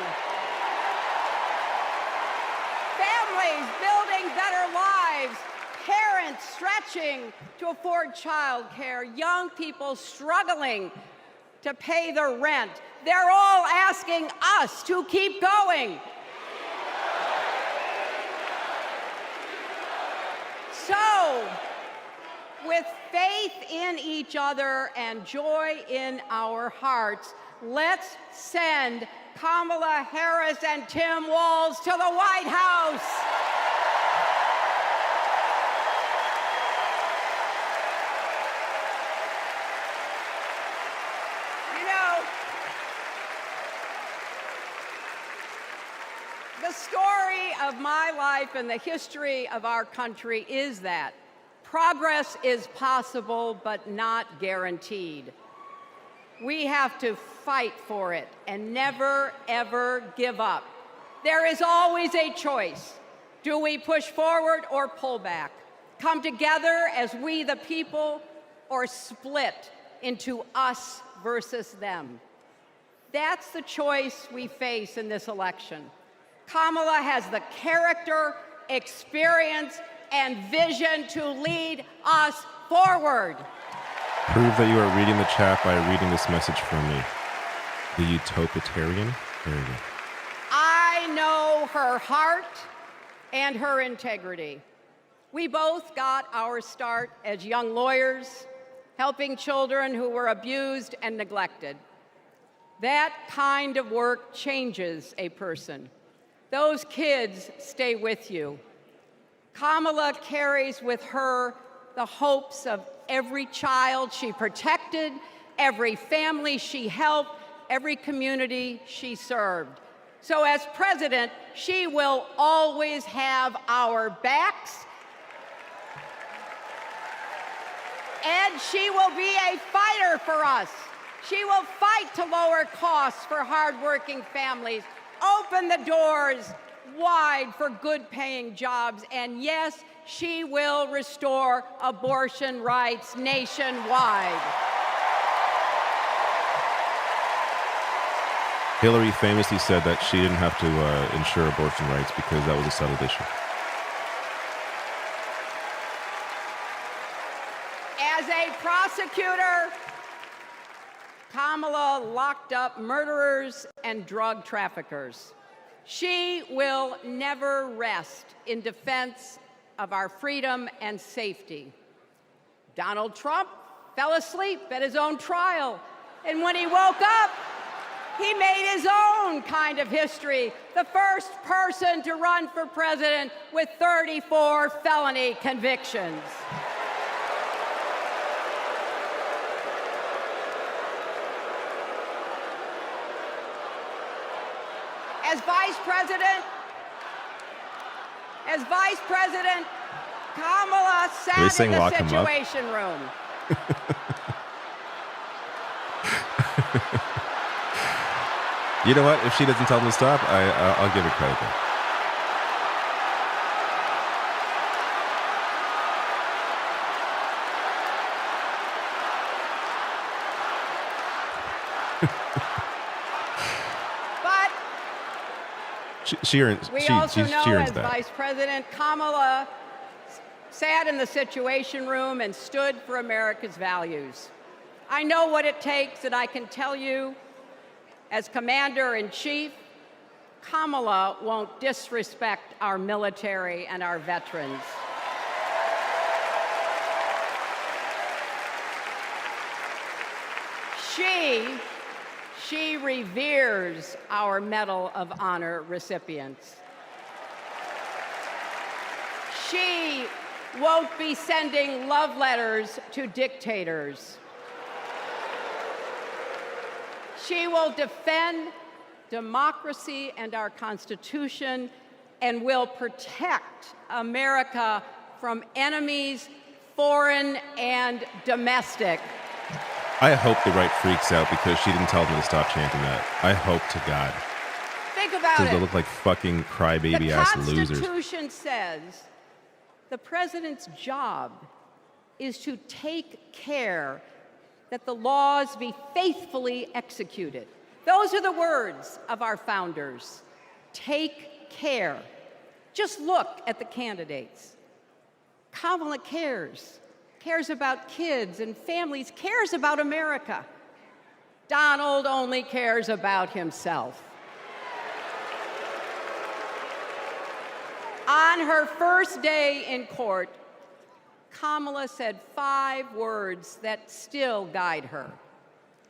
S10: Families building better lives, parents stretching to afford child care, young people struggling to pay their rent. They're all asking us to keep going. So, with faith in each other and joy in our hearts, let's send Kamala Harris and Tim Walz to the White House. You know, the story of my life and the history of our country is that progress is possible, but not guaranteed. We have to fight for it and never, ever give up. There is always a choice. Do we push forward or pull back? Come together as we the people, or split into us versus them. That's the choice we face in this election. Kamala has the character, experience, and vision to lead us forward.
S1: Prove that you are reading the chat by reading this message from me. The Utopitarian. There you go.
S10: I know her heart and her integrity. We both got our start as young lawyers, helping children who were abused and neglected. That kind of work changes a person. Those kids stay with you. Kamala carries with her the hopes of every child she protected, every family she helped, every community she served. So as president, she will always have our backs, and she will be a fighter for us. She will fight to lower costs for hardworking families, open the doors wide for good-paying jobs, and yes, she will restore abortion rights nationwide.
S1: Hillary famously said that she didn't have to ensure abortion rights because that was a settled issue.
S10: As a prosecutor, Kamala locked up murderers and drug traffickers. She will never rest in defense of our freedom and safety. Donald Trump fell asleep at his own trial, and when he woke up, he made his own kind of history, the first person to run for president with 34 felony convictions. As Vice President, Kamala sat in the Situation Room.
S1: You know what? If she doesn't tell them to stop, I'll give her credit then.
S10: But
S1: she earns
S10: as
S1: that.
S10: Vice President, Kamala sat in the Situation Room and stood for America's values. I know what it takes, and I can tell you, as Commander-in-Chief, Kamala won't disrespect our military and our veterans. She reveres our Medal of Honor recipients. She won't be sending love letters to dictators. She will defend democracy and our Constitution and will protect America from enemies, foreign and domestic.
S1: I hope the right freaks out because she didn't tell them to stop chanting that. I hope to God.
S10: Think about
S1: Because
S10: it.
S1: they look like fucking crybaby-ass losers.
S10: The Constitution says the president's job is to take care that the laws be faithfully executed. Those are the words of our founders. Take care. Just look at the candidates. Kamala cares about kids and families, cares about America. Donald only cares about himself. On her first day in court, Kamala said 5 words that still guide her.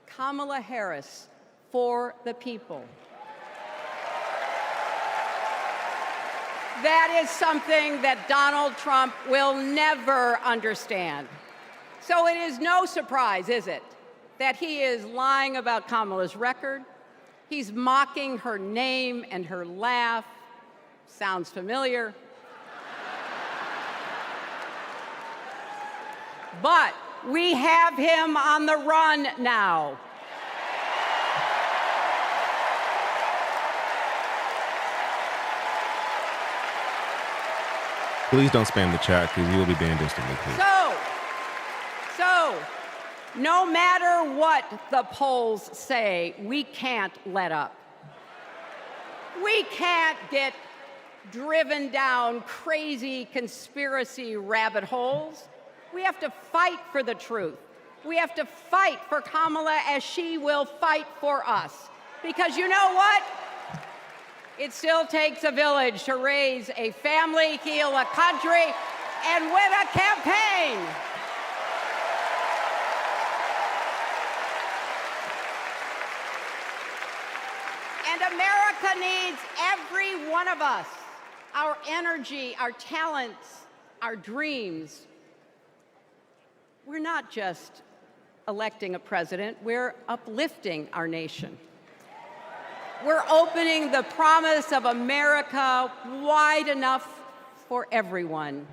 S10: Kamala Harris, for the people. That is something that Donald Trump will never understand. So it is no surprise, is it, that he is lying about Kamala's record. He's mocking her name and her laugh. Sounds familiar. But we have him on the run now.
S1: Please don't spam the chat because you will be banned instantly, please.
S10: So, No matter what the polls say, we can't let up. We can't get driven down crazy conspiracy rabbit holes. We have to fight for the truth. We have to fight for Kamala as she will fight for us. Because you know what? It still takes a village to raise a family, heal a country, and win a campaign. And America needs every one of us, our energy, our talents, our dreams. We're not just electing a president, we're uplifting our nation. We're opening the promise of America wide enough for everyone.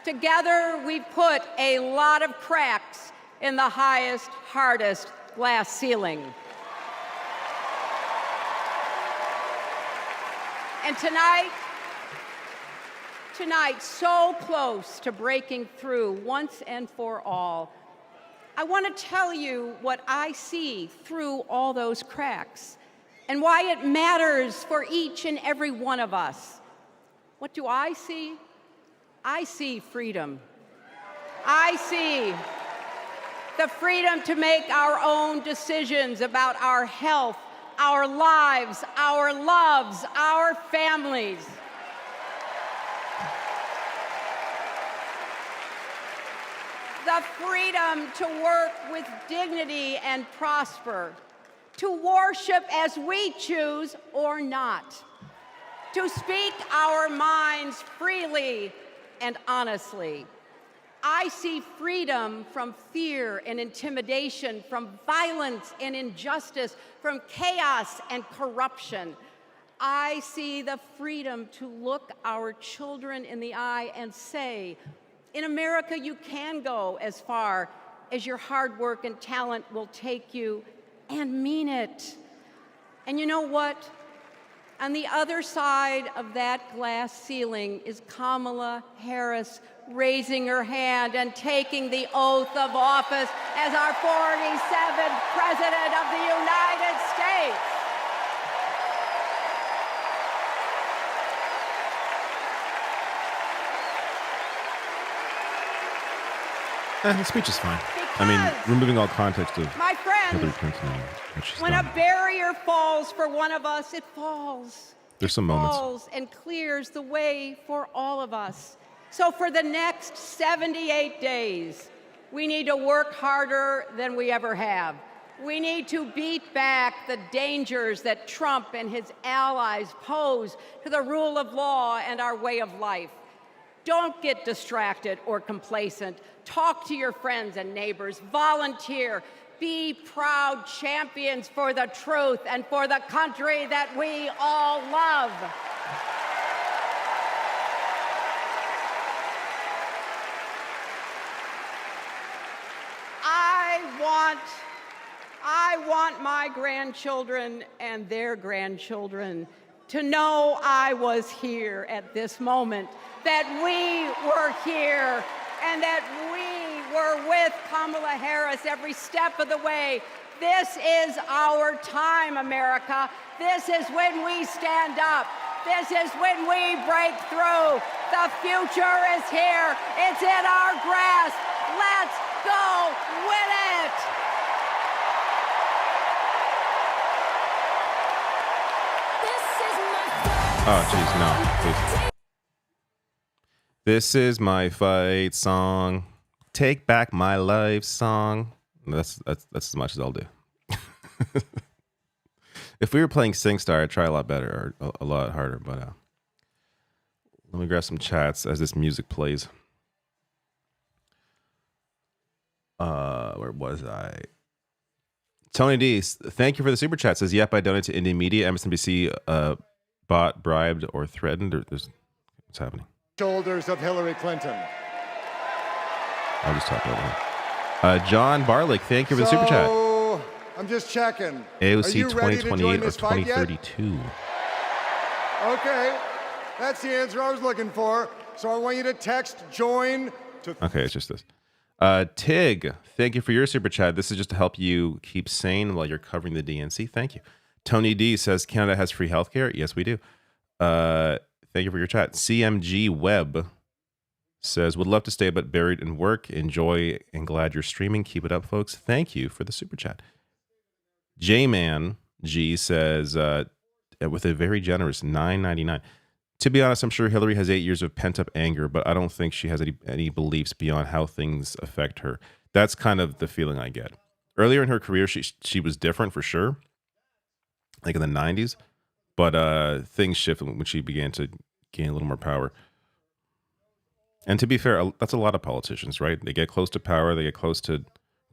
S10: Together, we put a lot of cracks in the highest, hardest glass ceiling. And tonight, so close to breaking through once and for all, I want to tell you what I see through all those cracks and why it matters for each and every one of us. What do I see? I see freedom. I see the freedom to make our own decisions about our health, our lives, our loves, our families. The freedom to work with dignity and prosper, to worship as we choose or not, to speak our minds freely and honestly. I see freedom from fear and intimidation, from violence and injustice, from chaos and corruption. I see the freedom to look our children in the eye and say, in America, you can go as far as your hard work and talent will take you, and mean it. And you know what? On the other side of that glass ceiling is Kamala Harris raising her hand and taking the oath of office as our 47th President of the United States.
S1: The speech is fine. I mean, removing all context of
S10: my friends,
S1: Hillary Clinton and what she's
S10: when
S1: done.
S10: a barrier falls for one of us, it falls.
S1: There's some moments.
S10: Falls and clears the way for all of us. So for the next 78 days, we need to work harder than we ever have. We need to beat back the dangers that Trump and his allies pose to the rule of law and our way of life. Don't get distracted or complacent. Talk to your friends and neighbors. Volunteer. Be proud champions for the truth and for the country that we all love. I want my grandchildren and their grandchildren to know I was here at this moment, that we were here, and that we were with Kamala Harris every step of the way. This is our time, America. This is when we stand up. This is when we break through. The future is here. It's in our grasp. Let's go win it.
S1: Oh, jeez, no, please. This is my fight song. Take back my life song. That's as much as I'll do. If we were playing SingStar, I'd try a lot better or a lot harder. But let me grab some chats as this music plays. Where was I? Tony D, thank you for the super chat. Says, yep, I donated to Indian media. MSNBC bought, bribed, or threatened. What's happening?
S12: Shoulders of Hillary Clinton.
S1: I'll just talk over here. John Barlick, thank you for the super chat.
S12: I'm just checking.
S1: AOC
S12: Are you ready to
S1: 2028
S12: join
S1: or
S12: this fight yet?
S1: 2032.
S12: Okay, that's the answer I was looking for. So I want you to text join to.
S1: Okay, it's just this. Tig, thank you for your super chat. This is just to help you keep sane while you're covering the DNC. Thank you. Tony D says Canada has free healthcare. Yes, we do. Thank you for your chat. CMG Web says, would love to stay but buried in work. Enjoy and glad you're streaming. Keep it up, folks. Thank you for the super chat. J-Man G says, with a very generous $9.99. To be honest, I'm sure Hillary has 8 years of pent-up anger, but I don't think she has any beliefs beyond how things affect her. That's kind of the feeling I get. Earlier in her career, she was different for sure, like in the 90s, but things shifted when she began to gain a little more power. And to be fair, that's a lot of politicians, right? They get close to power, they get close to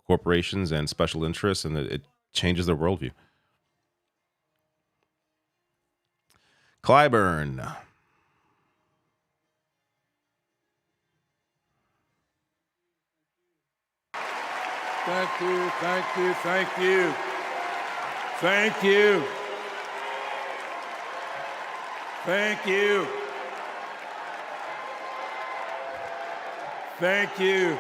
S1: corporations and special interests, and it changes their worldview. Clyburn.
S17: Thank you, thank you, thank you. Thank you. Thank you. Thank you.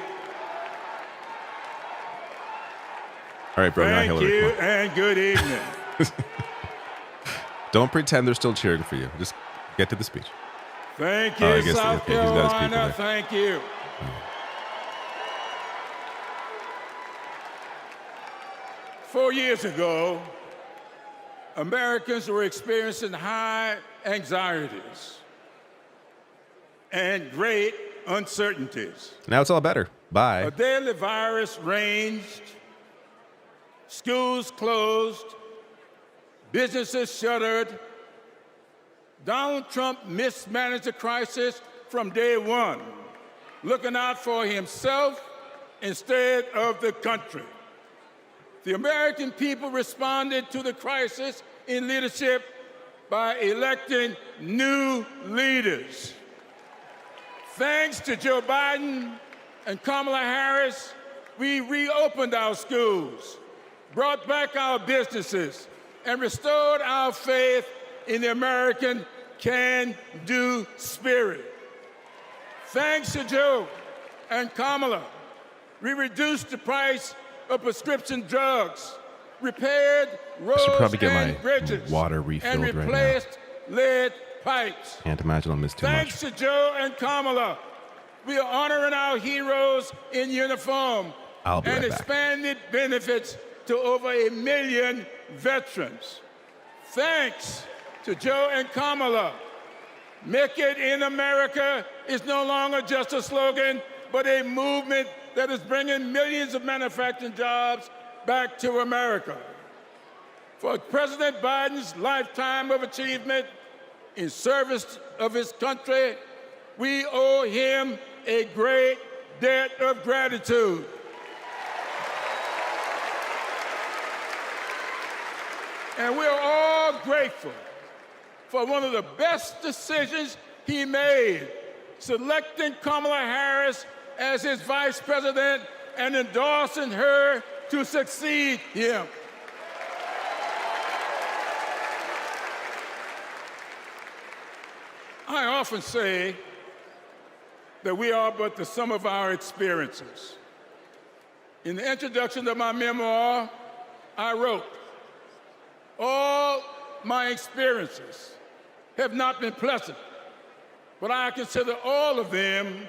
S1: All right, bro.
S17: Thank
S1: Hillary,
S17: you and good evening.
S1: Don't pretend they're still cheering for you. Just get to the speech.
S17: Thank you, South Carolina. Thank you. 4 years ago, Americans were experiencing high anxieties and great uncertainties.
S1: Now it's all better. Bye.
S17: A deadly virus raged, schools closed, businesses shuttered. Donald Trump mismanaged the crisis from day one, looking out for himself instead of the country. The American people responded to the crisis in leadership by electing new leaders. Thanks to Joe Biden and Kamala Harris, we reopened our schools, brought back our businesses, and restored our faith in the American can-do spirit. Thanks to Joe and Kamala, we reduced the price of prescription drugs, repaired roads and bridges,
S1: water
S17: and
S1: refilled right now.
S17: replaced lead pipes.
S1: Can't imagine I'll miss too much.
S17: Thanks to Joe and Kamala, we are honoring our heroes in uniform
S1: I'll be
S17: and
S1: right back.
S17: expanded benefits to over 1 million veterans. Thanks to Joe and Kamala, Make It in America is no longer just a slogan, but a movement that is bringing millions of manufacturing jobs back to America. For President Biden's lifetime of achievement in service of his country, we owe him a great debt of gratitude. And we're all grateful for one of the best decisions he made, selecting Kamala Harris as his vice president and endorsing her to succeed him. I often say that we are but the sum of our experiences. In the introduction of my memoir, I wrote, all my experiences have not been pleasant, but I consider all of them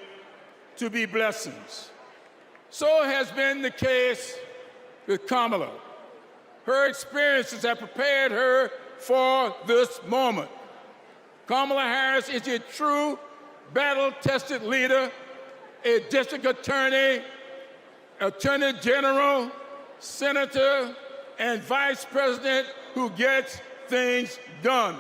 S17: to be blessings. So has been the case with Kamala. Her experiences have prepared her for this moment. Kamala Harris is a true battle-tested leader, a district attorney, attorney general, senator, and vice president who gets things done.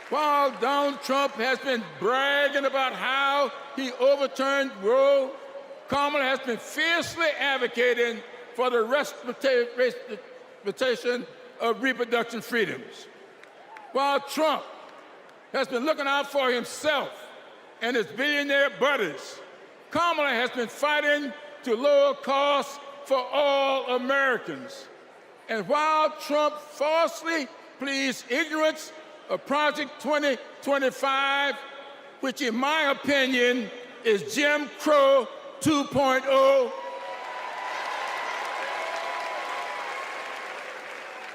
S17: While Donald Trump has been bragging about how he overturned Roe, Kamala has been fiercely advocating for the respectation of reproduction freedoms. While Trump has been looking out for himself and his billionaire buddies, Kamala has been fighting to lower costs for all Americans. And while Trump falsely pleads ignorance of Project 2025, which in my opinion is Jim Crow 2.0.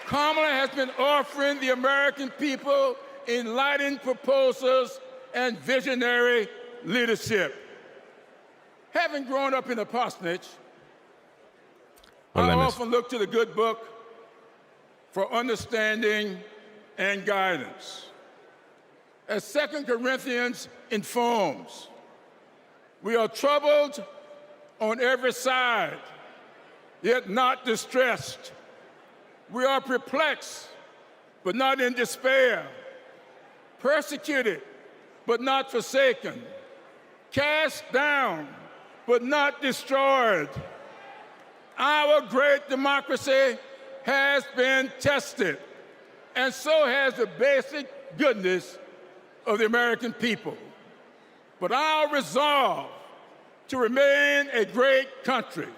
S17: Kamala has been offering the American people enlightened proposals and visionary leadership. Having grown up in a parsonage, I often look to the good book for understanding and guidance. As 2 Corinthians informs, we are troubled on every side, yet not distressed. We are perplexed, but not in despair. Persecuted, but not forsaken. Cast down, but not destroyed. Our great democracy has been tested, and so has the basic goodness of the American people. But our resolve to remain a great country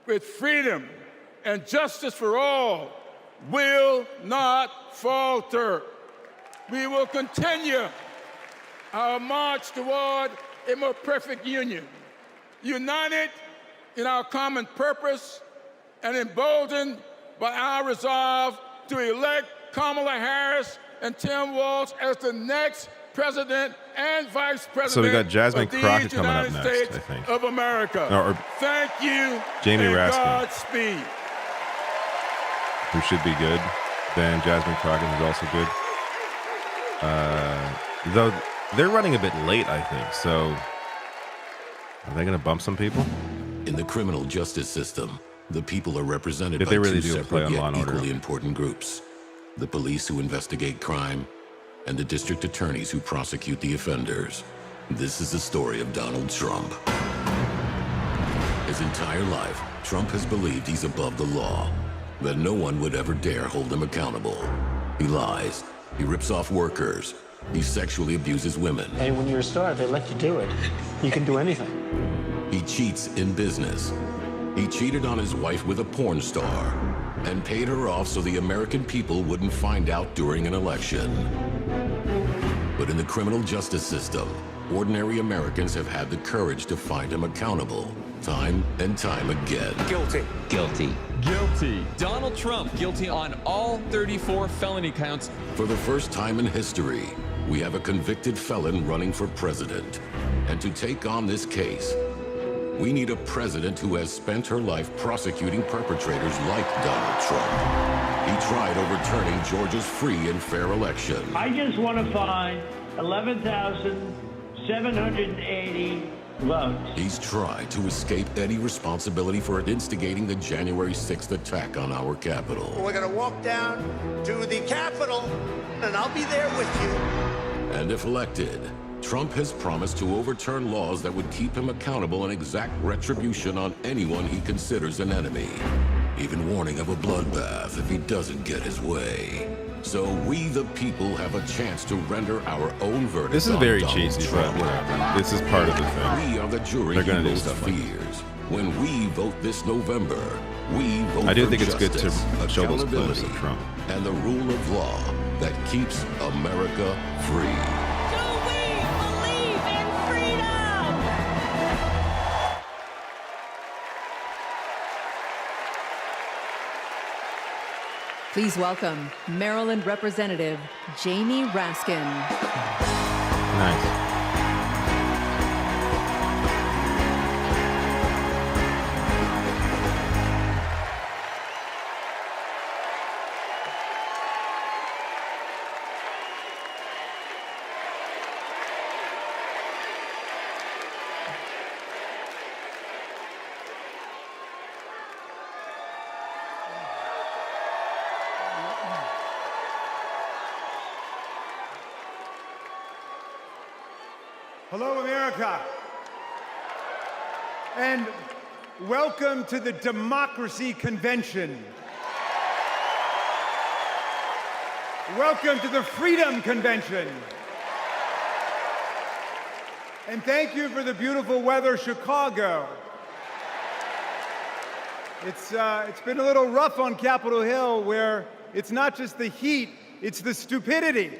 S17: with freedom and justice for all will not falter. We will continue our march toward a more perfect union, united in our common purpose and emboldened by our resolve to elect Kamala Harris and Tim Walz as the next president and vice president
S1: So we got Jasmine
S17: of these
S1: Crockett coming up
S17: United
S1: next,
S17: States
S1: I think.
S17: of America.
S1: Or
S17: Thank you,
S1: Jamie
S17: and
S1: Raskin.
S17: Godspeed.
S1: Who should be good. Then Jasmine Crockett is also good. Though they're running a bit late, I think. So are they going to bump some people?
S19: In the criminal justice system, the people are represented
S1: If
S19: by
S1: they really
S19: two
S1: do play
S19: separate
S1: on Law
S19: yet
S1: and Order.
S19: equally important groups. The police who investigate crime and the district attorneys who prosecute the offenders. This is the story of Donald Trump. His entire life, Trump has believed he's above the law, that no one would ever dare hold him accountable. He lies, he rips off workers, he sexually abuses women.
S22: And when you're a star, they let you do it. You can do anything.
S19: He cheats in business. He cheated on his wife with a porn star and paid her off so the American people wouldn't find out during an election. But in the criminal justice system, ordinary Americans have had the courage to find him accountable, time and time again.
S23: Guilty.
S19: Guilty.
S23: Guilty. Donald Trump guilty on all 34 felony counts.
S19: For the first time in history, we have a convicted felon running for president. And to take on this case, we need a president who has spent her life prosecuting perpetrators like Donald Trump. He tried overturning Georgia's free and fair election.
S22: I just want to find 11,780 votes.
S19: He's tried to escape any responsibility for instigating the January 6th attack on our Capitol.
S24: We're going to walk down to the Capitol, and I'll be there with you.
S19: And if elected, Trump has promised to overturn laws that would keep him accountable and exact retribution on anyone he considers an enemy, even warning of a bloodbath if he doesn't get his way. So we, the people, have a chance to render our own verdict.
S1: This is
S19: on
S1: very
S19: Donald
S1: cheesy,
S19: Trump.
S1: but whatever. This is part of the thing.
S19: We are the jury
S1: They're going to
S19: he
S1: do
S19: most
S1: stuff like that.
S19: fears. When we vote this November, we vote
S1: I do
S19: for
S1: think it's good to
S19: justice,
S1: show those clips
S19: accountability,
S1: of Trump.
S19: and the rule of law that keeps America free.
S5: Please welcome Maryland Representative Jamie Raskin.
S1: Nice.
S25: Hello, America. And welcome to the Democracy Convention. Welcome to the Freedom Convention. And thank you for the beautiful weather, Chicago. It's been a little rough on Capitol Hill, where it's not just the heat, it's the stupidity.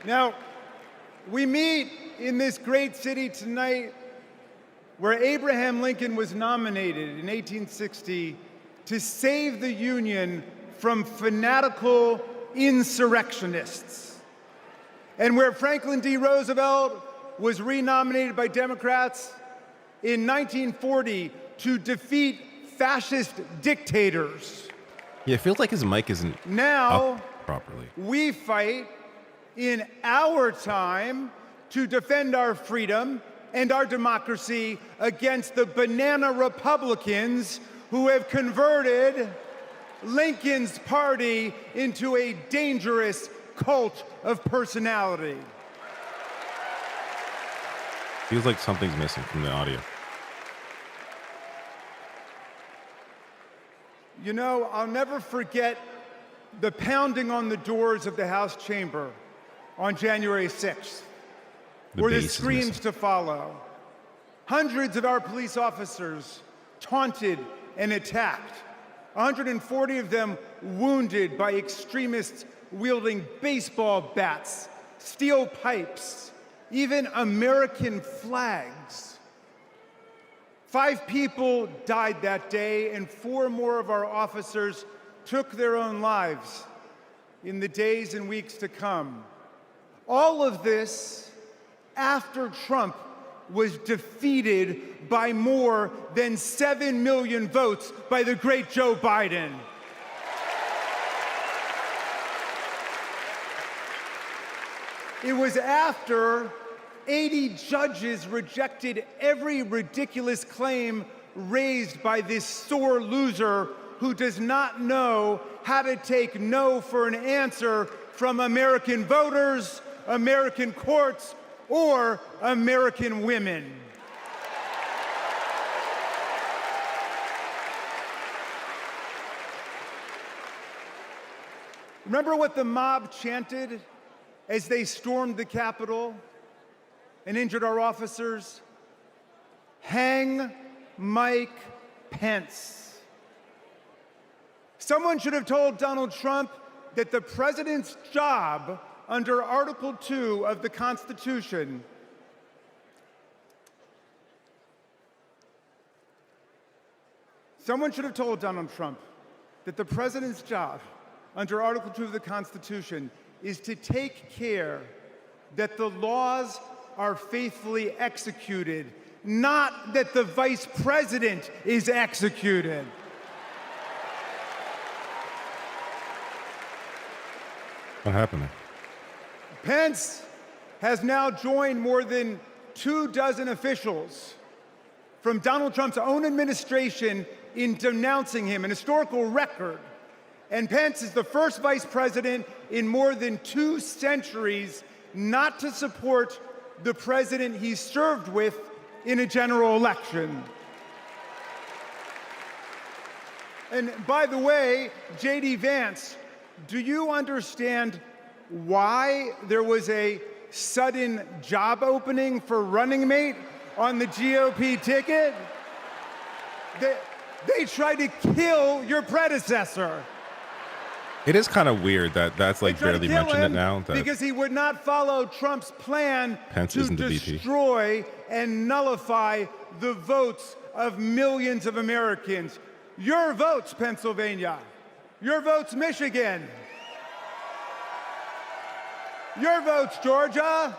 S25: Now, we meet in this great city tonight where Abraham Lincoln was nominated in 1860 to save the Union from fanatical insurrectionists, and where Franklin D. Roosevelt was renominated by Democrats in 1940 to defeat fascist dictators.
S1: Yeah, it feels like his mic isn't
S25: Now,
S1: up properly.
S25: we fight in our time to defend our freedom and our democracy against the banana Republicans who have converted Lincoln's party into a dangerous cult of personality.
S1: Feels like something's missing from the audio.
S25: You know, I'll never forget the pounding on the doors of the House chamber on January 6th, were the screams to follow. Hundreds of our police officers taunted and attacked, 140 of them wounded by extremists wielding baseball bats, steel pipes, even American flags. 5 people died that day, and 4 more of our officers took their own lives in the days and weeks to come. All of this after Trump was defeated by more than 7 million votes by the great Joe Biden. It was after 80 judges rejected every ridiculous claim raised by this sore loser who does not know how to take no for an answer from American voters, American courts, or American women. Remember what the mob chanted as they stormed the Capitol and injured our officers? Hang Mike Pence. Someone should have told Donald Trump that the president's job under Article 2 of the Constitution Someone should have told Donald Trump that the president's job under Article 2 of the Constitution is to take care that the laws are faithfully executed, not that the vice president is executed.
S1: What happened?
S25: Pence has now joined more than 24 officials from Donald Trump's own administration in denouncing him, an historical record. And Pence is the first vice president in more than 2 centuries not to support the president he served with in a general election. And by the way, J.D. Vance, do you understand why there was a sudden job opening for running mate on the GOP ticket? They tried to kill your predecessor.
S1: It is kind of weird that that's like barely mentioned it now.
S25: Because he would not follow Trump's plan
S1: Pence
S25: to
S1: isn't the VP.
S25: destroy and nullify the votes of millions of Americans. Your votes, Pennsylvania. Your votes, Michigan. Your votes, Georgia,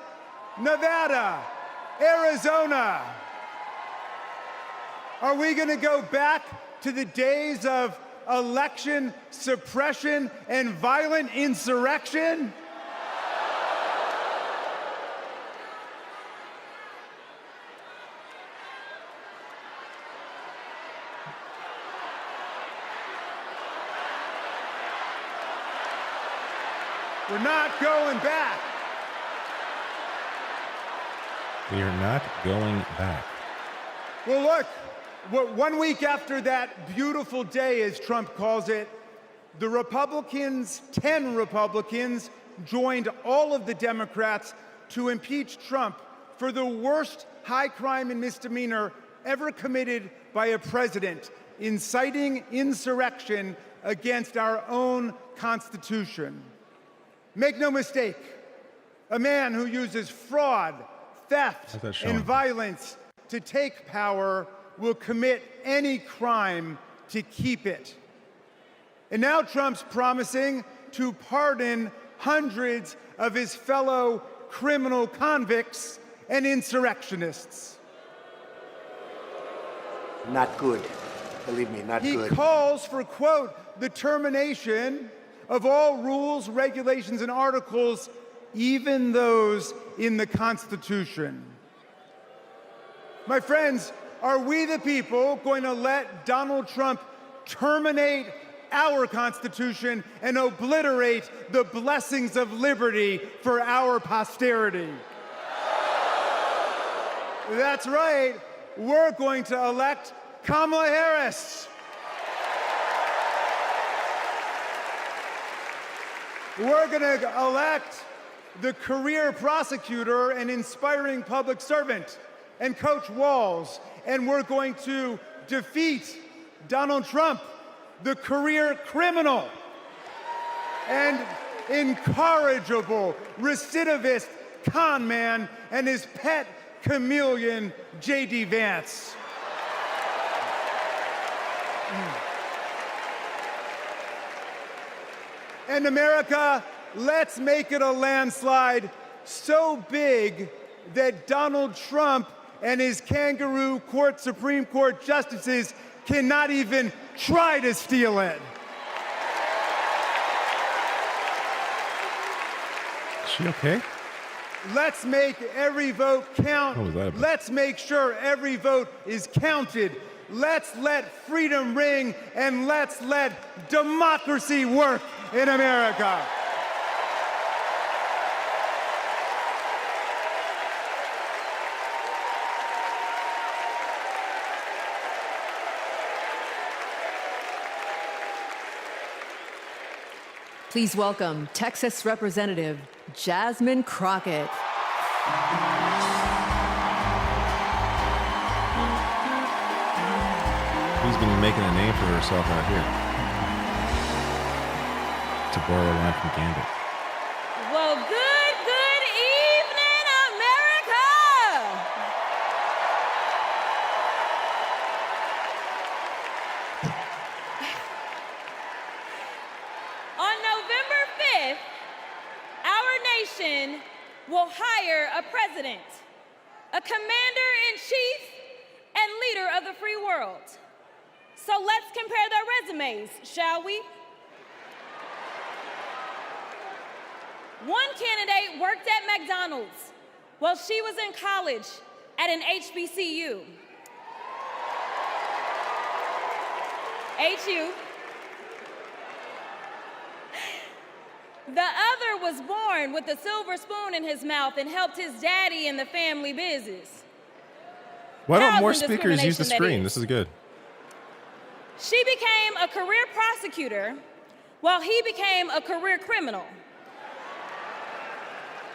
S25: Nevada, Arizona. Are we going to go back to the days of election suppression and violent insurrection? We're not going back.
S1: We are not going back.
S25: Well, look, 1 week after that beautiful day, as Trump calls it, the Republicans, 10 Republicans, joined all of the Democrats to impeach Trump for the worst high crime and misdemeanor ever committed by a president, inciting insurrection against our own Constitution. Make no mistake, A man who uses fraud, theft, and violence to take power will commit any crime to keep it. And now Trump's promising to pardon hundreds of his fellow criminal convicts and insurrectionists.
S24: Not good. Believe me, not good.
S25: He calls for, quote, the termination of all rules, regulations, and articles, even those in the Constitution. My friends, are we the people going to let Donald Trump terminate our Constitution and obliterate the blessings of liberty for our posterity? That's right. We're going to elect Kamala Harris. We're going to elect the career prosecutor and inspiring public servant and Coach Walls. And we're going to defeat Donald Trump, the career criminal and incorrigible recidivist con man, and his pet chameleon, J.D. Vance. And America, let's make it a landslide so big that Donald Trump and his kangaroo court Supreme Court justices cannot even try to steal it.
S1: Is she okay?
S25: Let's make every vote count.
S1: What was that about?
S25: Let's make sure every vote is counted. Let's let freedom ring, and let's let democracy work in America.
S5: Please welcome Texas Representative Jasmine Crockett.
S1: Who's been making a name for herself out here? To borrow a line from Gambit.
S3: Well, good evening, America! On November 5th, our nation will hire a president, a commander-in-chief, and leader of the free world. So let's compare their resumes, shall we? One candidate worked at McDonald's while she was in college at an HBCU. HU. The other was born with a silver spoon in his mouth and helped his daddy in the family business.
S1: Why don't more
S3: Housing
S1: speakers use the
S3: discrimination,
S1: screen?
S3: that
S1: This is good.
S3: She became a career prosecutor while he became a career criminal.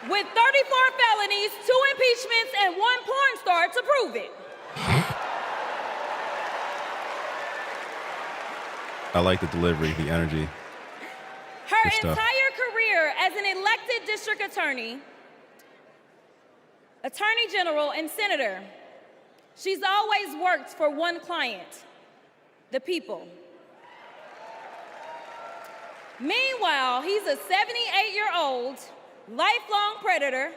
S3: With 34 felonies, 2 impeachments, and 1 porn star to prove it.
S1: I like the delivery, the energy.
S3: Her
S1: Good stuff.
S3: entire career as an elected district attorney, attorney general, and senator, she's always worked for one client, the people. Meanwhile, he's a 78-year-old, lifelong predator,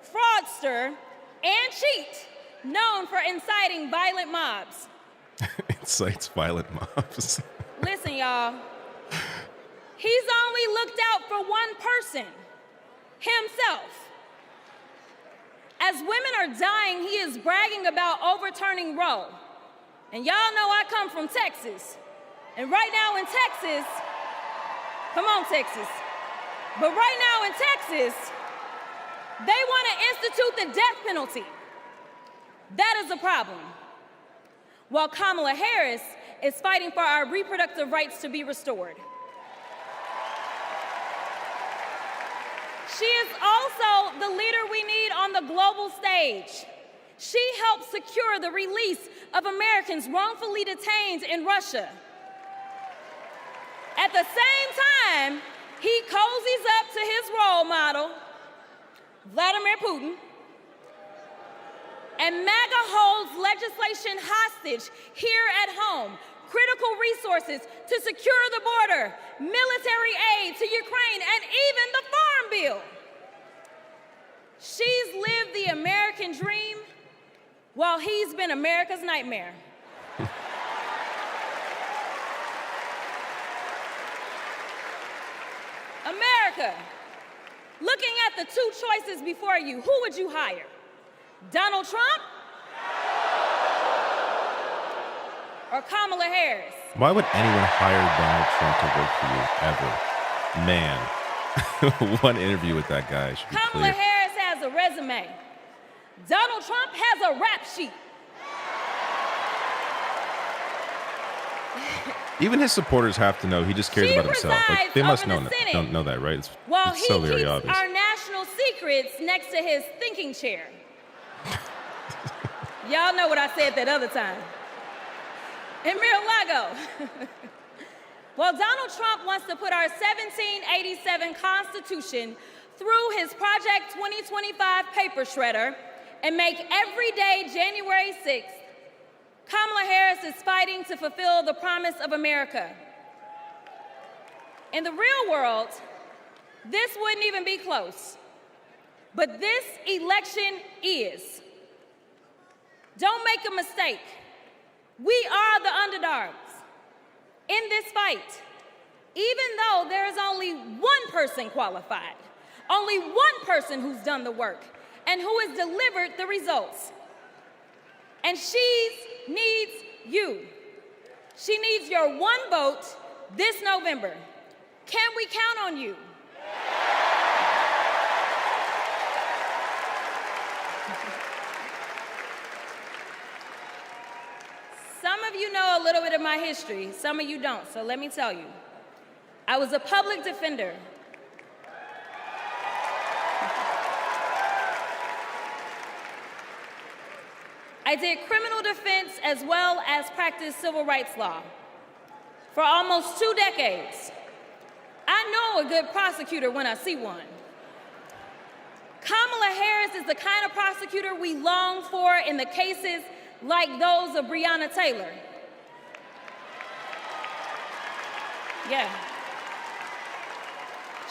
S3: fraudster, and cheat, known for inciting violent mobs.
S1: Incites violent mobs.
S3: Listen, y'all. He's only looked out for one person, himself. As women are dying, he is bragging about overturning Roe. And y'all know I come from Texas. And right now in Texas, come on, Texas. But right now in Texas, they want to institute the death penalty. That is a problem. While Kamala Harris is fighting for our reproductive rights to be restored. She is also the leader we need on the global stage. She helped secure the release of Americans wrongfully detained in Russia. At the same time, he cozies up to his role model, Vladimir Putin, and MAGA holds legislation hostage here at home, critical resources to secure the border, military aid to Ukraine, and even the Farm Bill. She's lived the American dream while he's been America's nightmare. America, looking at the two choices before you, who would you hire? Donald Trump or Kamala Harris?
S1: Why would anyone hire Donald Trump to work for you, ever? Man, one interview with that guy should be
S3: Kamala
S1: clear.
S3: Harris has a resume. Donald Trump has a rap sheet.
S1: Even his supporters have to know he just cares
S3: She
S1: about himself. Like, they must
S3: presides
S1: know
S3: over the
S1: that.
S3: Senate,
S1: Know that, right?
S3: While
S1: It's so
S3: he
S1: very
S3: keeps
S1: obvious.
S3: our national secrets next to his thinking chair. Y'all know what I said that other time. In Mar-a-Lago. Well, Donald Trump wants to put our 1787 Constitution through his Project 2025 paper shredder and make every day January 6th, Kamala Harris is fighting to fulfill the promise of America. In the real world, this wouldn't even be close. But this election is. Don't make a mistake. We are the underdogs in this fight, even though there is only one person qualified, only one person who's done the work, and who has delivered the results. And she needs you. She needs your one vote this November. Can we count on you? Some of you know a little bit of my history, some of you don't, so let me tell you. I was a public defender. I did criminal defense as well as practiced civil rights law for almost 2 decades. I know a good prosecutor when I see one. Kamala Harris is the kind of prosecutor we long for in the cases like those of Breonna Taylor. Yeah.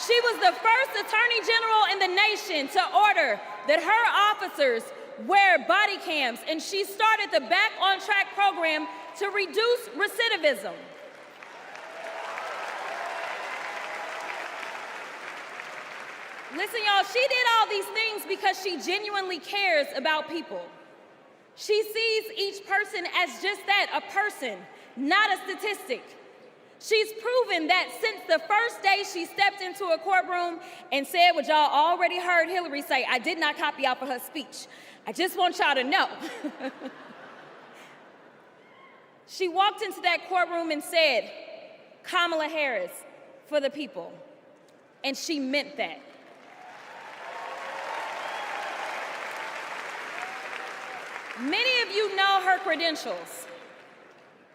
S3: She was the first attorney general in the nation to order that her officers wear body cams, and she started the Back on Track program to reduce recidivism. Listen, y'all, she did all these things because she genuinely cares about people. She sees each person as just that, a person, not a statistic. She's proven that since the first day she stepped into a courtroom and said what y'all already heard Hillary say, I did not copy off of her speech. I just want y'all to know. She walked into that courtroom and said, Kamala Harris for the people. And she meant that. Many of you know her credentials,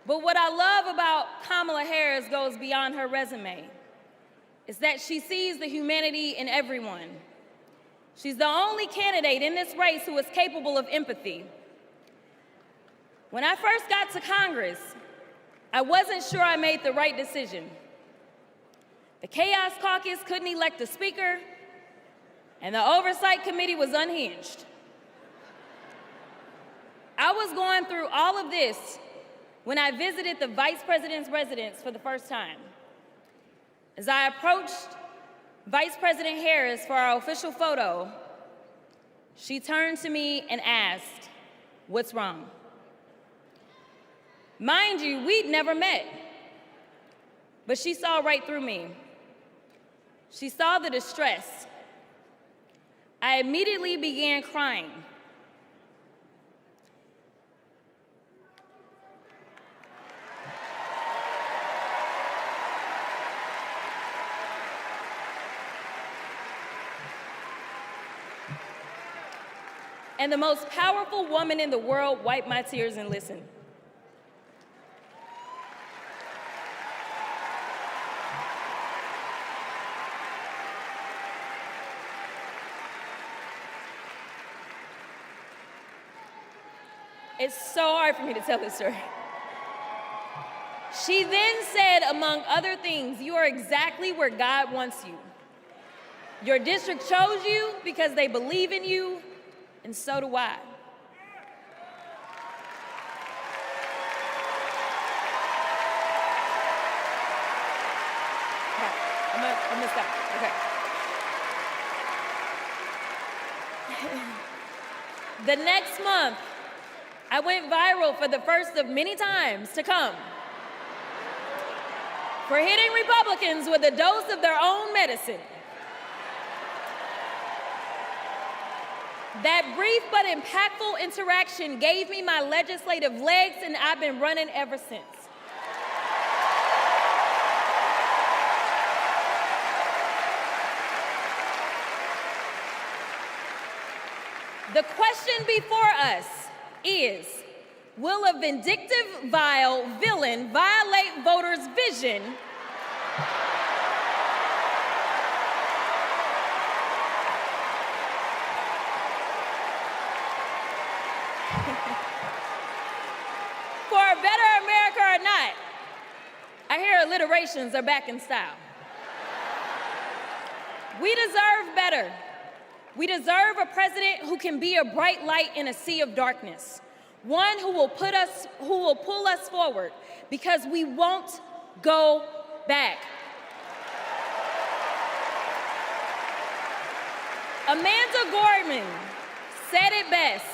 S3: but what I love about Kamala Harris goes beyond her resume, is that she sees the humanity in everyone. She's the only candidate in this race who is capable of empathy. When I first got to Congress, I wasn't sure I made the right decision. The Chaos Caucus couldn't elect a speaker, and the Oversight Committee was unhinged. I was going through all of this when I visited the Vice President's residence for the first time. As I approached Vice President Harris for our official photo, she turned to me and asked, "What's wrong?" Mind you, we'd never met, but she saw right through me. She saw the distress. I immediately began crying. And the most powerful woman in the world wiped my tears and listened.
S9: It's so hard for me to tell this story. She then said, among other things, you are exactly where God wants you. Your district chose you because they believe in you, and so do I. I'm gonna stop. Okay. The next month, I went viral for the first of many times to come for hitting Republicans with a dose of their own medicine. That brief but impactful interaction gave me my legislative legs, and I've been running ever since. The question before us is, will a vindictive, vile villain violate voters' vision for a better America or not? I hear alliterations are back in style. We deserve better. We deserve a president who can be a bright light in a sea of darkness. One who will pull us forward, because we won't go back. Amanda Gorman said it best.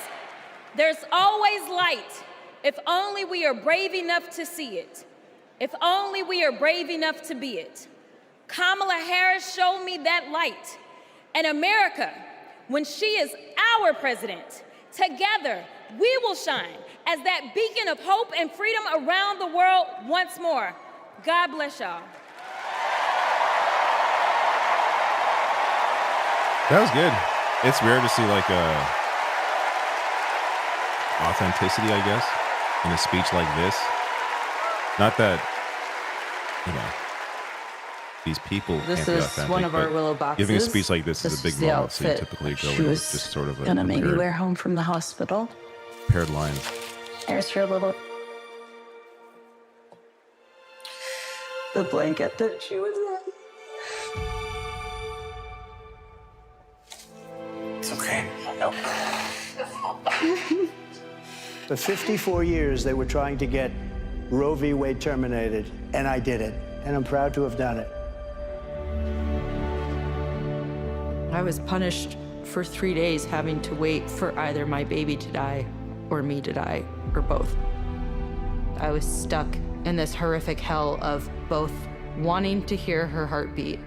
S9: There's always light if only we are brave enough to see it. If only we are brave enough to be it. Kamala Harris showed me that light. And America, when she is our president, together we will shine as that beacon of hope and freedom around the world once more. God bless y'all.
S1: That was good. It's rare to see like authenticity, I guess, in a speech like this. Not that, you know, these people
S11: This
S1: can't be
S11: is
S1: authentic,
S11: one of our
S1: but
S11: willow boxes.
S1: giving a speech like this is a big
S11: is the
S1: moment, so you
S11: outfit
S1: typically go
S11: she
S1: in with
S11: was
S1: just sort of a
S11: gonna maybe
S1: paired,
S11: wear home from the hospital.
S1: paired line.
S11: There's her little the blanket that she was in.
S22: It's okay. No.
S14: For 54 years, they were trying to get Roe v. Wade terminated, and I did it, and I'm proud to have done it.
S15: I was punished for 3 days having to wait for either my baby to die or me to die, or both. I was stuck in this horrific hell of both wanting to hear her heartbeat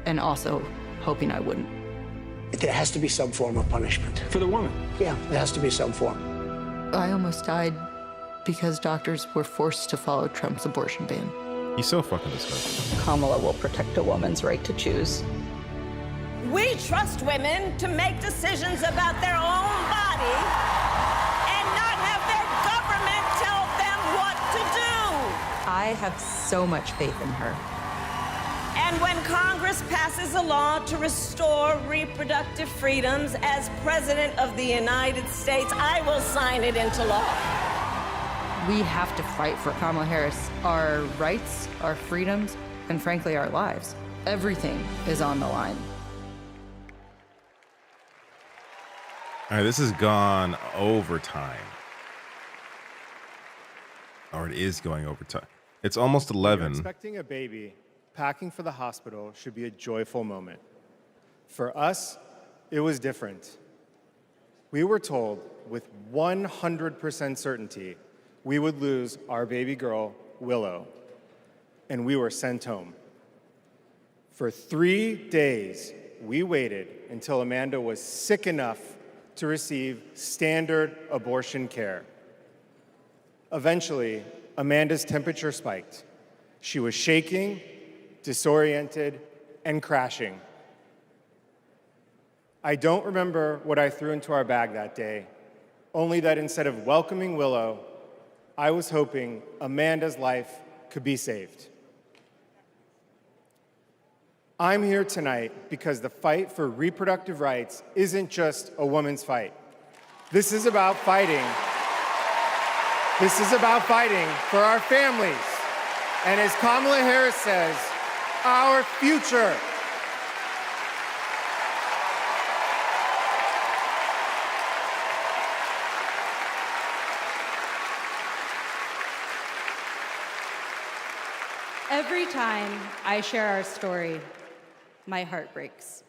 S15: and also hoping I wouldn't.
S14: There has to be some form of punishment.
S22: For the woman?
S14: Yeah, there has to be some form.
S15: I almost died because doctors were forced to follow Trump's abortion ban.
S1: He's so fucking disgusting.
S10: Kamala will protect a woman's right to choose.
S4: We trust women to make decisions about their own body and not have their government tell them what to do.
S15: I have so much faith in her.
S4: And when Congress passes a law to restore reproductive freedoms as President of the United States, I will sign it into law.
S15: We have to fight for Kamala Harris. Our rights, our freedoms, and frankly, our lives. Everything is on the line.
S1: All right, this has gone overtime. Or it is going overtime. It's almost 11.
S16: Expecting a baby, packing for the hospital should be a joyful moment. For us, it was different. We were told with 100% certainty we would lose our baby girl, Willow, and we were sent home. For 3 days, we waited until Amanda was sick enough to receive standard abortion care. Eventually, Amanda's temperature spiked. She was shaking, disoriented, and crashing. I don't remember what I threw into our bag that day, only that instead of welcoming Willow, I was hoping Amanda's life could be saved. I'm here tonight because the fight for reproductive rights isn't just a woman's fight. This is about fighting This is about fighting for our families. And as Kamala Harris says, our future.
S2: Every time I share our story, my heart breaks.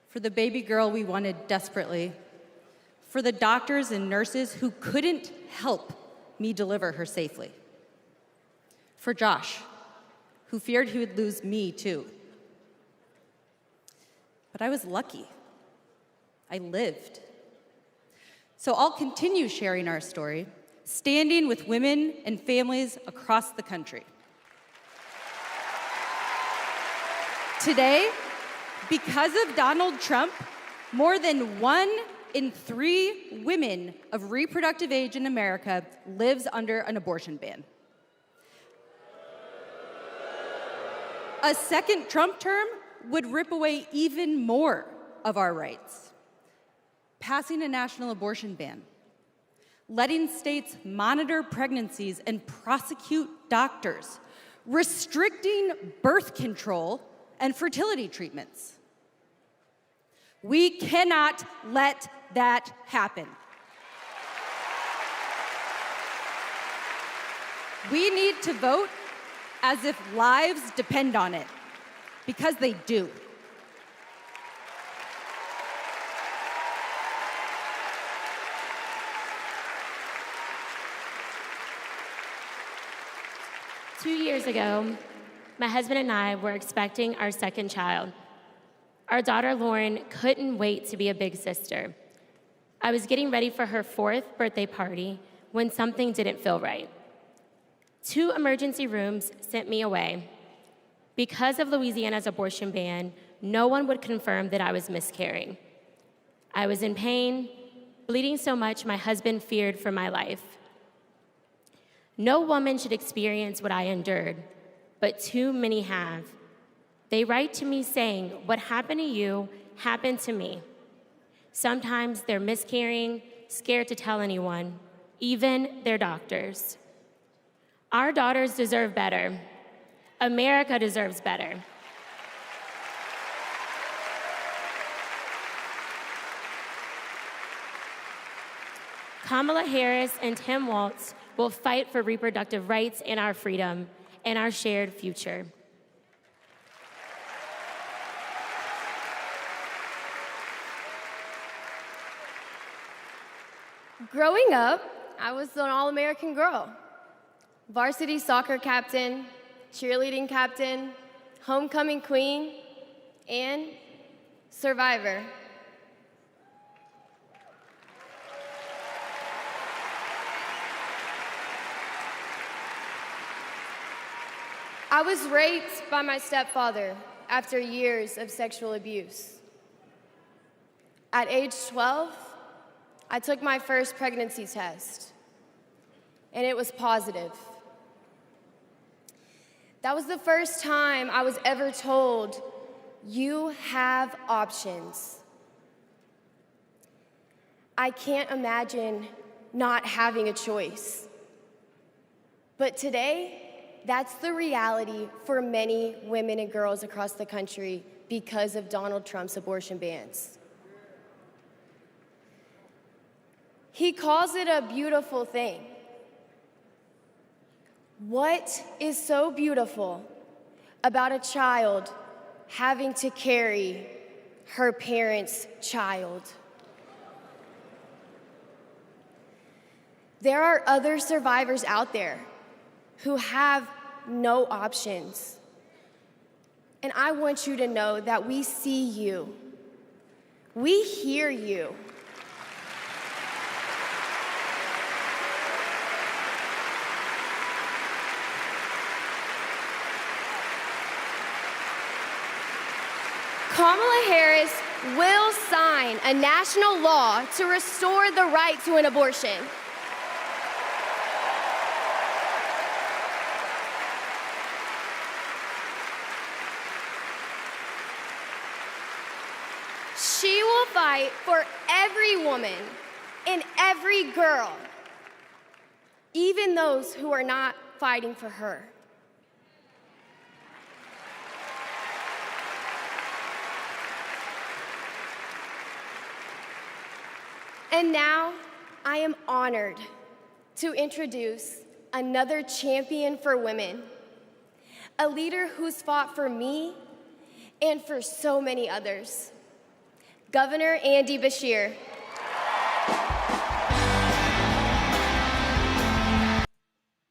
S2: For the baby girl we wanted desperately, for the doctors and nurses who couldn't help me deliver her safely, for Josh, who feared he would lose me too. But I was lucky. I lived. So I'll continue sharing our story, standing with women and families across the country. Today, because of Donald Trump, more than 1 in 3 women of reproductive age in America lives under an abortion ban. A second Trump term would rip away even more of our rights. Passing a national abortion ban, letting states monitor pregnancies and prosecute doctors, restricting birth control and fertility treatments. We cannot let that happen. We need to vote as if lives depend on it, because they do.
S7: Two years ago, my husband and I were expecting our second child. Our daughter, Lauren, couldn't wait to be a big sister. I was getting ready for her 4th birthday party when something didn't feel right. 2 emergency rooms sent me away. Because of Louisiana's abortion ban, no one would confirm that I was miscarrying. I was in pain, bleeding so much my husband feared for my life. No woman should experience what I endured, but too many have. They write to me saying, "What happened to you happened to me." Sometimes they're miscarrying, scared to tell anyone, even their doctors. Our daughters deserve better. America deserves better. Kamala Harris and Tim Walz will fight for reproductive rights and our freedom and our shared future.
S13: Growing up, I was an all-American girl. Varsity soccer captain, cheerleading captain, homecoming queen, and survivor. I was raped by my stepfather after years of sexual abuse. At age 12, I took my first pregnancy test, and it was positive. That was the first time I was ever told, "You have options." I can't imagine not having a choice. But today, that's the reality for many women and girls across the country because of Donald Trump's abortion bans. He calls it a beautiful thing. What is so beautiful about a child having to carry her parent's child? There are other survivors out there who have no options. And I want you to know that we see you. We hear you. Kamala Harris will sign a national law to restore the right to an abortion. She will fight for every woman and every girl even those who are not fighting for her. And now, I am honored to introduce another champion for women, a leader who's fought for me and for so many others, Governor Andy Beshear.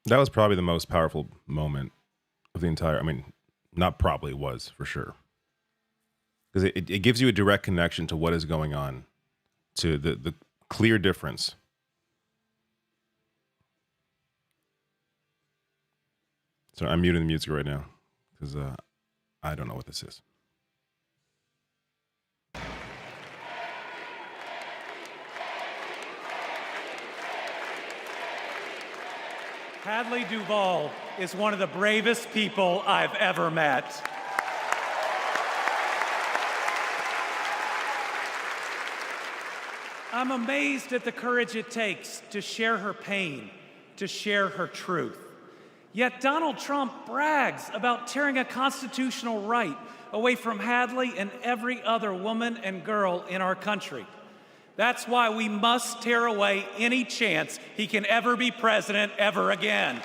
S1: That was probably the most powerful moment of the entire, I mean, not probably, was for sure. Because it gives you a direct connection to what is going on, to the clear difference. So I'm muting the music right now because I don't know what this is.
S6: Hadley Duvall is one of the bravest people I've ever met. I'm amazed at the courage it takes to share her pain, to share her truth. Yet Donald Trump brags about tearing a constitutional right away from Hadley and every other woman and girl in our country. That's why we must tear away any chance he can ever be president ever again.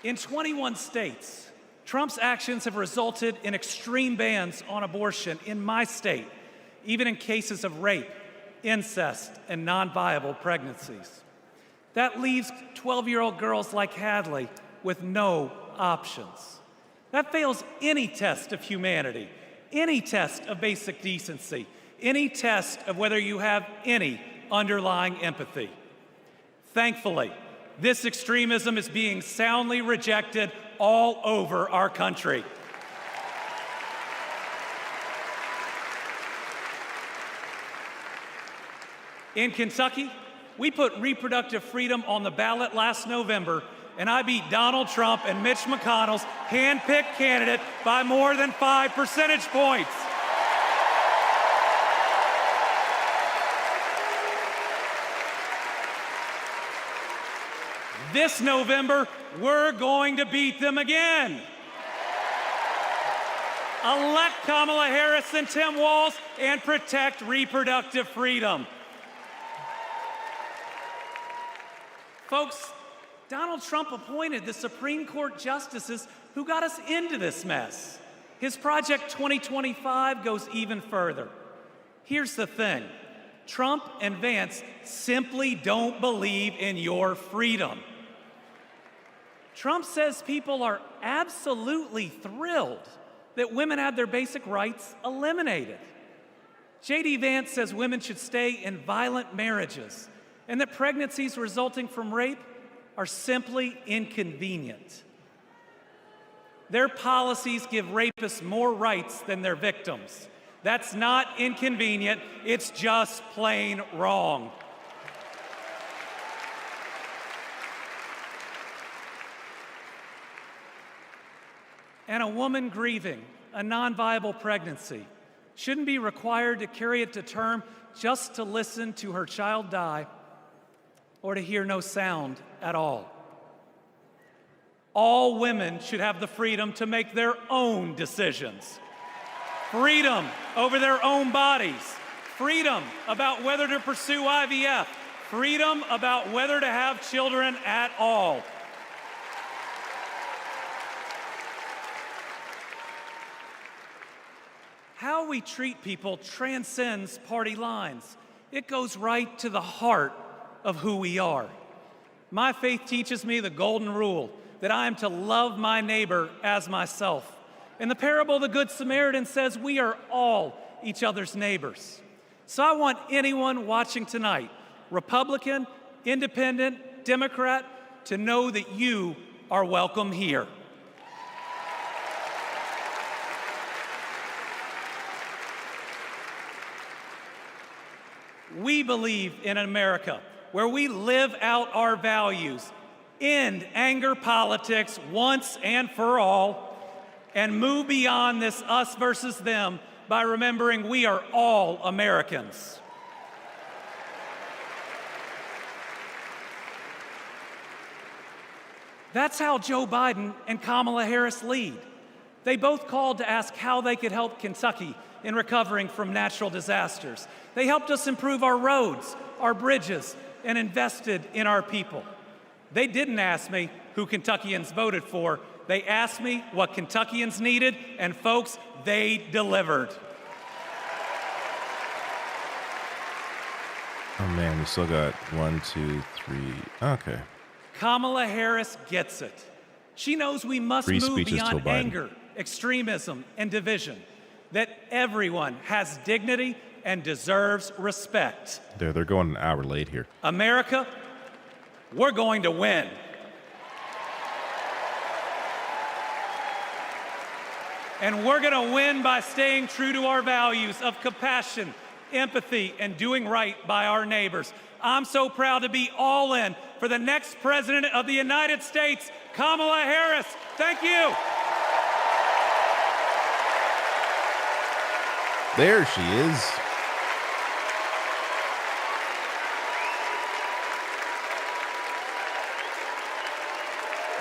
S6: In 21 states, Trump's actions have resulted in extreme bans on abortion in my state, even in cases of rape, incest, and non-viable pregnancies. That leaves 12-year-old girls like Hadley with no options. That fails any test of humanity, any test of basic decency, any test of whether you have any underlying empathy. Thankfully, this extremism is being soundly rejected all over our country. In Kentucky, we put reproductive freedom on the ballot last November, and I beat Donald Trump and Mitch McConnell's hand-picked candidate by more than 5 percentage points. This November, we're going to beat them again. Elect Kamala Harris and Tim Walz and protect reproductive freedom. Folks, Donald Trump appointed the Supreme Court justices who got us into this mess. His Project 2025 goes even further. Here's the thing. Trump and Vance simply don't believe in your freedom. Trump says people are absolutely thrilled that women had their basic rights eliminated. J.D. Vance says women should stay in violent marriages and that pregnancies resulting from rape are simply inconvenient. Their policies give rapists more rights than their victims. That's not inconvenient, it's just plain wrong. And a woman grieving a non-viable pregnancy shouldn't be required to carry it to term just to listen to her child die or to hear no sound at all. All women should have the freedom to make their own decisions. Freedom over their own bodies. Freedom about whether to pursue IVF. Freedom about whether to have children at all. How we treat people transcends party lines. It goes right to the heart of who we are. My faith teaches me the golden rule that I am to love my neighbor as myself. And the parable of the Good Samaritan says we are all each other's neighbors. So I want anyone watching tonight, Republican, Independent, Democrat, to know that you are welcome here. We believe in America where we live out our values, end anger politics once and for all, and move beyond this us versus them by remembering we are all Americans. That's how Joe Biden and Kamala Harris lead. They both called to ask how they could help Kentucky in recovering from natural disasters. They helped us improve our roads, our bridges, and invested in our people. They didn't ask me who Kentuckians voted for. They asked me what Kentuckians needed, and folks, they delivered.
S1: Oh man, we still got 1, 2, 3. Okay.
S6: Kamala Harris gets it. She knows we must
S1: Free
S6: move
S1: speeches till
S6: beyond
S1: Biden.
S6: anger, extremism, and division, that everyone has dignity and deserves respect.
S1: They're going an hour late here.
S6: America, we're going to win. And we're going to win by staying true to our values of compassion, empathy, and doing right by our neighbors. I'm so proud to be all in for the next president of the United States, Kamala Harris. Thank you.
S1: There she is.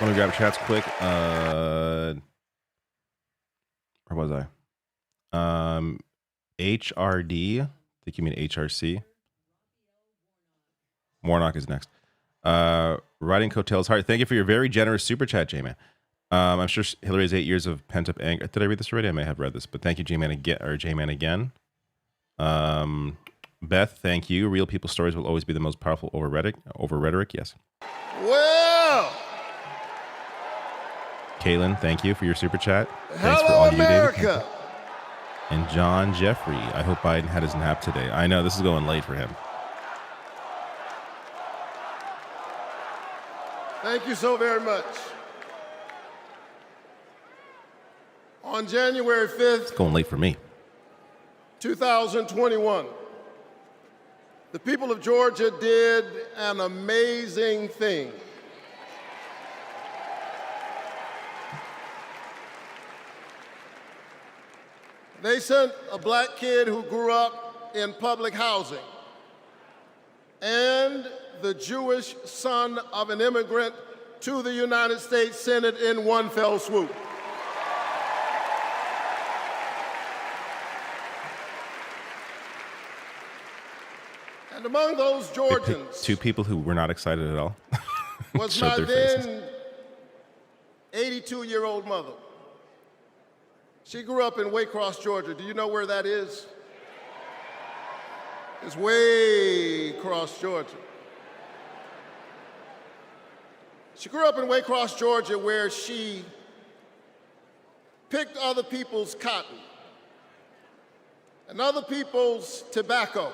S1: Let me grab chats quick. Where was I? HRD. I think you mean HRC. Warnock is next. Riding coattails heart. Thank you for your very generous super chat, J-Man. I'm sure Hillary's 8 years of pent up anger. Did I read this already? I may have read this, but thank you, J-Man again. Beth, thank you. Real people stories will always be the most powerful over rhetoric. Yes.
S24: Well,
S1: Kaylin, thank you for your super chat. Thanks for
S24: hello,
S1: all you, David.
S24: America.
S1: And John Jeffrey. I hope Biden had his nap today. I know this is going late for him.
S24: Thank you so very much. On January 5th,
S1: It's going late for me.
S24: 2021, the people of Georgia did an amazing thing. They sent a black kid who grew up in public housing and the Jewish son of an immigrant to the United States Senate in one fell swoop. And among those
S1: They
S24: Georgians
S1: picked two people who were not excited at all.
S24: was
S1: Showed
S24: my
S1: their faces.
S24: then 82-year-old mother. She grew up in Waycross, Georgia. Do you know where that is? It's way across Georgia. She grew up in Waycross, Georgia, where she picked other people's cotton and other people's tobacco.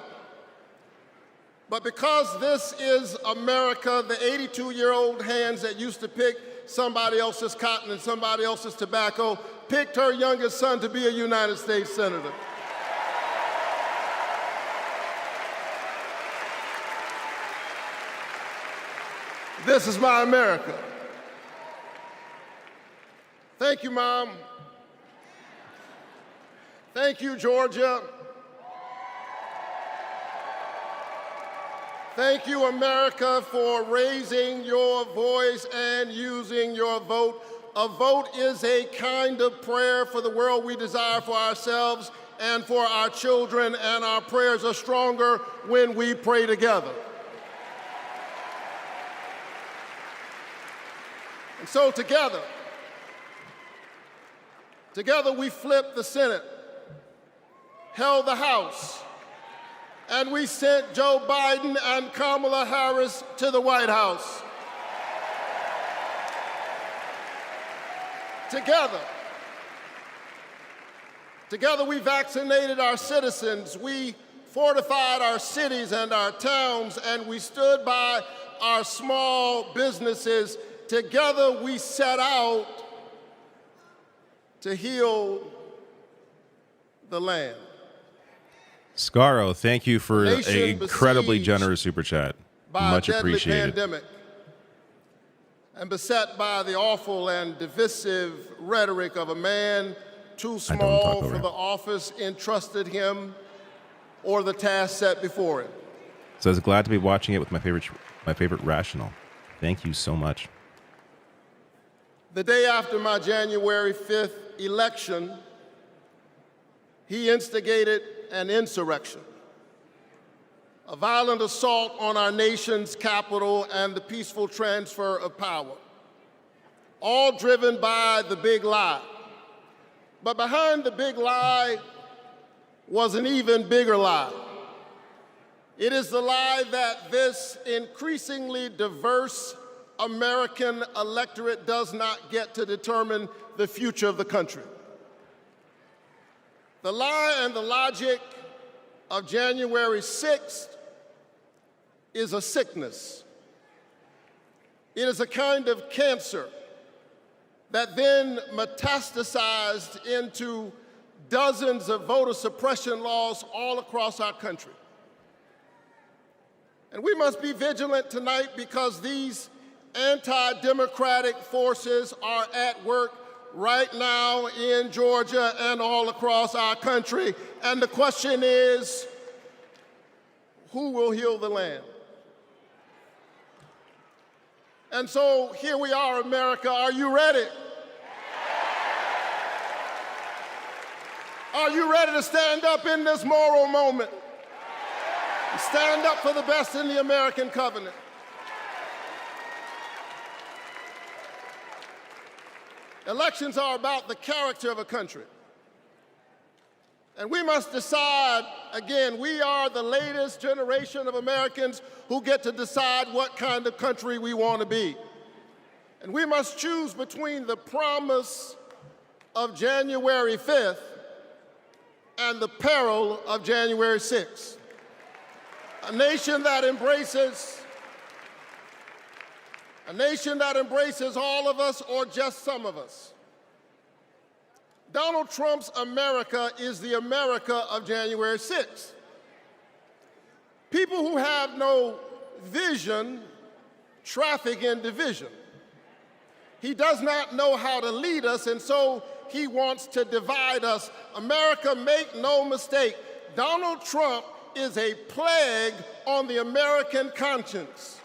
S24: But because this is America, the 82-year-old hands that used to pick somebody else's cotton and somebody else's tobacco picked her youngest son to be a United States Senator. This is my America. Thank you, Mom. Thank you, Georgia. Thank you, America, for raising your voice and using your vote. A vote is a kind of prayer for the world we desire for ourselves and for our children, and our prayers are stronger when we pray together. And so together we flipped the Senate, held the House, and we sent Joe Biden and Kamala Harris to the White House. Together we vaccinated our citizens, we fortified our cities and our towns, and we stood by our small businesses. Together we set out to heal the land.
S1: Scaro, thank you for an
S24: Nation
S1: incredibly
S24: besieged
S1: generous super chat.
S24: by
S1: Much
S24: a deadly
S1: appreciated.
S24: pandemic and beset by the awful and divisive rhetoric of a man too small for the office entrusted him or the task set before him.
S1: So I was glad to be watching it with my favorite rational. Thank you so much.
S24: The day after my January 5th election, he instigated an insurrection, a violent assault on our nation's capital and the peaceful transfer of power, all driven by the big lie. But behind the big lie was an even bigger lie. It is the lie that this increasingly diverse American electorate does not get to determine the future of the country. The lie and the logic of January 6th is a sickness. It is a kind of cancer that then metastasized into dozens of voter suppression laws all across our country. And we must be vigilant tonight because these anti-democratic forces are at work right now in Georgia and all across our country. And the question is, who will heal the land? And so here we are, America. Are you ready? Are you ready to stand up in this moral moment? Stand up for the best in the American covenant. Elections are about the character of a country. And we must decide, again, we are the latest generation of Americans who get to decide what kind of country we want to be. And we must choose between the promise of January 5th and the peril of January 6th. A nation that embraces all of us or just some of us. Donald Trump's America is the America of January 6th. People who have no vision traffic in division. He does not know how to lead us, and so he wants to divide us. America, make no mistake, Donald Trump is a plague on the American conscience.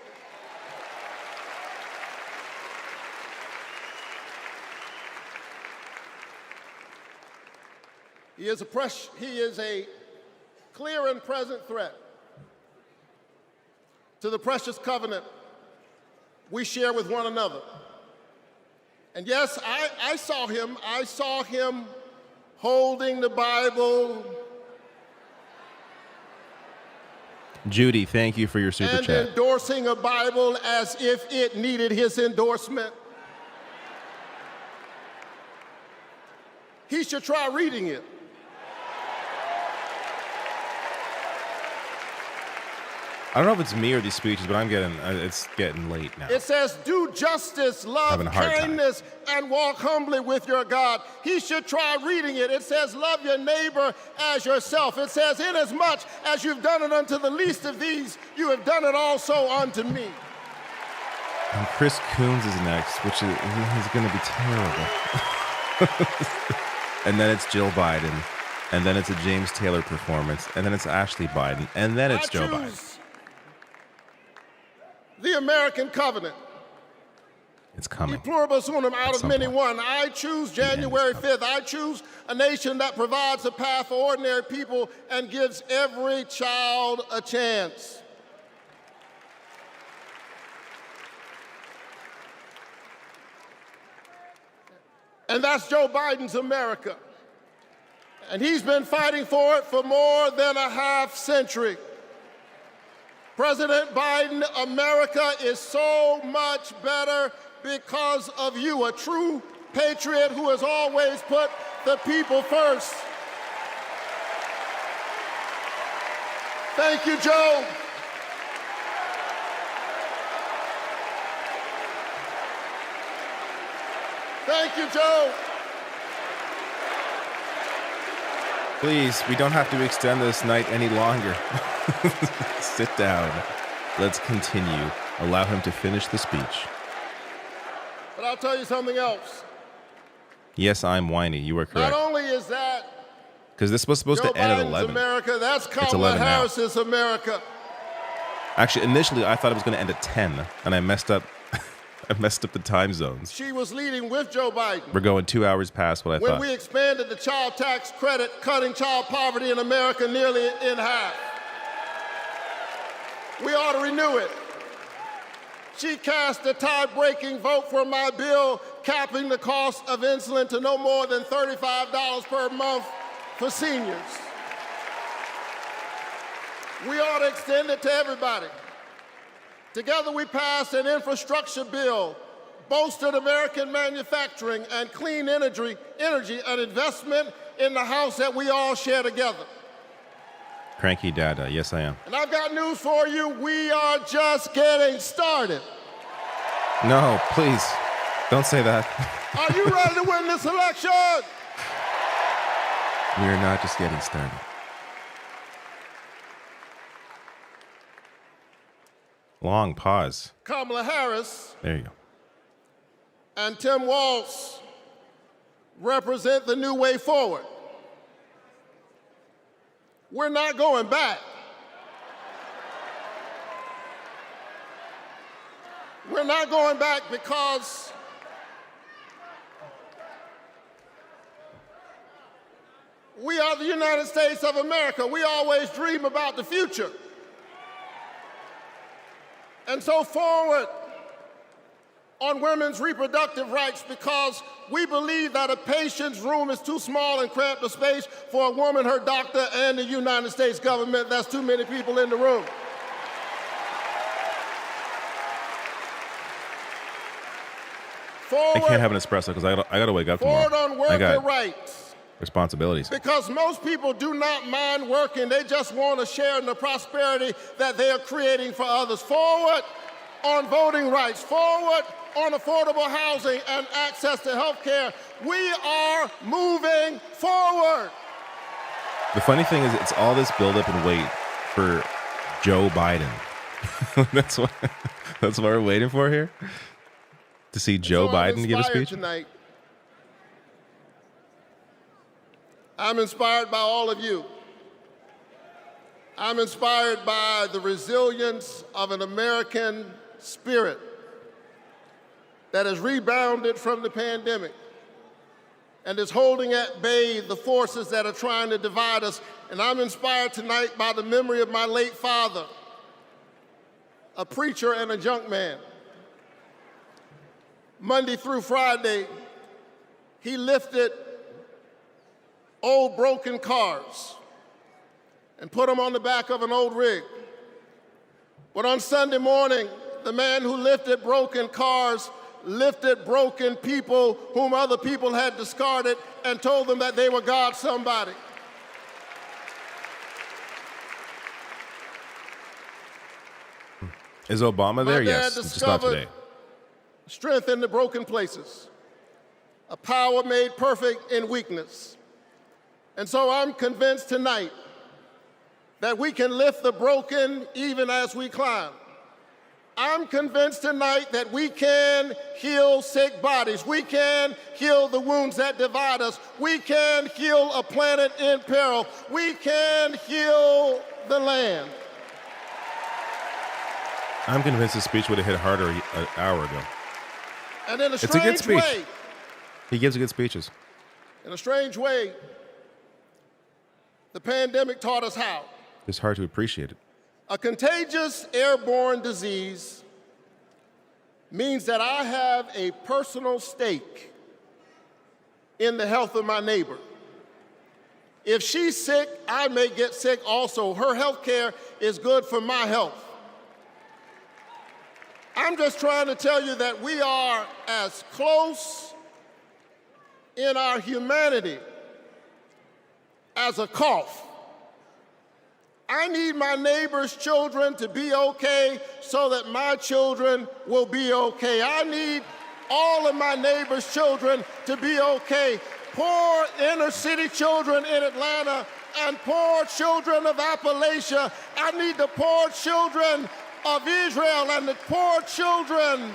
S24: He is a clear and present threat to the precious covenant we share with one another. And yes, I saw him holding the Bible.
S1: Judy, thank you for your super chat.
S24: And endorsing a Bible as if it needed his endorsement. He should try reading it.
S1: I don't know if it's me or these speeches, but it's getting late now.
S24: It says, do justice, love kindness, and walk humbly with your God. He should try reading it. It says, love your neighbor as yourself. It says, inasmuch as you've done it unto the least of these, you have done it also unto me.
S1: And Chris Coons is next, which is going to be terrible. And then it's Jill Biden, and then it's a James Taylor performance, and then it's Ashley Biden, and then it's Joe Biden.
S24: The American covenant.
S1: It's coming.
S24: Pluribus unum, out of many one. I choose January 5th. I choose a nation that provides a path for ordinary people and gives every child a chance. And that's Joe Biden's America. And he's been fighting for it for more than a half century. President Biden, America is so much better because of you, a true patriot who has always put the people first. Thank you, Joe. Thank you, Joe.
S1: Please, we don't have to extend this night any longer. Sit down. Let's continue. Allow him to finish the speech.
S24: But I'll tell you something else.
S1: Yes, I'm whiny. You are correct.
S24: Not only is that
S1: Because this was supposed
S24: Joe
S1: to end at
S24: Biden's
S1: 11.
S24: America, that's Kamala
S1: 11 now.
S24: Harris's America.
S1: Actually, initially, I thought it was going to end at 10, and I messed up. I messed up the time zones.
S24: She was leading with Joe Biden.
S1: We're going 2 hours past what I
S24: When
S1: thought.
S24: we expanded the child tax credit, cutting child poverty in America nearly in half. We ought to renew it. She cast a tie-breaking vote for my bill capping the cost of insulin to no more than $35 per month for seniors. We ought to extend it to everybody. Together we passed an infrastructure bill, bolstered American manufacturing and clean energy, an investment in the house that we all share together.
S1: Cranky dada. Yes, I am.
S24: And I've got news for you. We are just getting started.
S1: No, please. Don't say that.
S24: Are you ready to win this election?
S1: We are not just getting started. Long pause.
S24: Kamala Harris
S1: There you go.
S24: and Tim Walz represent the new way forward. We're not going back. We're not going back because we are the United States of America. We always dream about the future. And so forward on women's reproductive rights, because we believe that a patient's room is too small and cramped a space for a woman, her doctor, and the United States government. That's too many people in the room.
S1: I can't have an espresso because I got to wake up tomorrow.
S24: Forward on
S1: I
S24: worker
S1: got
S24: rights.
S1: responsibilities.
S24: Because most people do not mind working. They just want to share in the prosperity that they are creating for others. Forward on voting rights. Forward on affordable housing and access to health care. We are moving forward.
S1: The funny thing is, it's all this buildup and wait for Joe Biden. that's what we're waiting for here. To see Joe Biden give a speech.
S24: Tonight. I'm inspired by all of you. I'm inspired by the resilience of an American spirit that has rebounded from the pandemic and is holding at bay the forces that are trying to divide us. And I'm inspired tonight by the memory of my late father, a preacher and a junk man. Monday through Friday, he lifted old broken cars and put them on the back of an old rig. But on Sunday morning, the man who lifted broken cars lifted broken people whom other people had discarded and told them that they were God's somebody.
S1: Is Obama there?
S24: My dad
S1: Yes, just not
S24: discovered
S1: today.
S24: strength in the broken places, a power made perfect in weakness. And so I'm convinced tonight that we can lift the broken even as we climb. I'm convinced tonight that we can heal sick bodies. We can heal the wounds that divide us. We can heal a planet in peril. We can heal the land.
S1: I'm convinced his speech would have hit harder an hour ago.
S24: And in a
S1: It's a good
S24: strange
S1: speech.
S24: way,
S1: He gives good speeches.
S24: in a strange way, the pandemic taught us how.
S1: It's hard to appreciate it.
S24: A contagious airborne disease means that I have a personal stake in the health of my neighbor. If she's sick, I may get sick also. Her health care is good for my health. I'm just trying to tell you that we are as close in our humanity as a cough. I need my neighbor's children to be okay so that my children will be okay. I need all of my neighbor's children to be okay. Poor inner city children in Atlanta and poor children of Appalachia. I need the poor children of Israel and the poor children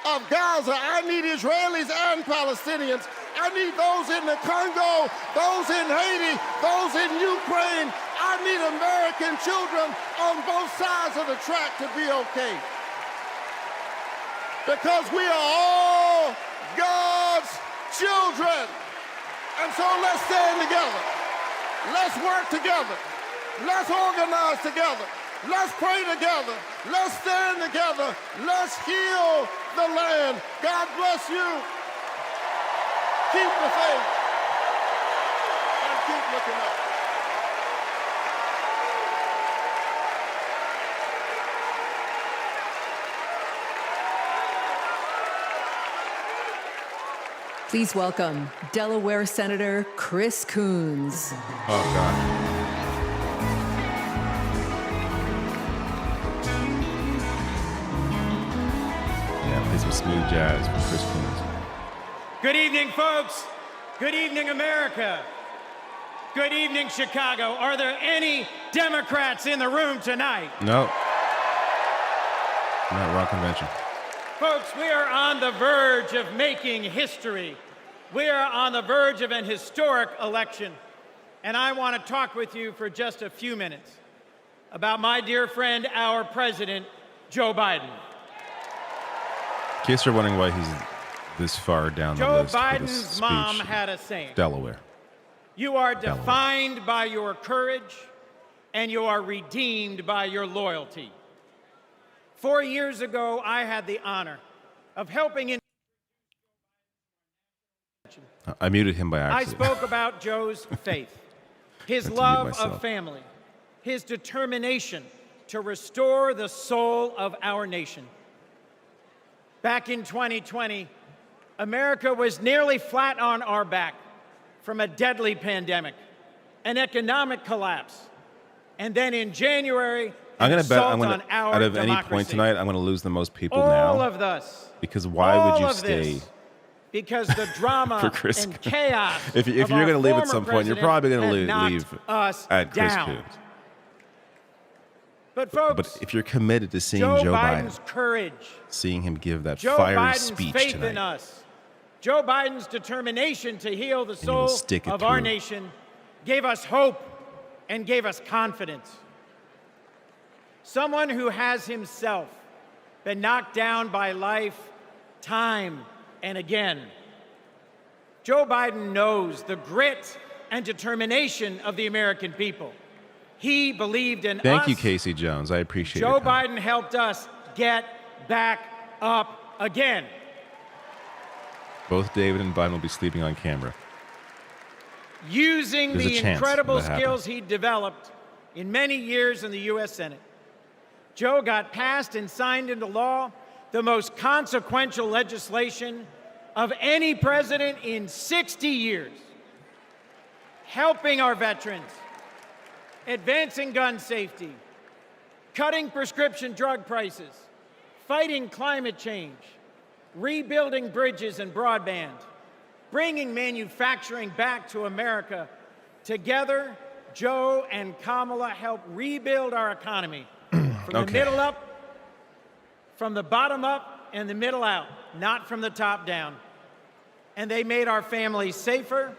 S24: of Gaza. I need Israelis and Palestinians. I need those in the Congo, those in Haiti, those in Ukraine. I need American children on both sides of the track to be okay. Because we are all God's children. And so let's stand together. Let's work together. Let's organize together. Let's pray together. Let's stand together. Let's heal the land. God bless you. Keep the faith and keep looking up.
S5: Please welcome Delaware Senator Chris Coons.
S1: Oh, God. Yeah, play some smooth jazz for Chris Coons.
S8: Good evening, folks. Good evening, America. Good evening, Chicago. Are there any Democrats in the room tonight?
S1: No. Not Rock Convention.
S8: Folks, we are on the verge of making history. We are on the verge of an historic election. And I want to talk with you for just a few minutes about my dear friend, our president, Joe Biden.
S1: In case you're wondering why he's this far down the
S8: Joe
S1: list for this
S8: Biden's
S1: speech,
S8: mom had a saying.
S1: Delaware.
S8: You are defined by your courage, and you are redeemed by your loyalty. 4 years ago, I had the honor of helping in.
S1: I muted him by
S8: I
S1: accident.
S8: spoke about Joe's faith, his
S1: Had to mute
S8: love
S1: myself.
S8: of family, his determination to restore the soul of our nation. Back in 2020, America was nearly flat on our back from a deadly pandemic, an economic collapse, and then in January,
S1: I'm going to bet
S8: on our
S1: out of any
S8: democracy.
S1: point tonight, I'm going to lose the most people
S8: All
S1: now.
S8: of this.
S1: Because why
S8: all
S1: would you
S8: of
S1: stay?
S8: This, because the drama
S1: For Chris
S8: and
S1: Coons.
S8: chaos.
S1: If you're
S8: of
S1: going
S8: our
S1: to leave at
S8: former
S1: some point, you're
S8: president
S1: probably going
S8: had
S1: to
S8: knocked
S1: leave
S8: us
S1: at Chris
S8: down.
S1: Coons.
S8: But folks,
S1: But if you're committed to seeing
S8: Joe
S1: Joe
S8: Biden's
S1: Biden,
S8: courage,
S1: seeing him give that
S8: Joe
S1: fiery
S8: Biden's
S1: speech
S8: faith
S1: tonight,
S8: in us, Joe Biden's determination to heal the
S1: you will
S8: soul
S1: stick it
S8: of our
S1: through.
S8: nation gave us hope and gave us confidence. Someone who has himself been knocked down by life time and again. Joe Biden knows the grit and determination of the American people. He believed in us.
S1: Thank you, Casey Jones. I appreciate
S8: Joe
S1: it.
S8: Biden helped us get back up again.
S1: Both David and Biden will be sleeping on camera.
S8: Using
S1: There's a
S8: the
S1: chance
S8: incredible
S1: that
S8: skills he developed in many years in the U.S. Senate, Joe got passed and signed into law the most consequential legislation of any president in 60 years, helping our veterans, advancing gun safety, cutting prescription drug prices, fighting climate change, rebuilding bridges and broadband, bringing manufacturing back to America. Together, Joe and Kamala helped rebuild our economy from the middle up, from the bottom up, and the middle out, not from the top down. And they made our families safer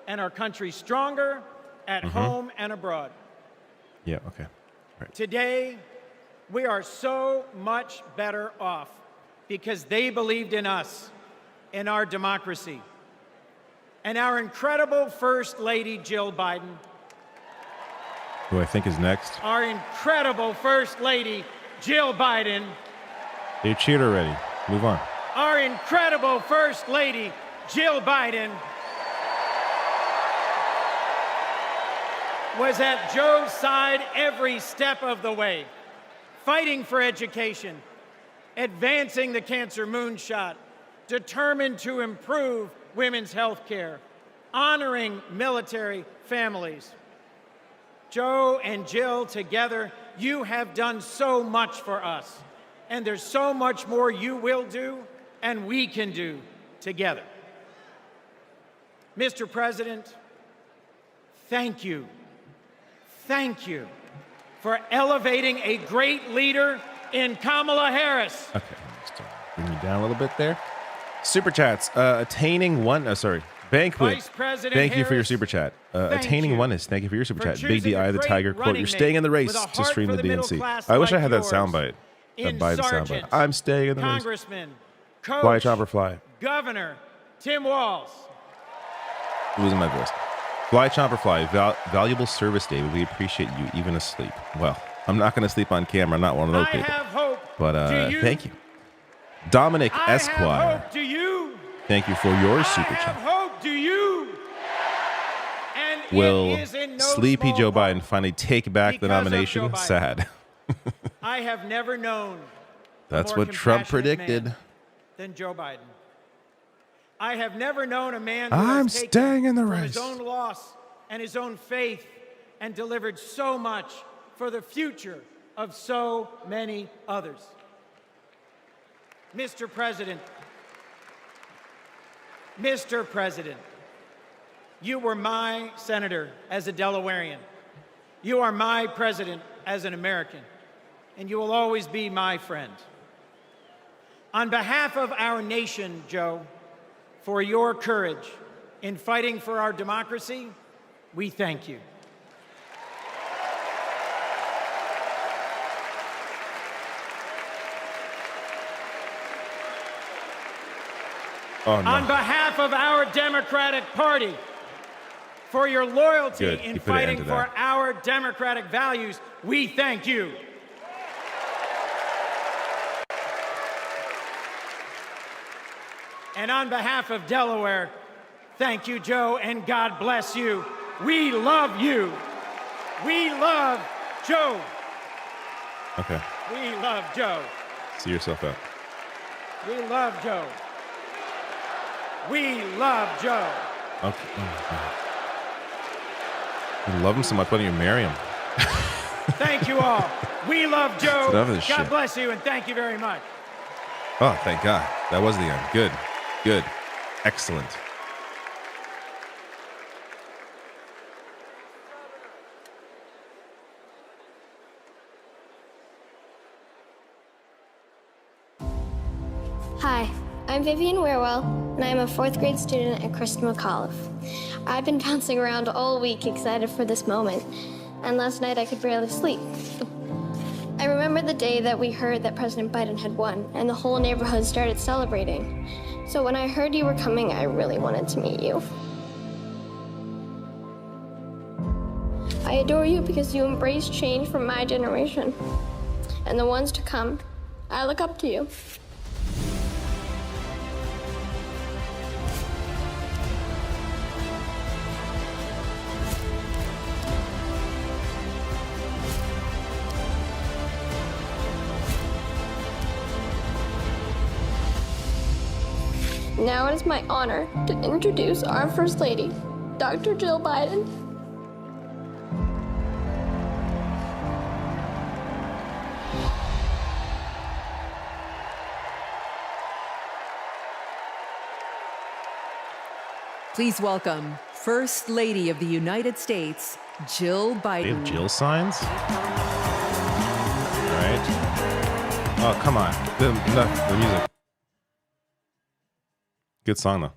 S8: and our country stronger at home and abroad.
S1: Yeah, okay. Right.
S8: Today, we are so much better off because they believed in us, in our democracy. And our incredible First Lady, Jill Biden,
S1: Who I think is next.
S8: our incredible First Lady, Jill Biden,
S1: They cheered already. Move on.
S8: our incredible First Lady, Jill Biden, was at Joe's side every step of the way, fighting for education, advancing the cancer moonshot, determined to improve women's health care, honoring military families. Joe and Jill, together, you have done so much for us, and there's so much more you will do and we can do together. Mr. President, thank you. Thank you for elevating a great leader in Kamala Harris.
S1: Okay, just bring me down a little bit there. Super chats. Attaining Banquet,
S8: Vice President
S1: thank you for your
S8: Harris,
S1: super chat.
S8: thank
S1: Attaining
S8: you
S1: Oneness, thank you for your super
S8: for
S1: chat. Big
S8: choosing
S1: DI,
S8: a
S1: the
S8: great
S1: Tiger, quote,
S8: running
S1: you're staying in the
S8: mate
S1: race
S8: with a
S1: to
S8: heart
S1: stream
S8: for
S1: the
S8: the middle
S1: DNC.
S8: class
S1: I wish I
S8: like
S1: had that
S8: yours.
S1: soundbite. That
S8: In
S1: Biden soundbite.
S8: Sergeant,
S1: I'm staying in the race.
S8: Congressman, Coach,
S1: Fly, chopper, fly.
S8: Governor Tim Walz.
S1: Losing my voice. Fly, chopper, fly. Valuable service, David. We appreciate you, even asleep. Well, I'm not going to sleep on camera. I'm not one of those
S8: I
S1: people.
S8: have hope.
S1: But
S8: Do you?
S1: thank you. Dominic
S8: I
S1: Esquire.
S8: have hope. Do you?
S1: Thank you for your super
S8: I have
S1: chat.
S8: hope. Do you? And
S1: Will
S8: it is in no
S1: sleepy
S8: small
S1: Joe
S8: part
S1: Biden finally take back the
S8: because of
S1: nomination?
S8: Joe Biden.
S1: Sad.
S8: I have never known
S1: That's
S8: a more
S1: what Trump
S8: compassionate
S1: predicted.
S8: man than Joe Biden. I have never known a man who
S1: I'm
S8: has taken
S1: staying in the
S8: from
S1: race.
S8: his own loss and his own faith and delivered so much for the future of so many others. Mr. President, you were my senator as a Delawarean. You are my president as an American, and you will always be my friend. On behalf of our nation, Joe, for your courage in fighting for our democracy, we thank you.
S1: Oh, no.
S8: On behalf of our Democratic Party, for your loyalty
S1: Good.
S8: in
S1: You put an end
S8: fighting
S1: to
S8: for
S1: that.
S8: our democratic values, we thank you. And on behalf of Delaware, thank you, Joe, and God bless you. We love you. We love Joe.
S1: Okay.
S8: We love Joe.
S1: See yourself out.
S8: We love Joe. We love Joe.
S1: Okay. Oh, my God. You love him so much. Why don't you marry him?
S8: Thank you all. We love Joe.
S1: Enough of this
S8: God
S1: shit.
S8: bless you, and thank you very much.
S1: Oh, thank God. That was the end. Good. Good. Excellent.
S12: Hi, I'm Vivian Warewell, and I'm a fourth grade student at Kristen McAuliffe. I've been bouncing around all week excited for this moment, and last night I could barely sleep. I remember the day that we heard that President Biden had won, and the whole neighborhood started celebrating. So when I heard you were coming, I really wanted to meet you. I adore you because you embrace change from my generation. And the ones to come, I look up to you. Now it is my honor to introduce our First Lady, Dr. Jill Biden.
S5: Please welcome First Lady of the United States, Jill Biden.
S1: They have Jill signs? All right. Oh, come on. The music. Good song, though.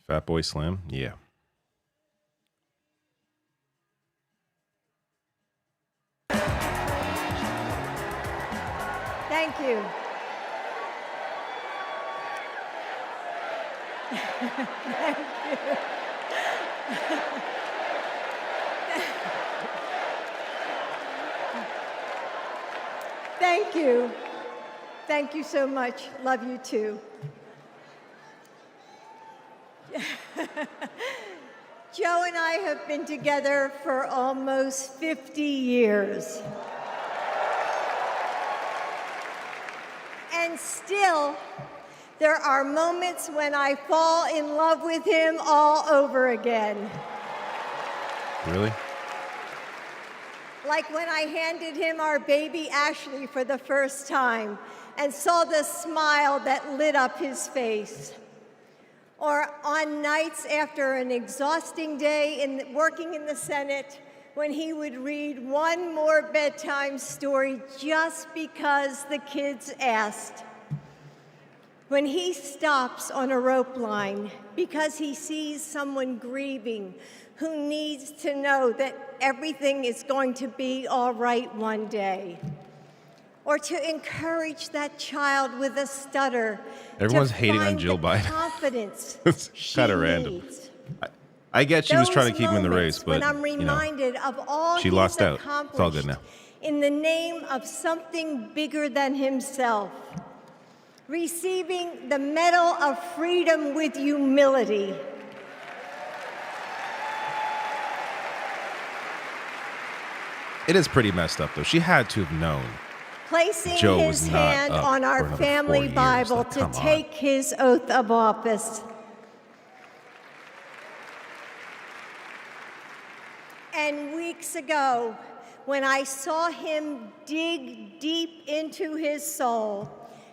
S1: Fat Boy Slim? Yeah.
S17: Thank you. Thank you. Thank you. Thank you so much. Love you too. Joe and I have been together for almost 50 years. And still, there are moments when I fall in love with him all over again.
S1: Really?
S17: Like when I handed him our baby Ashley for the first time and saw the smile that lit up his face. Or on nights after an exhausting day working in the Senate, when he would read one more bedtime story just because the kids asked. When he stops on a rope line because he sees someone grieving who needs to know that everything is going to be all right one day. Or to encourage that child with a stutter.
S1: Everyone's
S17: to
S1: hating on
S17: find
S1: Jill
S17: the
S1: Biden.
S17: confidence
S1: It's kind of
S17: she
S1: random.
S17: needs.
S1: I get she was trying to
S17: Those
S1: keep him in the race,
S17: moments
S1: but
S17: when I'm reminded of all
S1: she
S17: he's
S1: lost out. It's all good now.
S17: in the name of something bigger than himself. Receiving the Medal of Freedom with humility.
S1: It is pretty messed up, though. She had to have known.
S17: Placing
S1: Joe
S17: his
S1: was not
S17: hand
S1: up
S17: on
S1: for
S17: our
S1: another 4
S17: family
S1: years.
S17: Bible
S1: Like,
S17: to
S1: come on.
S17: take his oath of office. And weeks ago, when I saw him dig deep into his soul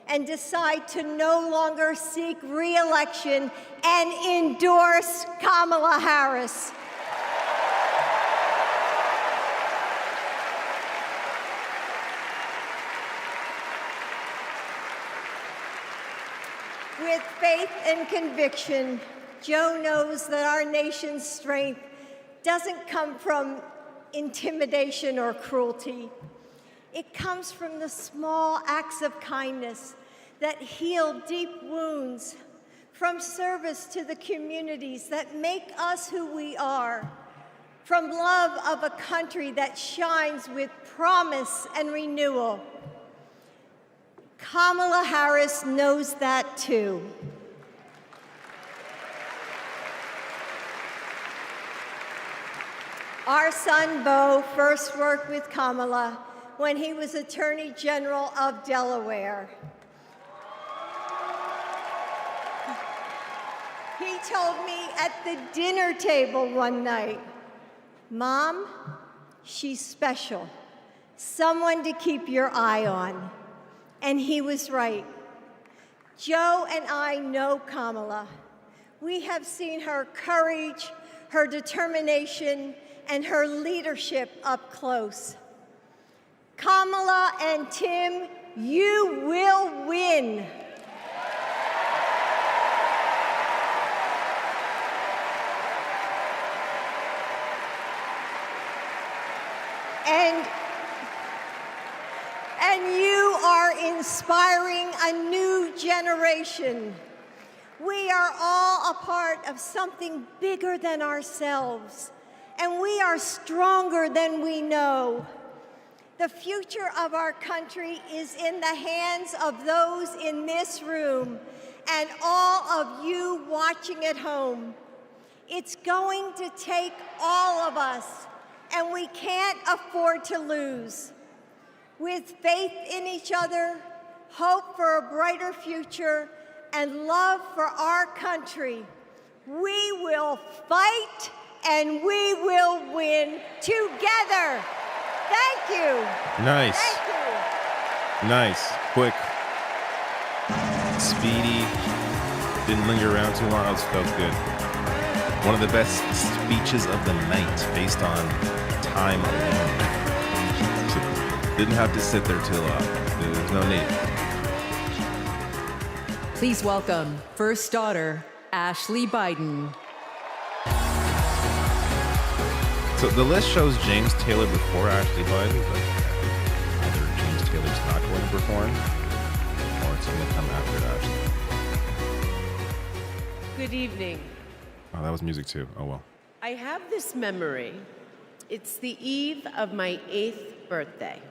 S17: and decide to no longer seek re-election and endorse Kamala Harris. With faith and conviction, Joe knows that our nation's strength doesn't come from intimidation or cruelty. It comes from the small acts of kindness that heal deep wounds, from service to the communities that make us who we are, from love of a country that shines with promise and renewal. Kamala Harris knows that too. Our son, Beau, first worked with Kamala when he was Attorney General of Delaware. He told me at the dinner table one night, "Mom, she's special, someone to keep your eye on." And he was right. Joe and I know Kamala. We have seen her courage, her determination, and her leadership up close. Kamala and Tim, you will win. And you are inspiring a new generation. We are all a part of something bigger than ourselves, and we are stronger than we know. The future of our country is in the hands of those in this room and all of you watching at home. It's going to take all of us, and we can't afford to lose. With faith in each other, hope for a brighter future, and love for our country, we will fight and we will win together. Thank you.
S1: Nice.
S17: Thank you.
S1: Nice. Quick. Speedy. Didn't linger around too long. That was good. One of the best speeches of the night based on time alone. Didn't have to sit there till there's no need.
S5: Please welcome first daughter, Ashley Biden.
S1: So the list shows James Taylor before Ashley Biden, but either James Taylor's not going to perform or it's going to come after Ashley.
S18: Good evening.
S1: Oh, that was music too. Oh well.
S18: I have this memory. It's the eve of my 8th birthday.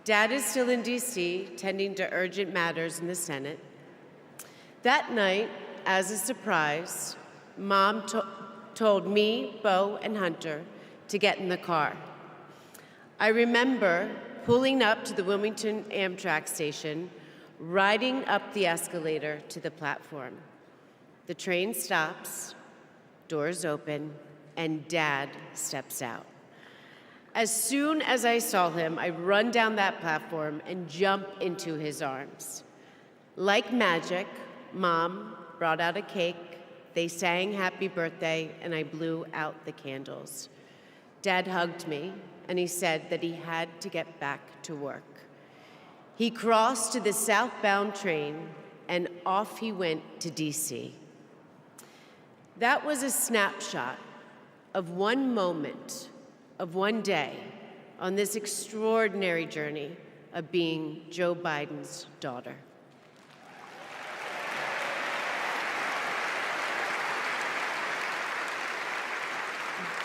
S18: Dad is still in D.C., tending to urgent matters in the Senate. That night, as a surprise, Mom told me, Beau, and Hunter to get in the car. I remember pulling up to the Wilmington Amtrak station, riding up the escalator to the platform. The train stops, doors open, and Dad steps out. As soon as I saw him, I run down that platform and jump into his arms. Like magic, Mom brought out a cake, they sang happy birthday, and I blew out the candles. Dad hugged me, and he said that he had to get back to work. He crossed to the southbound train, and off he went to DC. That was a snapshot of one moment, of one day, on this extraordinary journey of being Joe Biden's daughter.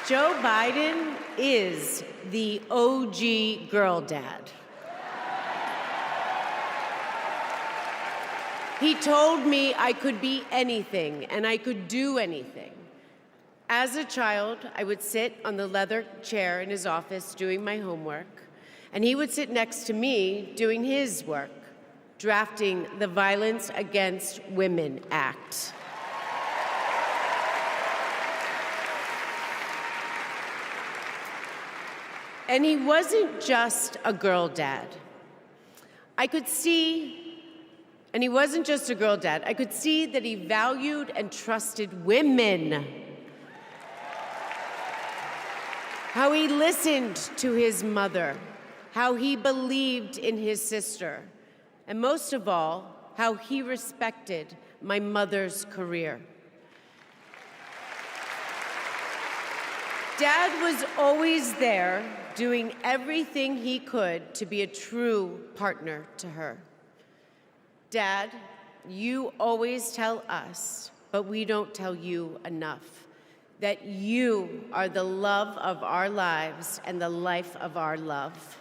S18: Joe Biden is the OG girl dad. He told me I could be anything and I could do anything. As a child, I would sit on the leather chair in his office doing my homework, and he would sit next to me doing his work, drafting the Violence Against Women Act. And he wasn't just a girl dad. And he wasn't just a girl dad. I could see that he valued and trusted women. How he listened to his mother, how he believed in his sister, and most of all, how he respected my mother's career. Dad was always there, doing everything he could to be a true partner to her. Dad, you always tell us, but we don't tell you enough, that you are the love of our lives and the life of our love.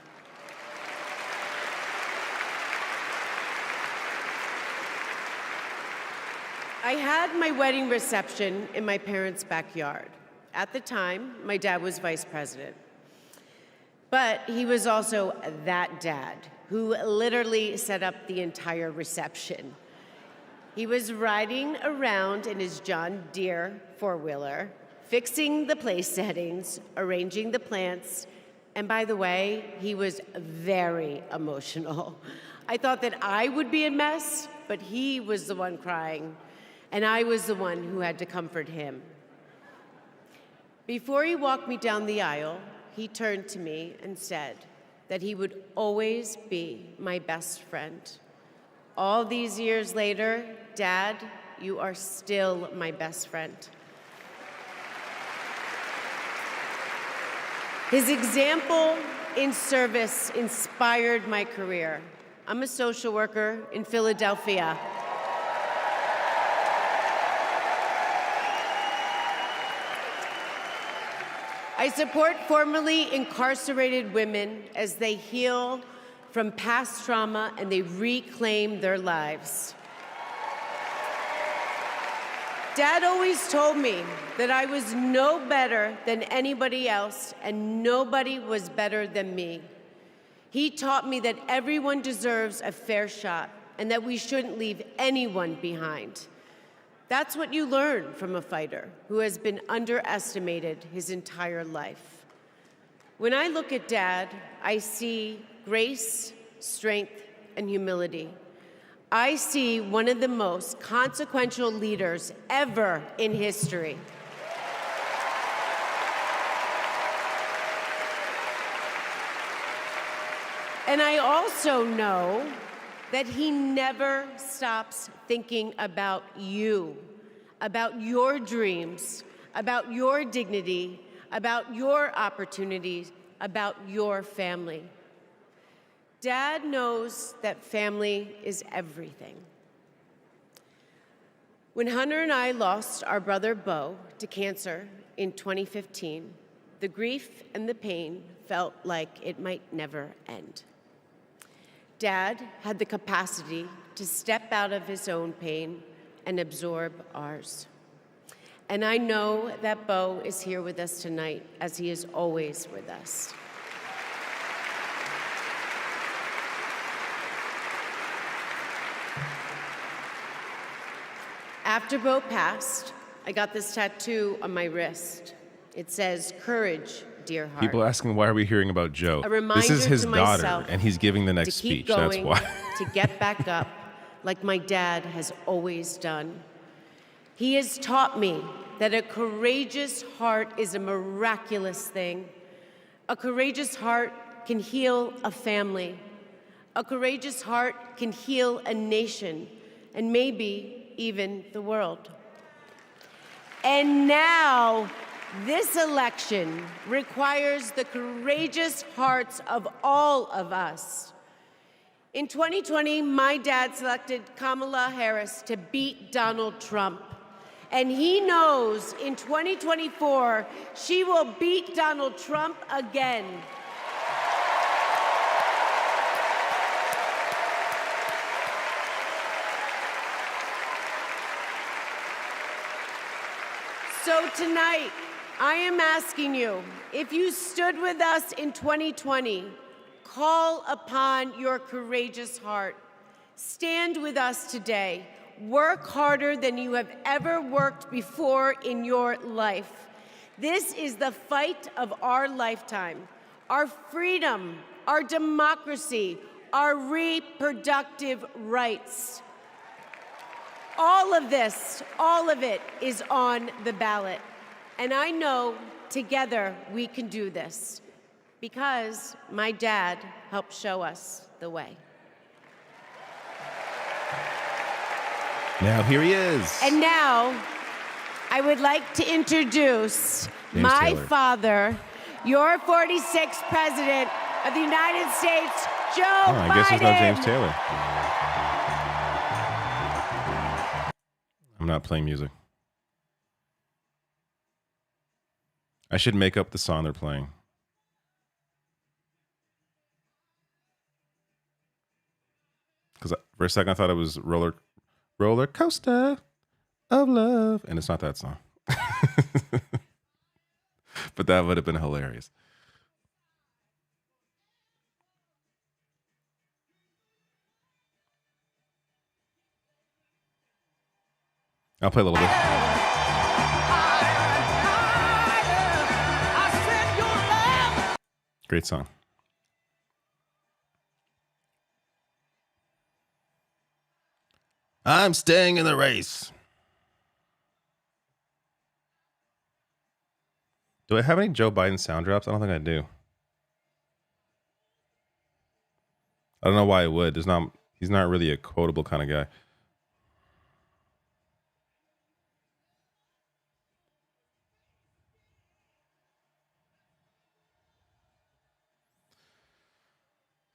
S18: I had my wedding reception in my parents' backyard. At the time, my dad was vice president. But he was also that dad who literally set up the entire reception. He was riding around in his John Deere four-wheeler, fixing the place settings, arranging the plants, and by the way, he was very emotional. I thought that I would be a mess, but he was the one crying, and I was the one who had to comfort him. Before he walked me down the aisle, he turned to me and said that he would always be my best friend. All these years later, Dad, you are still my best friend. His example in service inspired my career. I'm a social worker in Philadelphia. I support formerly incarcerated women as they heal from past trauma and they reclaim their lives. Dad always told me that I was no better than anybody else and nobody was better than me. He taught me that everyone deserves a fair shot and that we shouldn't leave anyone behind. That's what you learn from a fighter who has been underestimated his entire life. When I look at Dad, I see grace, strength, and humility. I see one of the most consequential leaders ever in history. And I also know that he never stops thinking about you, about your dreams, about your dignity, about your opportunities, about your family. Dad knows that family is everything. When Hunter and I lost our brother Beau to cancer in 2015, the grief and the pain felt like it might never end. Dad had the capacity to step out of his own pain and absorb ours. And I know that Beau is here with us tonight, as he is always with us. After Beau passed, I got this tattoo on my wrist. It says, "Courage, dear heart."
S1: People are asking, why are we hearing about Joe?
S18: A reminder
S1: this is his
S18: to
S1: daughter,
S18: myself
S1: and he's giving the next
S18: to keep
S1: speech. That's
S18: going,
S1: why.
S18: to get back up, like my dad has always done. He has taught me that a courageous heart is a miraculous thing, A courageous heart can heal a family. A courageous heart can heal a nation, and maybe even the world. And now, this election requires the courageous hearts of all of us. In 2020, my dad selected Kamala Harris to beat Donald Trump. And he knows in 2024, she will beat Donald Trump again. So tonight, I am asking you, if you stood with us in 2020, call upon your courageous heart. Stand with us today. Work harder than you have ever worked before in your life. This is the fight of our lifetime. Our freedom, our democracy, our reproductive rights. All of this, all of it is on the ballot. And I know together we can do this because my dad helped show us the way.
S1: Now here he is.
S18: And now I would like to introduce my father, your 46th President of the United States, Joe Biden.
S1: I guess there's no James Taylor. I'm not playing music. I should make up the song they're playing. Because for a second I thought it was Roller Coaster of Love. And it's not that song. But that would have been hilarious. I'll play a little bit. Great song. I'm staying in the race. Do I have any Joe Biden sound drops? I don't think I do. I don't know why I would. He's not really a quotable kind of guy.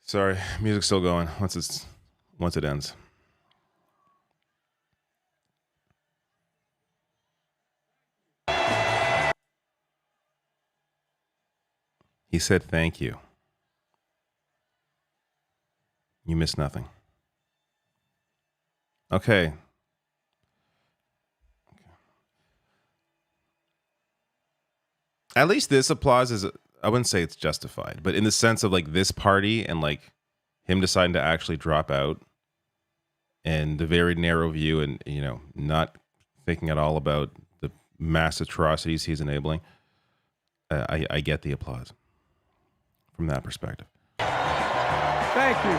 S1: Sorry, music's still going once it ends. He said thank you. You missed nothing. Okay. At least this applause is, I wouldn't say it's justified, but in the sense of like this party and like him deciding to actually drop out and the very narrow view and, you know, not thinking at all about the mass atrocities he's enabling. I get the applause from that perspective.
S8: Thank you.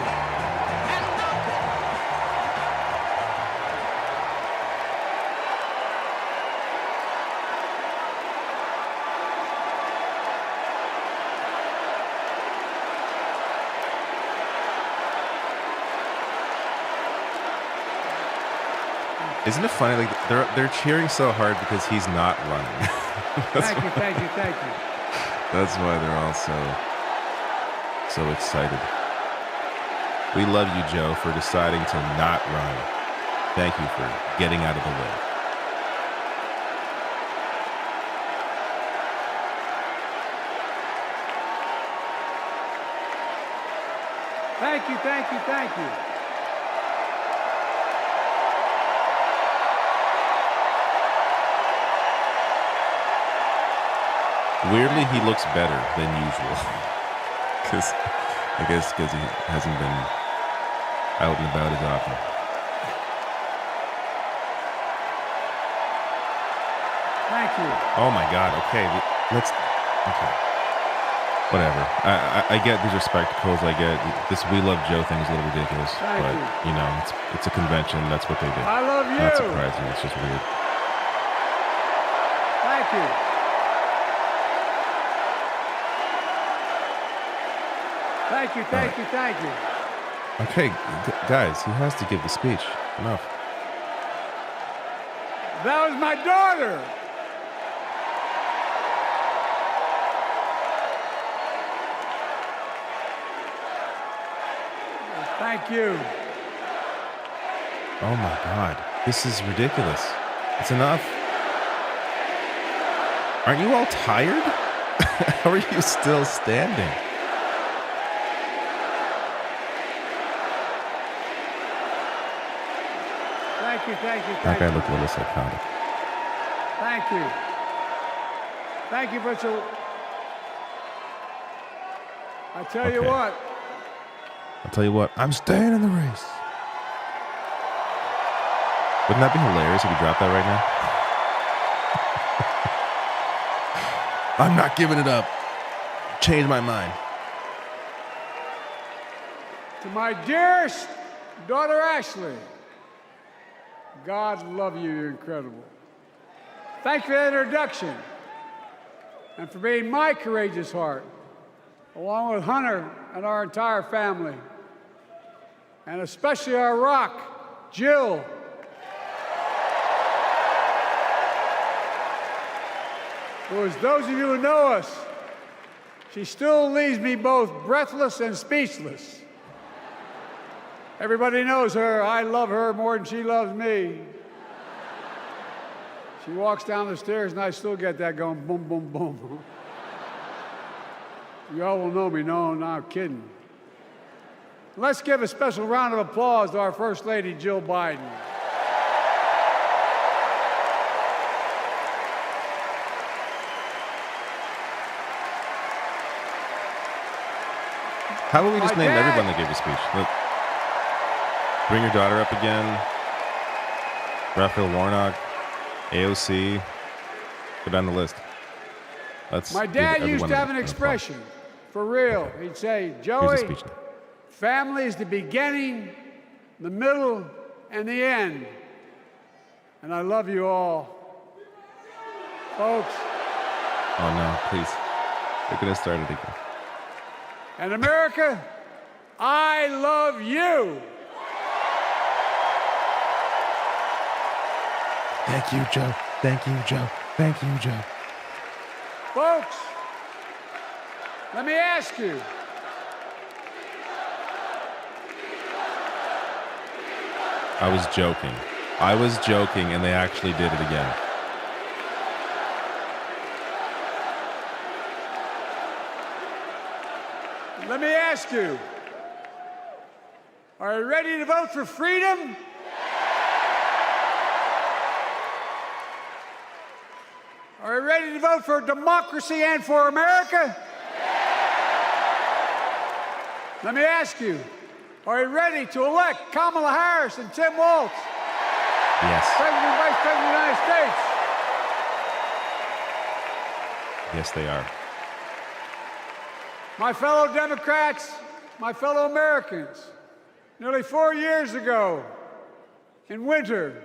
S1: Isn't it funny? Like they're cheering so hard because he's not running.
S8: Thank you.
S1: That's why they're all so excited. We love you, Joe, for deciding to not run. Thank you for getting out of the way.
S8: Thank you.
S1: Weirdly, he looks better than usual. I guess because he hasn't been out and about as often.
S8: Thank you.
S1: Oh my God. Okay, okay. Whatever. I get these are spectacles. I get this. We love Joe thing is a little ridiculous, but you know, it's a convention. That's what they do.
S8: I love you.
S1: Not surprising. It's just weird.
S8: Thank you.
S19: Thank you, thank you, thank you.
S1: Okay, guys, he has to give the speech. Enough.
S19: That was my daughter. Thank you.
S1: Oh my God, this is ridiculous. It's enough. Aren't you all tired? How are you still standing?
S19: Thank you, thank you,
S1: That
S19: thank
S1: guy
S19: you.
S1: looked a little psychotic.
S19: Thank you. Thank you for so. I tell you
S1: Okay.
S19: what,
S1: I'll tell you what, I'm staying in the race. Wouldn't that be hilarious if you dropped that right now? I'm not giving it up. Change my mind.
S19: to my dearest daughter Ashley, God love you, you're incredible. Thank you for that introduction and for being my courageous heart, along with Hunter and our entire family, and especially our rock, Jill. Who, as those of you who know us, she still leaves me both breathless and speechless. Everybody knows her. I love her more than she loves me. She walks down the stairs and I still get that going boom, boom, boom. Y'all will know me. No, I'm not kidding. Let's give a special round of applause to our First Lady, Jill Biden.
S1: How about we just
S19: My
S1: name
S19: dad-
S1: everyone that gave a speech? Look, bring your daughter up again. Raphael Warnock, AOC. Go down the list. Let's
S19: My
S1: give
S19: dad
S1: everyone
S19: used to have an
S1: applause.
S19: expression, for real. He'd say,
S1: Here's the
S19: Joey,
S1: speech now.
S19: family is the beginning, the middle, and the end. And I love you all. Folks,
S1: Oh no, please. They're gonna start it again.
S19: and America, I love you.
S1: Thank you, Joe. Thank you, Joe. Thank you, Joe.
S19: Folks, let me ask you,
S1: I was joking. I was joking, and they actually did it again.
S19: let me ask you, are you ready to vote for freedom? Are you ready to vote for democracy and for America? Let me ask you, are you ready to elect Kamala Harris and Tim Walz,
S1: Yes.
S19: President and Vice President of the United States?
S1: Yes, they are.
S19: My fellow Democrats, my fellow Americans, nearly 4 years ago, in winter,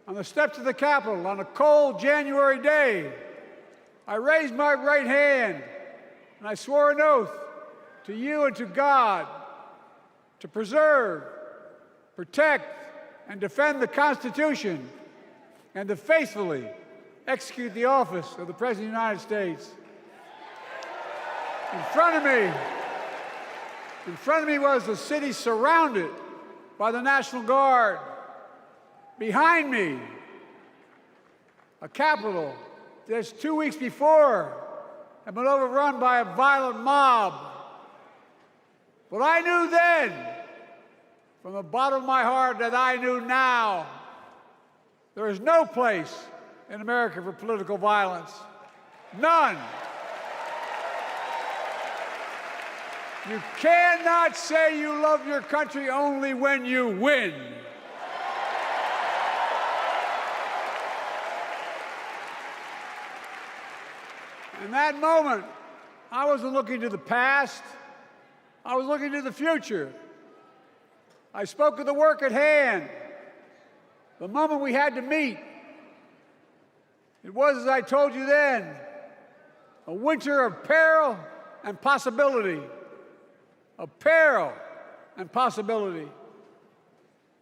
S19: on the steps of the Capitol, on a cold January day, I raised my right hand and I swore an oath to you and to God to preserve, protect, and defend the Constitution and to faithfully execute the office of the President of the United States. In front of me was the city surrounded by the National Guard. Behind me, a Capitol just 2 weeks before had been overrun by a violent mob. But I knew then, from the bottom of my heart, that I knew now, there is no place in America for political violence. None. You cannot say you love your country only when you win. In that moment, I wasn't looking to the past. I was looking to the future. I spoke of the work at hand, the moment we had to meet. It was, as I told you then, a winter of peril and possibility, of peril and possibility.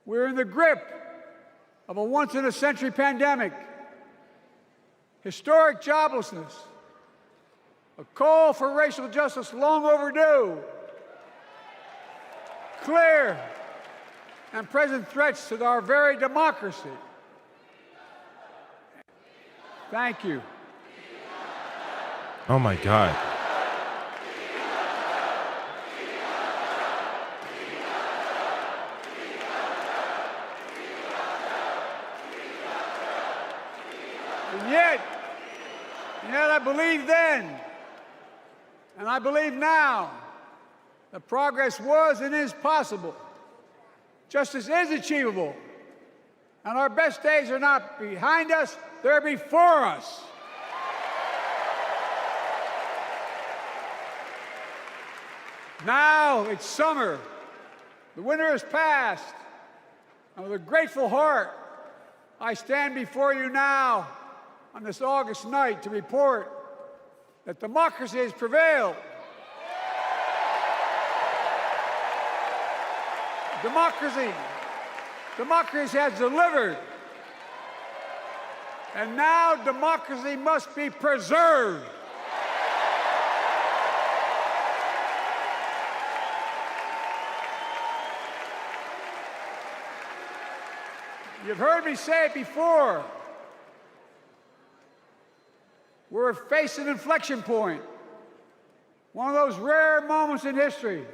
S19: We're in the grip of a once-in-a-century pandemic, historic joblessness, a call for racial justice long overdue, clear and present threats to our very democracy. Thank you.
S1: Oh my God.
S19: And yet I believe then, and I believe now, that progress was and is possible. Justice is achievable. And our best days are not behind us, they're before us. Now it's summer. The winter has passed. And with a grateful heart, I stand before you now on this August night to report that democracy has prevailed. Democracy has delivered. And now democracy must be preserved. You've heard me say it before. We're facing an inflection point. One of those rare moments in history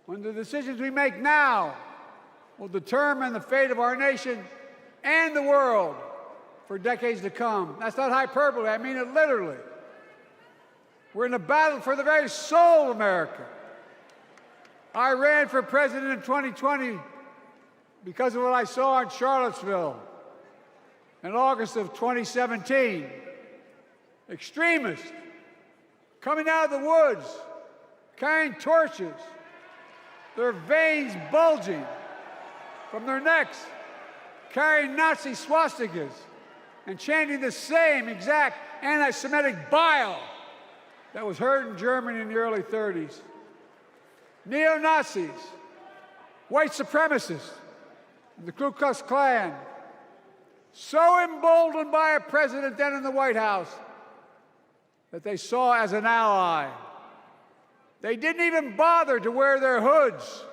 S19: when the decisions we make now will determine the fate of our nation and the world for decades to come. That's not hyperbole, I mean it literally. We're in a battle for the very soul of America. I ran for president in 2020 because of what I saw in Charlottesville in August of 2017. Extremists coming out of the woods, carrying torches, their veins bulging from their necks, carrying Nazi swastikas, and chanting the same exact anti-Semitic bile that was heard in Germany in the early 30s. Neo-Nazis, white supremacists, and the Ku Klux Klan, so emboldened by a president then in the White House that they saw as an ally. They didn't even bother to wear their hoods.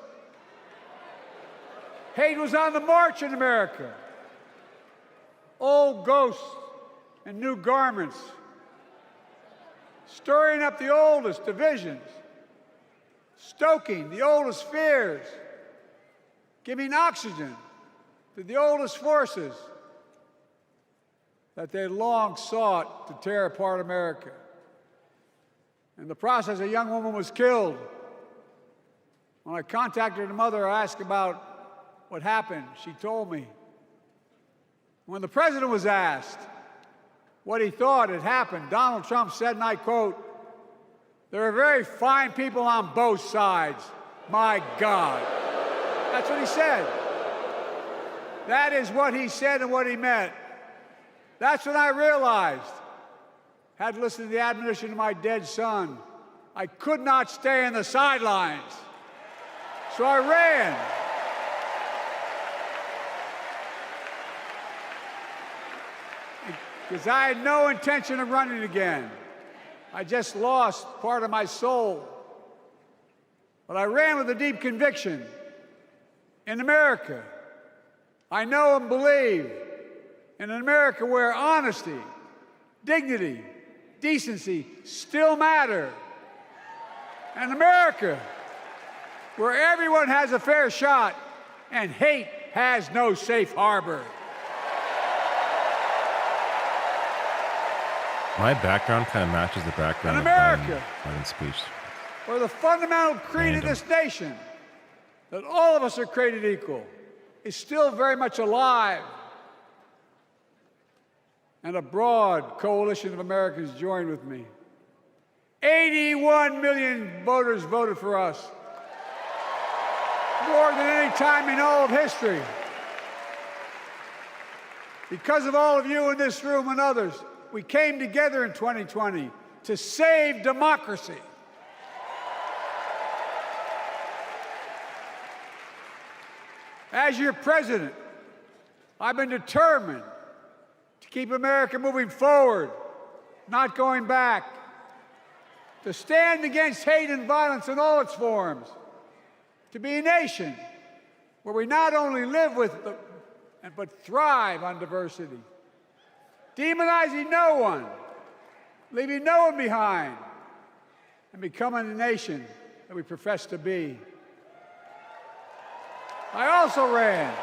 S19: Hate was on the march in America. Old ghosts and new garments, stirring up the oldest divisions, stoking the oldest fears, giving oxygen to the oldest forces that they long sought to tear apart America. In the process, a young woman was killed. When I contacted her mother, I asked about what happened. She told me. When the president was asked what he thought had happened, Donald Trump said, and I quote, "There are very fine people on both sides. My God." That's what he said. That is what he said and what he meant. That's when I realized, had listened to the admonition of my dead son, I could not stay in the sidelines. So I ran. Because I had no intention of running again. I just lost part of my soul. But I ran with a deep conviction. In America, I know and believe in an America where honesty, dignity, decency still matter. An America where everyone has a fair shot and hate has no safe harbor.
S1: My background kind of matches the background
S19: In
S1: of
S19: America,
S1: Biden's speech.
S19: where the fundamental creed of this nation, that all of us are created equal, is still very much alive. And a broad coalition of Americans joined with me. 81 million voters voted for us, more than any time in all of history. Because of all of you in this room and others, we came together in 2020 to save democracy. As your president, I've been determined to keep America moving forward, not going back, to stand against hate and violence in all its forms, to be a nation where we not only live with but thrive on diversity, demonizing no one, leaving no one behind, and becoming the nation that we profess to be. I also ran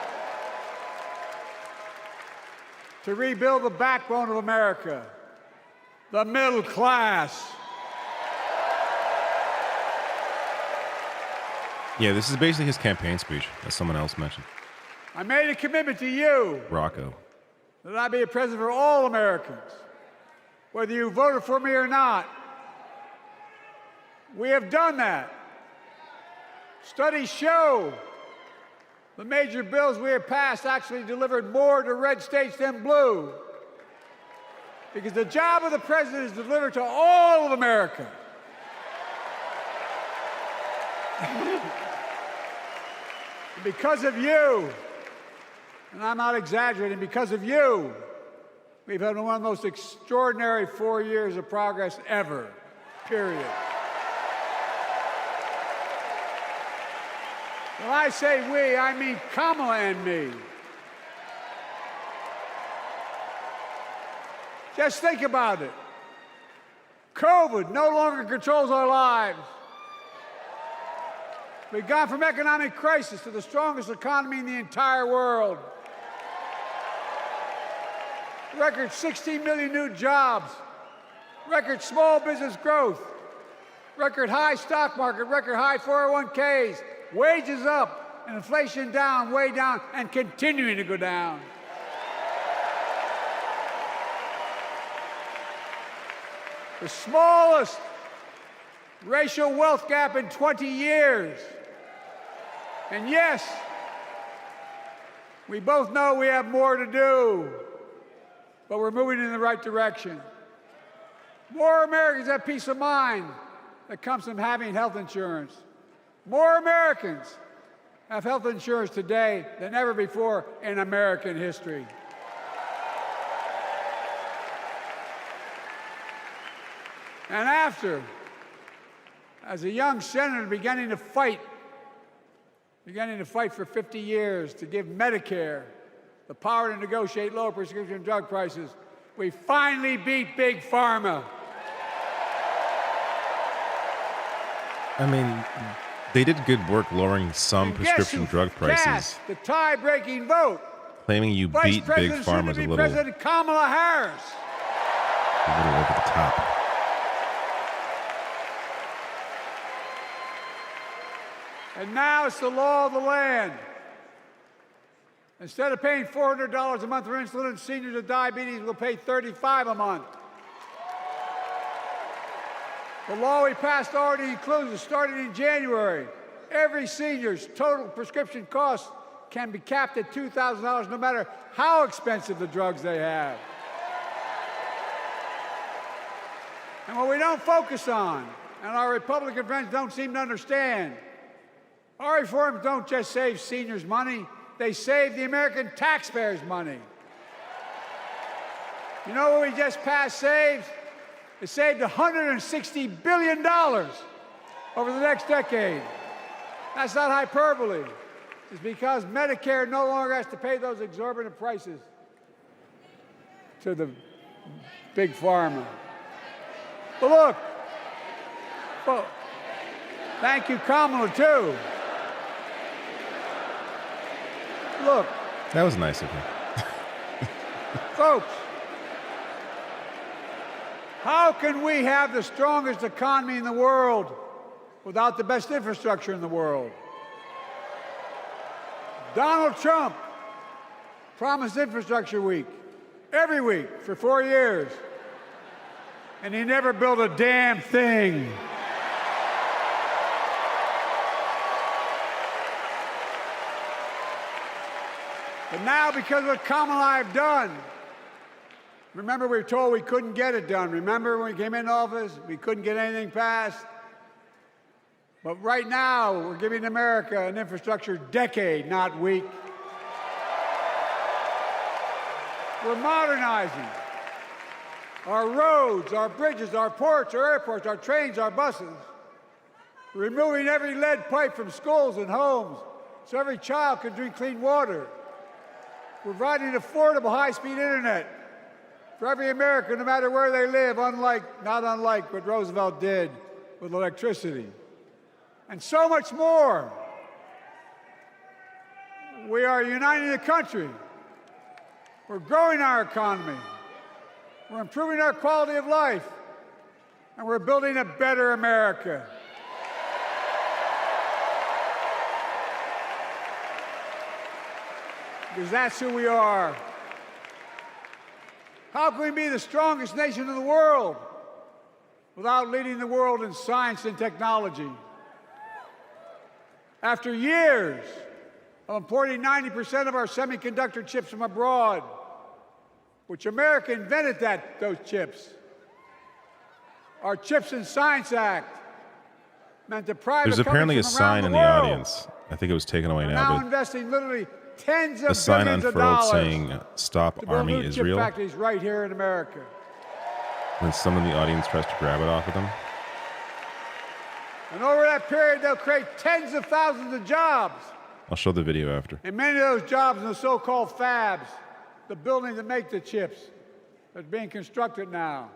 S19: to rebuild the backbone of America, the middle class.
S1: Yeah, this is basically his campaign speech, as someone else mentioned.
S19: I made a commitment to you
S1: Rocco.
S19: that I be a president for all Americans, whether you voted for me or not. We have done that. Studies show the major bills we have passed actually delivered more to red states than blue, because the job of the president is to deliver to all of America. And because of you, and I'm not exaggerating, because of you, we've had one of the most extraordinary 4 years of progress ever, period. When I say we, I mean Kamala and me. Just think about it. COVID no longer controls our lives. We've gone from economic crisis to the strongest economy in the entire world. Record 16 million new jobs. Record small business growth. Record high stock market. Record high 401ks. Wages up and inflation down, way down, and continuing to go down. The smallest racial wealth gap in 20 years. And yes, we both know we have more to do, but we're moving in the right direction. More Americans have peace of mind that comes from having health insurance. More Americans have health insurance today than ever before in American history. And after, as a young senator beginning to fight for 50 years to give Medicare the power to negotiate lower prescription drug prices, we finally beat Big Pharma.
S1: I mean, they did good work lowering some prescription drug prices.
S19: Cast the tie-breaking vote.
S1: Claiming you beat Big Pharma is a little over
S19: President Kamala Harris.
S1: the top.
S19: And now it's the law of the land. Instead of paying $400 a month for insulin, seniors with diabetes will pay $35 a month. The law we passed already includes, starting in January, every senior's total prescription cost can be capped at $2,000 no matter how expensive the drugs they have. And what we don't focus on, and our Republican friends don't seem to understand, our reforms don't just save seniors money, they save the American taxpayers money. You know what we just passed saves? It saved $160 billion over the next decade. That's not hyperbole. It's because Medicare no longer has to pay those exorbitant prices to the big pharma. But look, well, thank you, Kamala, too. Look.
S1: That was nice of him.
S19: Folks, how can we have the strongest economy in the world without the best infrastructure in the world? Donald Trump promised Infrastructure Week every week for 4 years, and he never built a damn thing. But now, because of what Kamala and I have done, remember we were told we couldn't get it done. Remember when we came into office, we couldn't get anything passed? But right now, we're giving America an infrastructure decade, not week. We're modernizing our roads, our bridges, our ports, our airports, our trains, our buses. We're removing every lead pipe from schools and homes so every child can drink clean water. We're providing affordable high-speed internet for every American, no matter where they live, not unlike what Roosevelt did with electricity. And so much more. We are uniting the country. We're growing our economy. We're improving our quality of life. And we're building a better America. Because that's who we are. How can we be the strongest nation in the world without leading the world in science and technology? After years of importing 90% of our semiconductor chips from abroad, which America invented those chips, our Chips and Science Act meant the private
S1: There's apparently a
S19: companies from
S1: sign in
S19: around
S1: the
S19: world
S1: audience. I think it was taken away
S19: are
S1: now,
S19: now
S1: but
S19: investing literally tens of
S1: a sign
S19: billions of
S1: unfurled
S19: dollars
S1: saying "Stop
S19: to build
S1: Army
S19: new chip
S1: Israel."
S19: factories right here in America.
S1: Then someone in the audience tries to grab it off of them.
S19: And over that period, they'll create tens of thousands of jobs.
S1: I'll show the video after.
S19: And many of those jobs in the so-called fabs, the buildings that make the chips, that's being constructed now.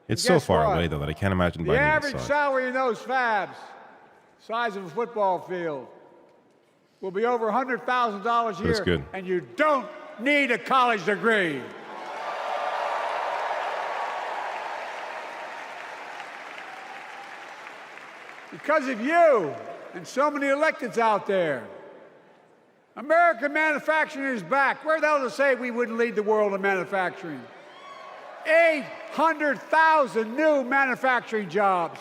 S1: It's
S19: And
S1: so
S19: guess
S1: far
S19: what?
S1: away though that I can't imagine
S19: The
S1: buying
S19: average
S1: inside.
S19: salary in those fabs, size of a football field, will be over $100,000 a year.
S1: That's good.
S19: And you don't need a college degree. Because of you and so many electeds out there, American manufacturing is back. Where the hell to say we wouldn't lead the world in manufacturing? 800,000 new manufacturing jobs.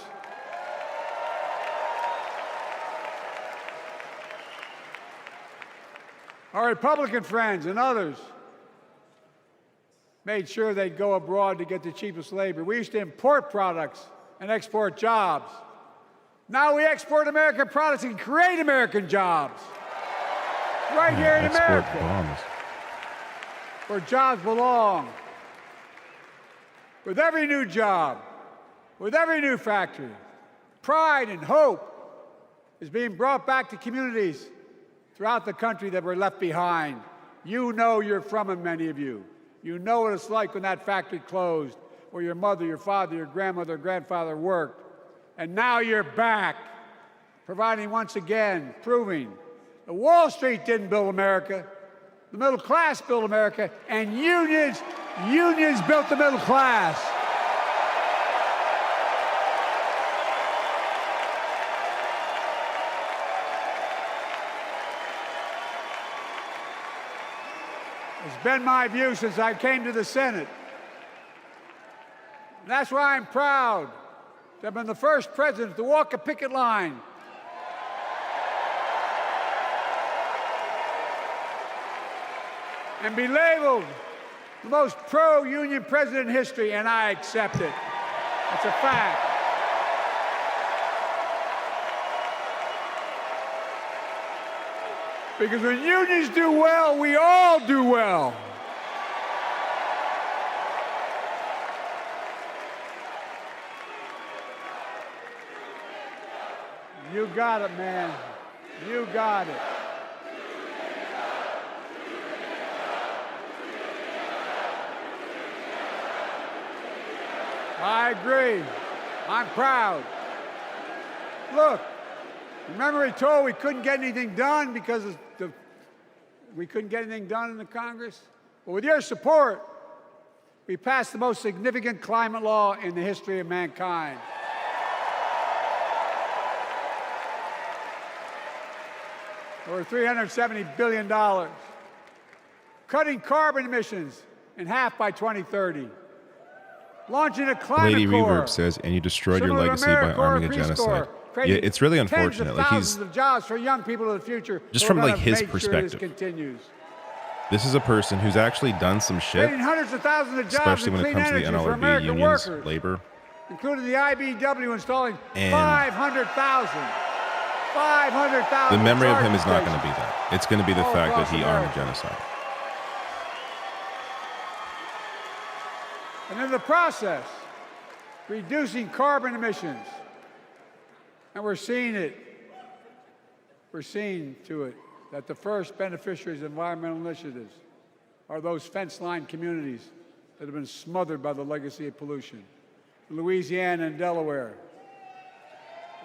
S19: Our Republican friends and others made sure they'd go abroad to get the cheapest labor. We used to import products and export jobs. Now we export American products and create American jobs. Right here in
S1: Export
S19: America,
S1: bombs.
S19: where jobs belong. With every new job, with every new factory, pride and hope is being brought back to communities throughout the country that were left behind. You know you're from them, many of you. You know what it's like when that factory closed, where your mother, your father, your grandmother, grandfather worked. And now you're back, providing once again, proving that Wall Street didn't build America, the middle class built America, and unions built the middle class. It's been my view since I came to the Senate. And that's why I'm proud to have been the first president to walk a picket line and be labeled the most pro-union president in history, and I accept it. That's a fact. Because when unions do well, we all do well. You got it, man. You got it. I agree. I'm proud. Look, remember we told we couldn't get anything done because we couldn't get anything done in the Congress? Well, with your support, we passed the most significant climate law in the history of mankind. Over $370 billion. Cutting carbon emissions in half by 2030. Launching a climate
S1: Lady
S19: corps.
S1: Reverb says, and you destroyed your
S19: Similar to
S1: legacy by
S19: AmeriCorps
S1: arming a
S19: Peace
S1: genocide.
S19: Corps,
S1: Yeah,
S19: creating
S1: it's really
S19: tens of
S1: unfortunate. Like
S19: thousands of jobs for young people of the future.
S1: Just
S19: We're
S1: from, like,
S19: gonna
S1: his
S19: make sure
S1: perspective.
S19: this continues.
S1: This is a person who's actually done some shit,
S19: Creating hundreds of thousands of jobs
S1: especially
S19: in
S1: when it
S19: clean
S1: comes to the
S19: energy for
S1: NLRB,
S19: American
S1: unions,
S19: workers,
S1: labor.
S19: including the IBEW installing
S1: And
S19: 500,000 500,000.
S1: The memory of him is not
S19: charging
S1: going to be that. It's going to be the
S19: all
S1: fact that
S19: across
S1: he armed
S19: America.
S1: genocide.
S19: And in the process, reducing carbon emissions. And we're seeing it. We're seeing to it that the first beneficiaries of environmental initiatives are those fence-lined communities that have been smothered by the legacy of pollution. Louisiana and Delaware,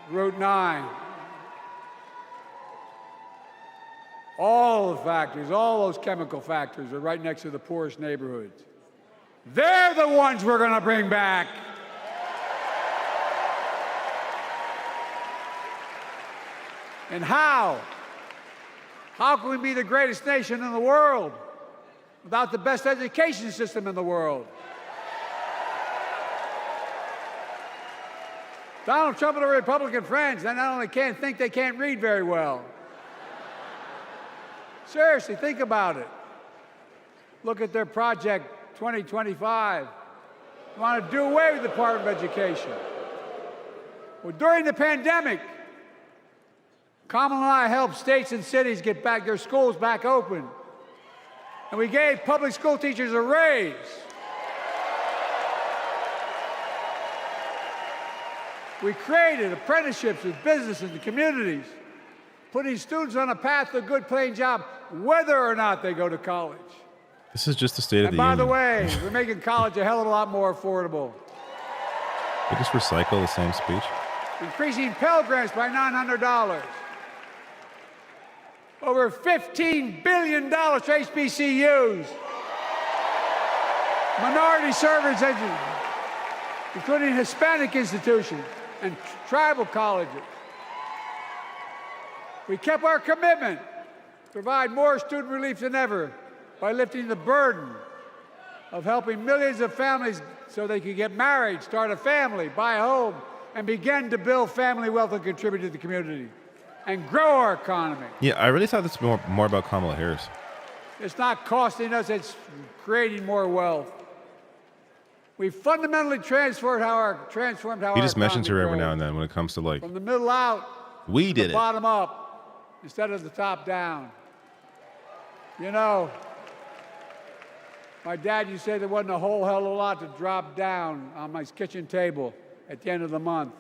S19: Route 9, all the factories, all those chemical factories are right next to the poorest neighborhoods. They're the ones we're going to bring back. And how? How can we be the greatest nation in the world without the best education system in the world? Donald Trump and the Republican friends, they not only can't think, they can't read very well. Seriously, think about it. Look at their Project 2025. They want to do away with the Department of Education. Well, during the pandemic, Kamala and I helped states and cities get back their schools back open. And we gave public school teachers a raise. We created apprenticeships with businesses and communities, putting students on a path to a good paying job, whether or not they go to college.
S1: This is just the State of
S19: And
S1: the
S19: by
S1: Union.
S19: the way, we're making college a hell of a lot more affordable.
S1: They just recycle the same speech.
S19: Increasing Pell Grants by $900. Over $15 billion to HBCUs. Minority service education, including Hispanic institutions and tribal colleges. We kept our commitment to provide more student relief than ever by lifting the burden of helping millions of families so they could get married, start a family, buy a home, and begin to build family wealth and contribute to the community and grow our economy.
S1: Yeah, I really thought this was more about Kamala Harris.
S19: It's not costing us, it's creating more wealth. We fundamentally transformed how our
S1: He just mentions her
S19: economy
S1: every now
S19: grows.
S1: and then when it comes to like,
S19: From the middle out,
S1: we did
S19: the
S1: it.
S19: bottom up, instead of the top down. You know, my dad used to say there wasn't a whole hell of a lot to drop down on my kitchen table at the end of the month.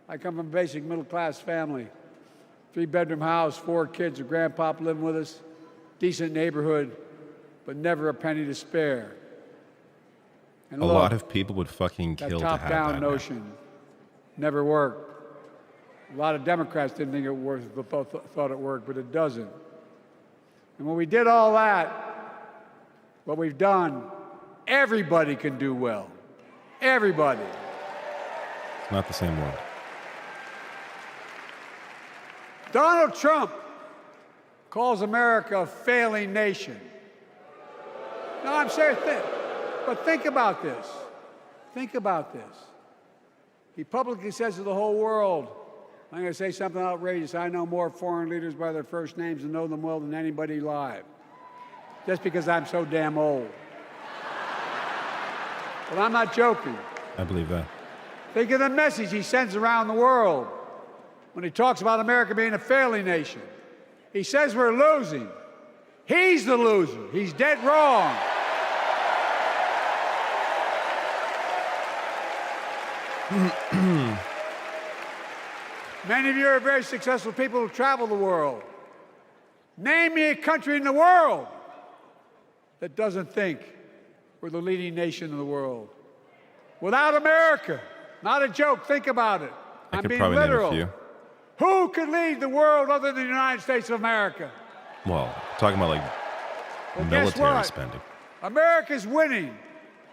S19: I come from a basic middle-class family. 3-bedroom house, 4 kids, a grandpop living with us, decent neighborhood, but never a penny to spare. And
S1: A
S19: look,
S1: lot of people would fucking
S19: that
S1: kill to have
S19: top-down
S1: that.
S19: notion never worked. A lot of Democrats didn't think it worked, thought it worked, but it doesn't. And when we did all that, what we've done, everybody can do well. Everybody.
S1: It's not the same world.
S19: Donald Trump calls America a failing nation. No, I'm serious. But think about this. Think about this. He publicly says to the whole world, I'm going to say something outrageous. I know more foreign leaders by their first names and know them well than anybody alive. Just because I'm so damn old. But I'm not joking.
S1: I believe that.
S19: Think of the message he sends around the world when he talks about America being a failing nation. He says we're losing. He's the loser. He's dead wrong. Many of you are very successful people who travel the world. Name me a country in the world that doesn't think we're the leading nation in the world. Without America, not a joke, think about it.
S1: I
S19: I'm
S1: could
S19: being
S1: probably
S19: literal.
S1: name a few.
S19: Who could lead the world other than the United States of America?
S1: Well, talking about like
S19: Well, guess
S1: military
S19: what?
S1: spending.
S19: America's winning,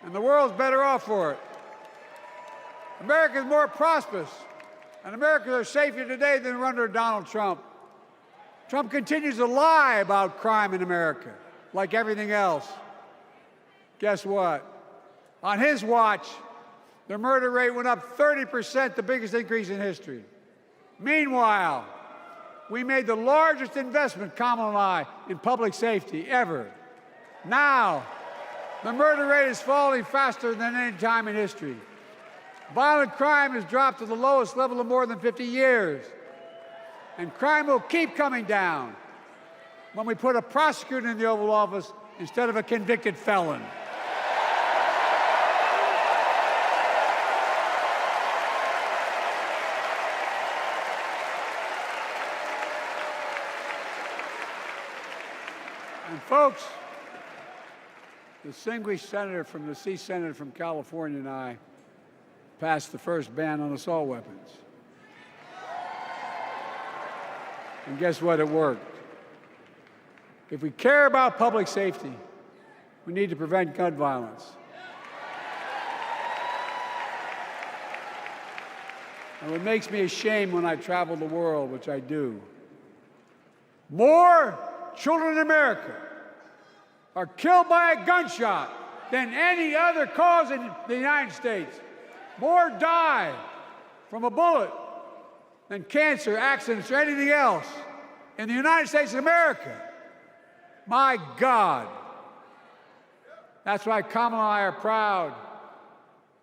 S19: and the world's better off for it. America's more prosperous, and Americans are safer today than they were under Donald Trump. Trump continues to lie about crime in America, like everything else. Guess what? On his watch, the murder rate went up 30%, the biggest increase in history. Meanwhile, we made the largest investment, Kamala and I, in public safety ever. Now, the murder rate is falling faster than any time in history. Violent crime has dropped to the lowest level of more than 50 years. And crime will keep coming down when we put a prosecutor in the Oval Office instead of a convicted felon. And folks, the distinguished senator from the Senator from California and I passed the first ban on assault weapons. And guess what? It worked. If we care about public safety, we need to prevent gun violence. And what makes me ashamed when I travel the world, which I do, more children in America are killed by a gunshot than any other cause in the United States. More die from a bullet than cancer, accidents, or anything else in the United States of America. My God. That's why Kamala and I are proud.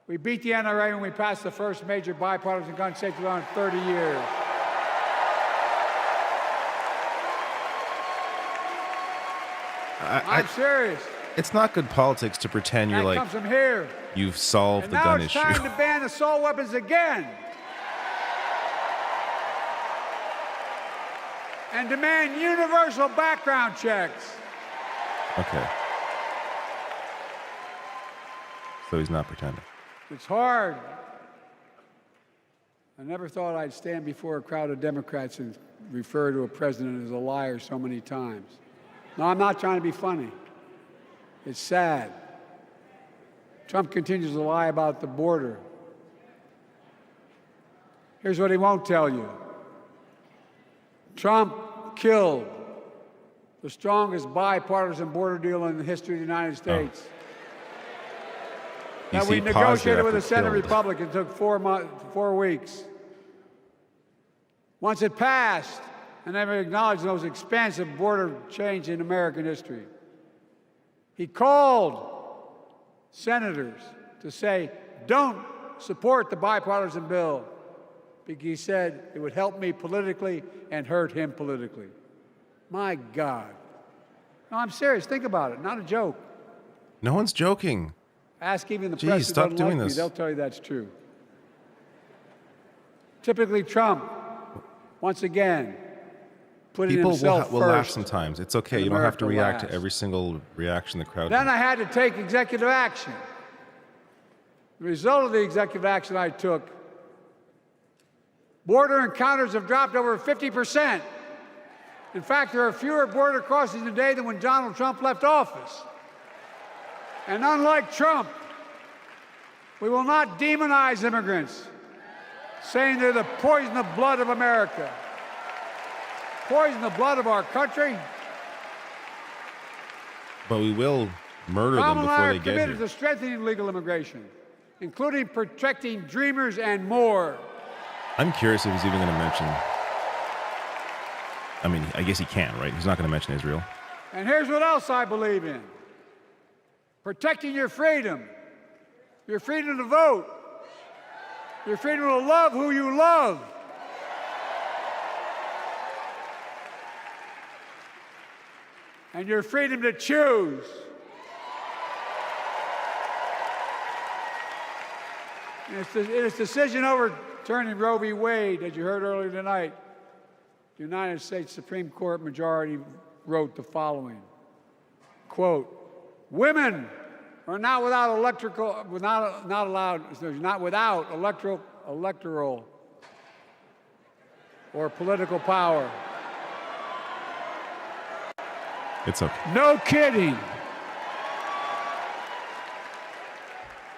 S19: We beat the NRA when we passed the first major bipartisan gun safety law in 30 years. I'm serious.
S1: It's not good politics to pretend you're
S19: That comes from here.
S1: you've solved
S19: And
S1: the
S19: now
S1: gun
S19: it's
S1: issue.
S19: time to ban assault weapons again. And demand universal background checks.
S1: Okay. So he's not pretending.
S19: It's hard. I never thought I'd stand before a crowd of Democrats and refer to a president as a liar so many times. No, I'm not trying to be funny. It's sad. Trump continues to lie about the border. Here's what he won't tell you. Trump killed the strongest bipartisan border deal in the history of the United States.
S1: You
S19: That
S1: see
S19: we
S1: pause there
S19: negotiated with
S1: after
S19: a Senate
S1: killed.
S19: Republican. It took 4 weeks. Once it passed, and never acknowledged the most expansive border change in American history. He called senators to say, don't support the bipartisan bill, because he said it would help me politically and hurt him politically. My God. No, I'm serious. Think about it. Not a joke.
S1: No one's joking.
S19: Ask even the
S1: Geez,
S19: press who
S1: stop
S19: doesn't
S1: doing
S19: like me.
S1: this.
S19: They'll tell you that's true. Typically, Trump, once again, putting
S1: People
S19: himself
S1: will laugh
S19: first.
S1: sometimes. It's okay.
S19: and
S1: You don't have to
S19: America
S1: react to
S19: last.
S1: every single reaction the crowd
S19: Then
S1: makes.
S19: I had to take executive action. The result of the executive action I took, border encounters have dropped over 50%. In fact, there are fewer border crossings today than when Donald Trump left office. And unlike Trump, we will not demonize immigrants, saying they're the poison of blood of America. Poison the blood of our country.
S1: But we will murder them
S19: Kamala and I
S1: before
S19: are
S1: they get
S19: committed
S1: here.
S19: to strengthening legal immigration, including protecting dreamers and more.
S1: I'm curious if he's even going to mention. I mean, I guess he can, right? He's not going to mention Israel.
S19: And here's what else I believe in. Protecting your freedom to vote, your freedom to love who you love. And your freedom to choose. In its decision overturning Roe v. Wade, as you heard earlier tonight, the United States Supreme Court majority wrote the following, quote, women are not without electoral or political power.
S1: It's okay.
S19: No kidding.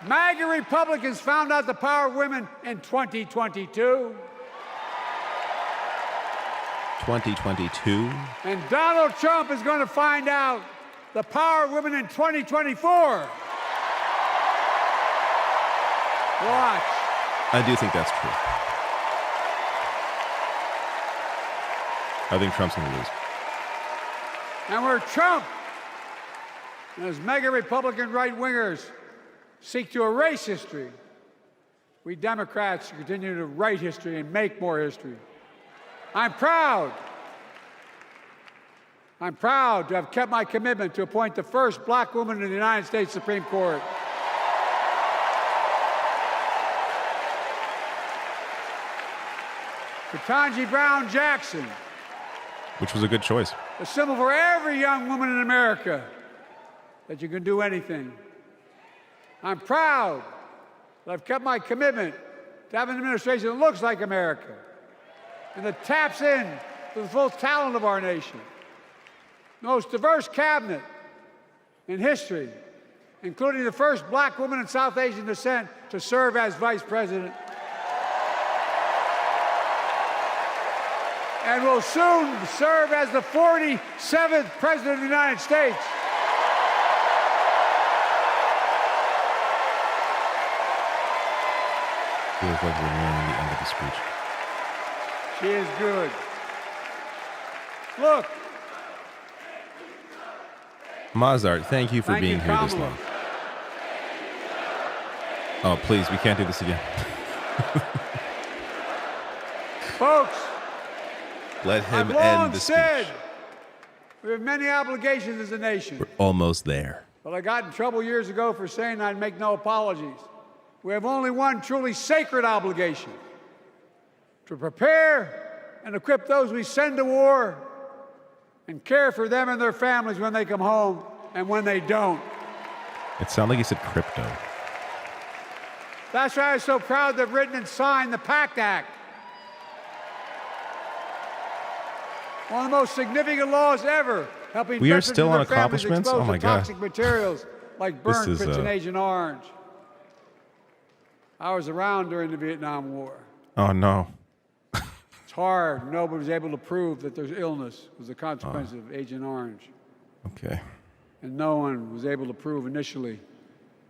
S19: MAGA Republicans found out the power of women in 2022.
S1: 2022.
S19: And Donald Trump is going to find out the power of women in 2024. Watch.
S1: I do think that's true. I think Trump's going to lose.
S19: And where Trump and his mega Republican right-wingers seek to erase history, we Democrats continue to write history and make more history. I'm proud to have kept my commitment to appoint the first black woman in the United States Supreme Court. Ketanji Brown Jackson,
S1: Which was a good choice.
S19: a symbol for every young woman in America that you can do anything. I'm proud that I've kept my commitment to have an administration that looks like America and that taps in to the full talent of our nation. The most diverse cabinet in history, including the first black woman of South Asian descent to serve as vice president. And will soon serve as the 47th president of the United States.
S1: Feels like we're nearing the end of the speech.
S19: She is good. Look.
S1: Mozart, thank you for
S19: Thank
S1: being
S19: you,
S1: here this
S19: Kamala.
S1: long. Oh, please, we can't do this again.
S19: Folks,
S1: Let him
S19: I've long
S1: end the speech.
S19: said we have many obligations as a nation.
S1: We're almost there.
S19: But I got in trouble years ago for saying I'd make no apologies. We have only one truly sacred obligation: to prepare and equip those we send to war and care for them and their families when they come home and when they don't.
S1: It sounded like he said crypto.
S19: That's why I'm so proud to have written and signed the PACT Act. One of the most significant laws ever, helping
S1: We are
S19: veterans
S1: still
S19: and
S1: on
S19: their families
S1: accomplishments?
S19: exposed
S1: Oh my
S19: to
S1: God.
S19: toxic materials like
S1: This
S19: burn
S1: is,
S19: pits in Agent Orange. I was around during the Vietnam War.
S1: Oh, no.
S19: It's hard. Nobody was able to prove that there's illness was the consequence of Agent Orange.
S1: Okay.
S19: And no one was able to prove initially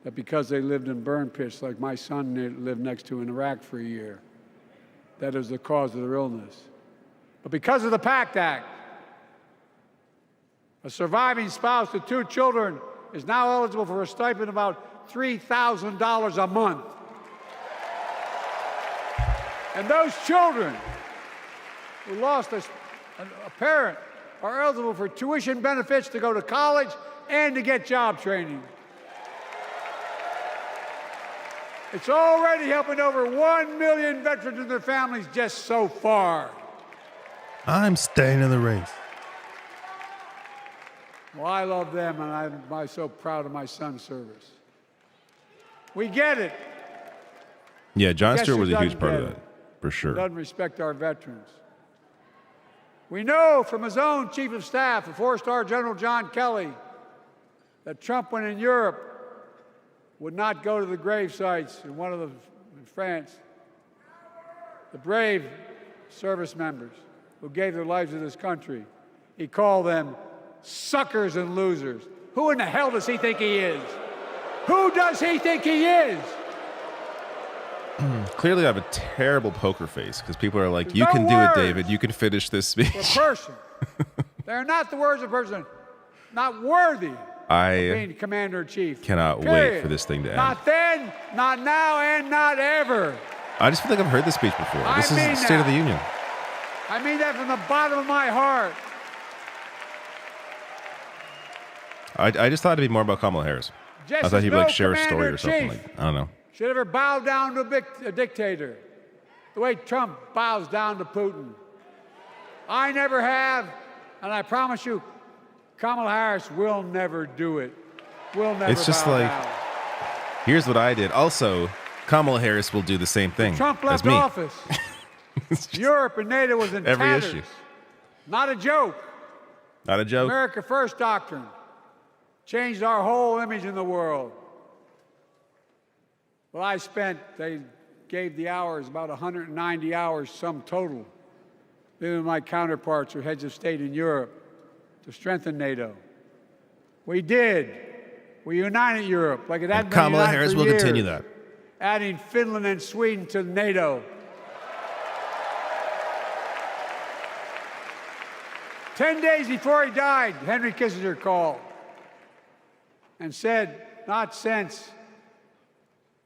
S19: that because they lived in burn pits like my son lived next to in Iraq for a year, that is the cause of their illness. But because of the PACT Act, a surviving spouse with 2 children is now eligible for a stipend of about $3,000 a month. And those children who lost a parent are eligible for tuition benefits to go to college and to get job training. It's already helping over 1 million veterans and their families just so far.
S1: I'm staying in the race.
S19: Well, I love them, and I'm so proud of my son's service. We get it.
S1: Yeah, John
S19: Guess
S1: Stewart
S19: who
S1: was a huge
S19: doesn't
S1: part of
S19: get
S1: that,
S19: it?
S1: for sure.
S19: Doesn't respect our veterans. We know from his own chief of staff, the 4-star General John Kelly, that Trump, when in Europe, would not go to the grave sites in France. The brave service members who gave their lives to this country. He called them suckers and losers. Who in the hell does he think he is? Who does he think he is?
S1: Clearly, I have a terrible poker face because people are like,
S19: There's
S1: you
S19: no
S1: can do
S19: words
S1: it, David. You can finish this
S19: For a
S1: speech.
S19: person. They're not the words of a person not worthy of
S1: I
S19: being commander-in-chief.
S1: cannot wait
S19: Period.
S1: for this thing to end.
S19: Not then, not now, and not ever.
S1: I just feel like I've heard this speech before.
S19: I
S1: This is
S19: mean
S1: the State of the
S19: that.
S1: Union.
S19: I mean that from the bottom of my heart.
S1: I just thought it'd be more about Kamala Harris.
S19: Just
S1: I thought
S19: as
S1: he'd
S19: no
S1: like share a story or something.
S19: commander-in-chief
S1: Like, I don't know.
S19: should ever bow down to a dictator the way Trump bows down to Putin. I never have, and I promise you, Kamala Harris will never do it. Will never
S1: It's just
S19: bow
S1: like,
S19: down.
S1: here's what I did. Also, Kamala Harris will do the same thing
S19: Trump
S1: as
S19: left
S1: me.
S19: office. Europe and NATO was in
S1: Every
S19: tatters.
S1: issue.
S19: Not a joke.
S1: Not a joke.
S19: America First doctrine changed our whole image in the world. Well, they gave the hours, about 190 hours sum total, than my counterparts or heads of state in Europe to strengthen NATO. We did. We united Europe like it had
S1: And
S19: been
S1: Kamala
S19: united
S1: Harris
S19: for
S1: will
S19: years,
S1: continue that.
S19: adding Finland and Sweden to NATO. 10 days before he died, Henry Kissinger called and said, not since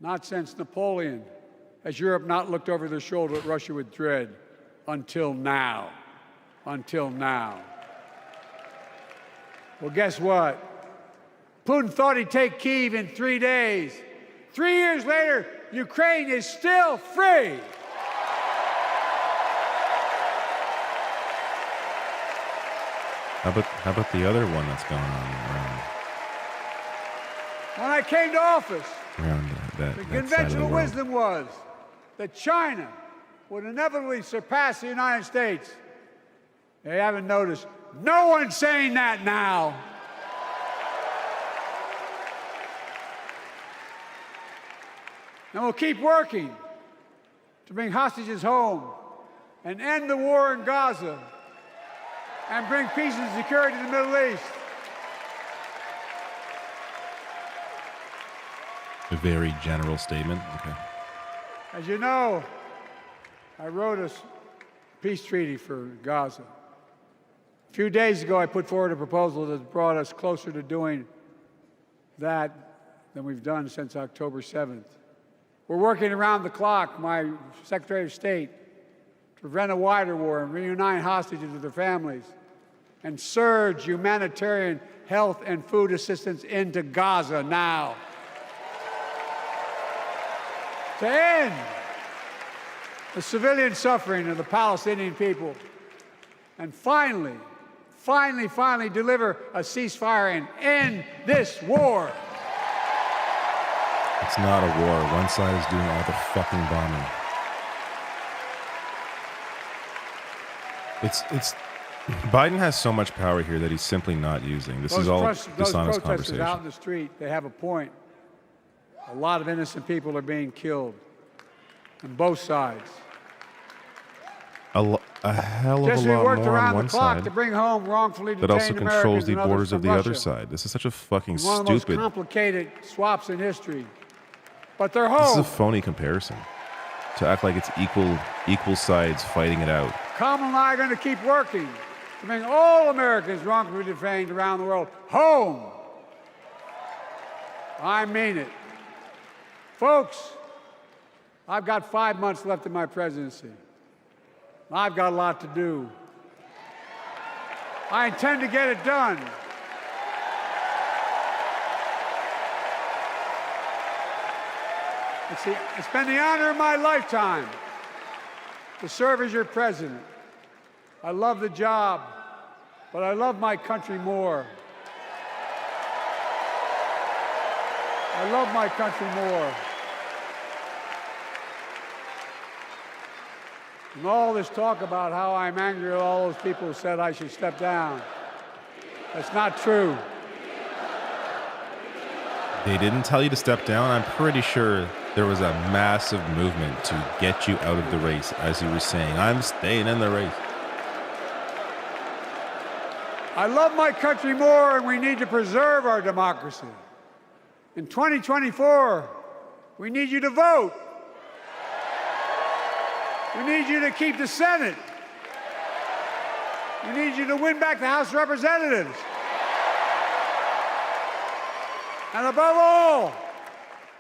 S19: Napoleon has Europe not looked over their shoulder at Russia with dread. until now. Until now. Well, guess what? Putin thought he'd take Kyiv in 3 days. 3 years later, Ukraine is still free.
S1: How about the other one that's going on around
S19: When I came to office,
S1: that
S19: the
S1: side of the
S19: conventional
S1: world?
S19: wisdom was that China would inevitably surpass the United States. They haven't noticed. No one's saying that now. And we'll keep working to bring hostages home and end the war in Gaza and bring peace and security to the Middle East.
S1: A very general statement. Okay.
S19: As you know, I wrote a peace treaty for Gaza. A few days ago, I put forward a proposal that brought us closer to doing that than we've done since October 7th. We're working around the clock, my Secretary of State, to prevent a wider war and reunite hostages with their families and surge humanitarian health and food assistance into Gaza now. To end the civilian suffering of the Palestinian people and finally deliver a ceasefire and end this war.
S1: It's not a war. One side is doing all the fucking bombing. It's Biden has so much power here that he's simply not using. This is all dishonest
S19: those protesters
S1: conversation.
S19: out in the street, they have a point. A lot of innocent people are being killed on both sides.
S1: A hell of
S19: Just
S1: a
S19: we
S1: lot
S19: worked
S1: more on
S19: around
S1: one
S19: the clock
S1: side
S19: to bring home wrongfully
S1: that
S19: detained
S1: also controls
S19: Americans
S1: the
S19: and others
S1: borders of
S19: from
S1: the other
S19: Russia.
S1: side. This is such a fucking
S19: One of the most
S1: stupid.
S19: complicated swaps in history. But they're
S1: This is a
S19: home.
S1: phony comparison. To act like it's equal sides fighting it out.
S19: Kamala and I are going to keep working to bring all Americans wrongfully detained around the world home. I mean it. Folks, I've got 5 months left in my presidency. I've got a lot to do. I intend to get it done. It's been the honor of my lifetime to serve as your president. I love the job, but I love my country more. I love my country more. And all this talk about how I'm angry at all those people who said I should step down, that's not true.
S1: They didn't tell you to step down. I'm pretty sure there was a massive movement to get you out of the race, as you were saying. I'm staying in the race.
S19: I love my country more, and we need to preserve our democracy. In 2024, we need you to vote. We need you to keep the Senate. We need you to win back the House of Representatives. And above all,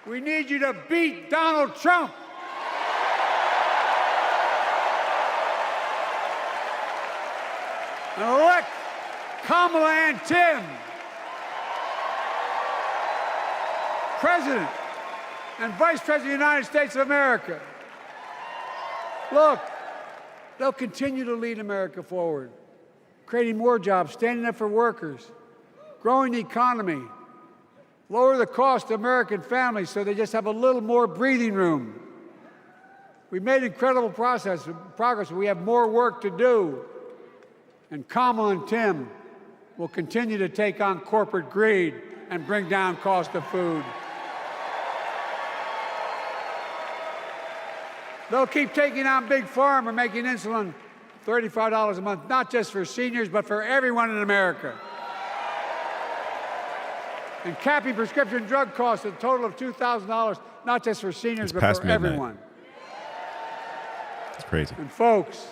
S19: we need you to beat Donald Trump. And elect Kamala and Tim President and Vice President of the United States of America. Look, they'll continue to lead America forward, creating more jobs, standing up for workers, growing the economy, lower the cost to American families so they just have a little more breathing room. We've made incredible progress, but we have more work to do. And Kamala and Tim will continue to take on corporate greed and bring down cost of food. They'll keep taking on Big Pharma, making insulin $35 a month, not just for seniors, but for everyone in America. And capping prescription drug costs at a total of $2,000, not just for seniors, but for everyone.
S1: It's crazy.
S19: And folks,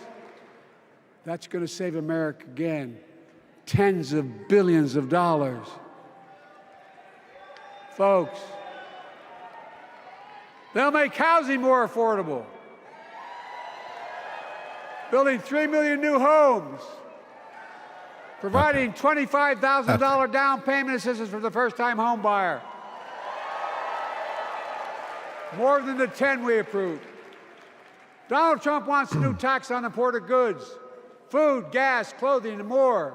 S19: that's going to save America again tens of billions of dollars. Folks, they'll make housing more affordable. building 3 million new homes, providing $25,000 down payment assistance for the first-time home buyer. More than the 10 we approved. Donald Trump wants a new tax on imported goods, food, gas, clothing, and more.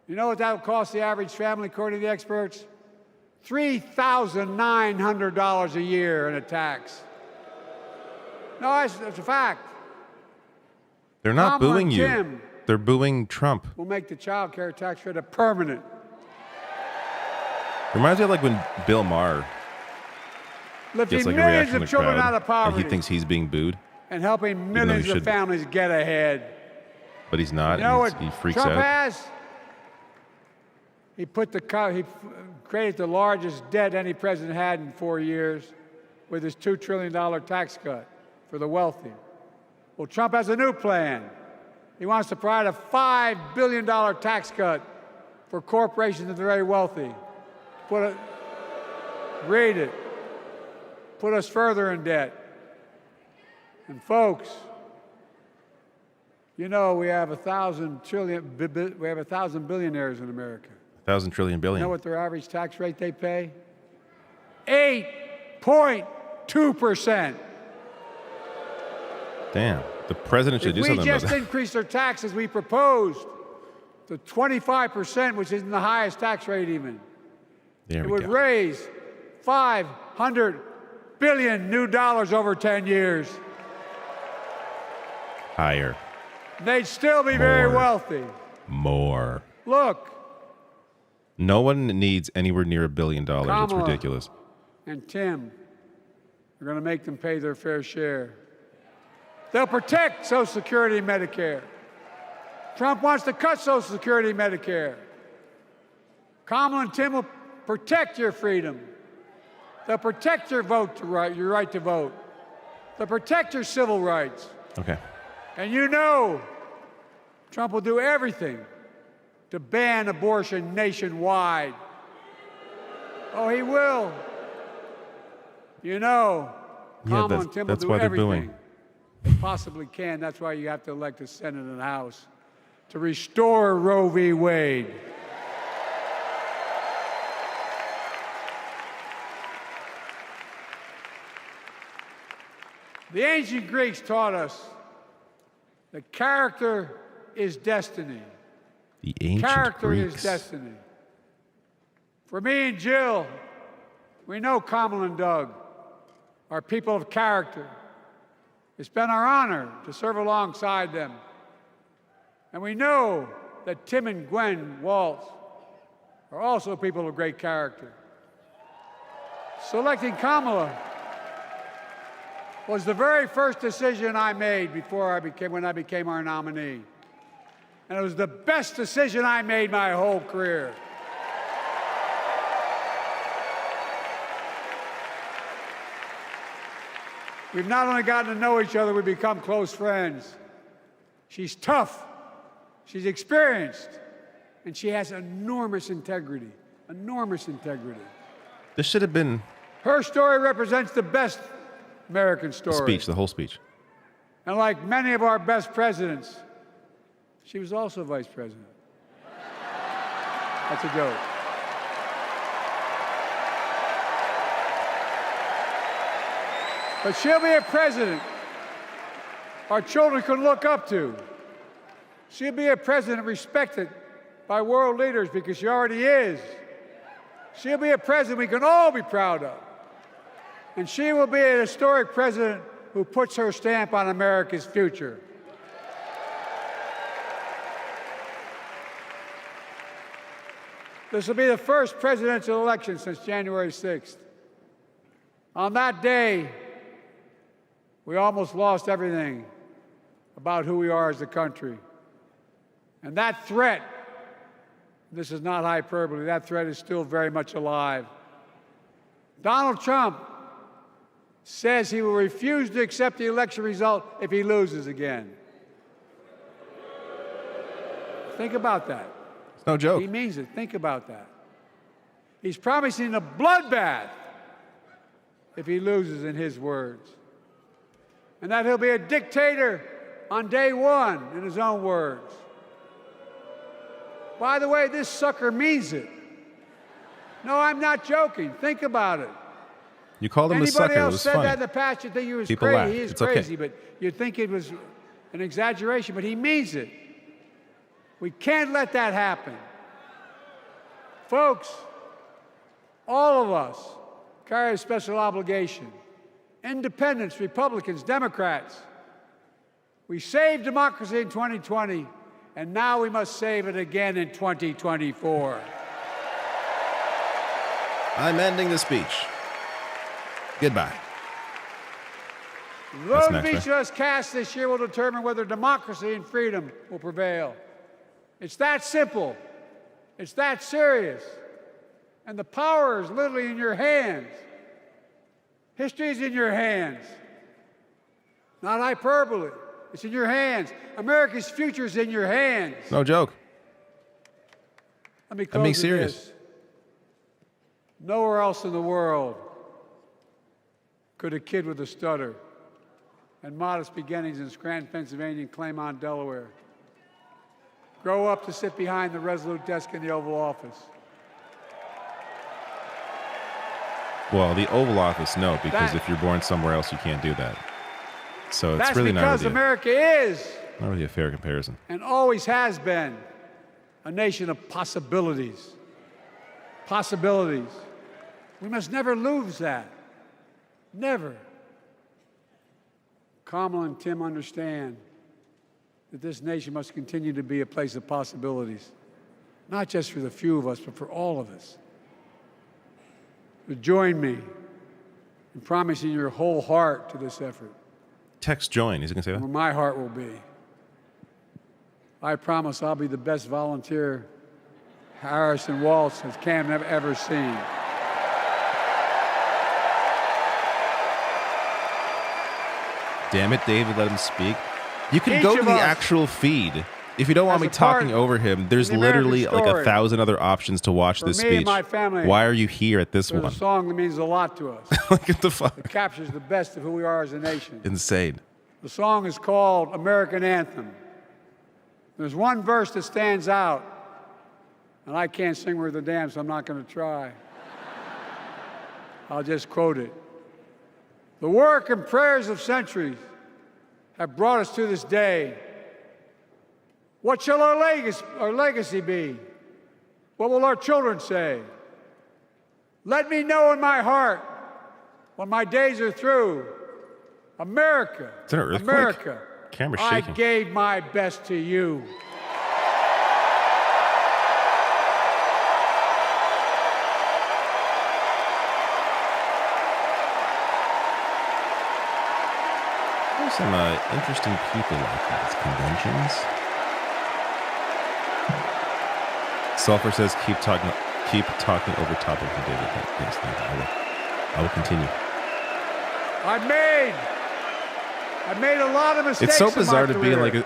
S19: You know what that will cost the average family, according to the experts? $3,900 a year in a tax. No, that's a fact.
S1: They're not
S19: Kamala
S1: booing
S19: and
S1: you.
S19: Tim
S1: They're booing Trump.
S19: will make the child care tax credit permanent.
S1: Reminds me of like when Bill Maher
S19: Lifting
S1: gets like a
S19: millions
S1: reaction from
S19: of
S1: the
S19: children
S1: crowd,
S19: out of
S1: and
S19: poverty
S1: he thinks he's being booed,
S19: and helping
S1: though he
S19: millions of
S1: should-
S19: families get ahead.
S1: but he's not.
S19: You know
S1: and
S19: what
S1: he freaks
S19: Trump
S1: out.
S19: has? He created the largest debt any president had in 4 years with his $2 trillion tax cut for the wealthy. Well, Trump has a new plan. He wants to provide a $5 billion tax cut for corporations and the very wealthy. Read it. Put us further in debt. And folks, you know we have 1,000 billionaires in America.
S1: 1,000 trillion
S19: You
S1: billion.
S19: know what their average tax rate they pay? 8.2%.
S1: Damn. The president should
S19: If
S1: do
S19: we
S1: something about
S19: just
S1: that.
S19: increased our taxes, we proposed to 25%, which isn't the highest tax rate even.
S1: There
S19: It
S1: we
S19: would
S1: go.
S19: raise $500 billion new dollars over 10 years.
S1: Higher.
S19: They'd still be very
S1: More.
S19: wealthy.
S1: More.
S19: Look,
S1: No one needs anywhere near $1 billion. It's
S19: Kamala.
S1: ridiculous.
S19: and Tim are going to make them pay their fair share. They'll protect Social Security and Medicare. Trump wants to cut Social Security and Medicare. Kamala and Tim will protect your freedom. They'll protect your your right to vote. They'll protect your civil rights.
S1: Okay.
S19: And you know Trump will do everything to ban abortion nationwide. Oh, he will. You know,
S1: Yeah,
S19: Kamala and Tim
S1: that's
S19: will
S1: why
S19: do
S1: they're
S19: everything
S1: booing.
S19: they possibly can. That's why you have to elect a Senate and a House to restore Roe v. Wade. The ancient Greeks taught us that character is destiny.
S1: The ancient
S19: Character
S1: Greeks.
S19: is destiny. For me and Jill, we know Kamala and Doug are people of character. It's been our honor to serve alongside them. And we know that Tim and Gwen Waltz are also people of great character. Selecting Kamala was the very first decision I made when I became our nominee. And it was the best decision I made my whole career. We've not only gotten to know each other, we've become close friends. She's tough, she's experienced, and she has enormous integrity. Enormous integrity.
S1: This should have been
S19: Her story represents the best American
S1: the
S19: story.
S1: speech, the whole speech.
S19: And like many of our best presidents, she was also vice president. That's a joke. But she'll be a president our children can look up to. She'll be a president respected by world leaders because she already is. She'll be a president we can all be proud of. And she will be a historic president who puts her stamp on America's future. This will be the first presidential election since January 6th. On that day, we almost lost everything about who we are as a country. And that threat, this is not hyperbole, that threat is still very much alive. Donald Trump says he will refuse to accept the election result if he loses again. Think about that.
S1: It's no joke.
S19: He means it. Think about that. He's promising a bloodbath if he loses, in his words. And that he'll be a dictator on day one, in his own words. By the way, this sucker means it. No, I'm not joking. Think about it.
S1: You called him a sucker.
S19: Anybody
S1: It
S19: else
S1: was
S19: said
S1: funny.
S19: that in the past, you'd think he was
S1: People
S19: crazy.
S1: laugh.
S19: He is
S1: It's okay.
S19: crazy, but you'd think it was an exaggeration, but he means it. We can't let that happen. Folks, all of us carry a special obligation. Independents, Republicans, Democrats. We saved democracy in 2020, and now we must save it again in 2024.
S1: I'm ending the speech. Goodbye.
S19: The
S1: That's
S19: vote of
S1: next,
S19: each of us cast this year will determine whether democracy and freedom will prevail. It's that simple. It's that serious. And the power is literally in your hands. History is in your hands. Not hyperbole. It's in your hands. America's future is in your hands.
S1: No joke.
S19: Let me
S1: I'm
S19: close
S1: being
S19: with
S1: serious.
S19: this. Nowhere else in the world could a kid with a stutter and modest beginnings in Scranton, Pennsylvania, and Claymont, Delaware, grow up to sit behind the resolute desk in the Oval Office.
S1: Well, the Oval Office, no, because
S19: That-
S1: if you're born somewhere else, you can't do that. So it's
S19: That's
S1: really
S19: because
S1: not
S19: America is
S1: really a fair comparison.
S19: and always has been a nation of possibilities. Possibilities. We must never lose that. Never. Kamala and Tim understand that this nation must continue to be a place of possibilities, not just for the few of us, but for all of us. So join me in promising your whole heart to this effort,
S1: Text join. Is he going to say that?
S19: where my heart will be. I promise I'll be the best volunteer Harrison Waltz has Cam ever seen.
S1: Damn it, David, let him speak. You can
S19: Each
S1: go to
S19: of
S1: the
S19: us
S1: actual feed. If you don't want
S19: has
S1: me
S19: a part
S1: talking over him, there's
S19: in the American
S1: literally like
S19: story.
S1: 1,000 other options to watch
S19: For
S1: this
S19: me and
S1: speech.
S19: my family,
S1: Why are you here at this
S19: There's
S1: one?
S19: a song that means a lot to us.
S1: What the fuck?
S19: It captures the best of who we are as a nation.
S1: Insane.
S19: The song is called American Anthem. There's one verse that stands out, and I can't sing worth a damn, so I'm not going to try. I'll just quote it. The work and prayers of centuries have brought us to this day. What shall our legacy be? What will our children say? Let me know in my heart when my days are through. America,
S1: It's an earthquake.
S19: America,
S1: Camera's
S19: I
S1: shaking.
S19: gave my best to you.
S1: There's some interesting people like at these conventions. Sulfur says, keep talking over topic to David. Yes, thank you. I will continue.
S19: I made a lot of mistakes.
S1: It's so
S19: in my
S1: bizarre to be
S19: career,
S1: like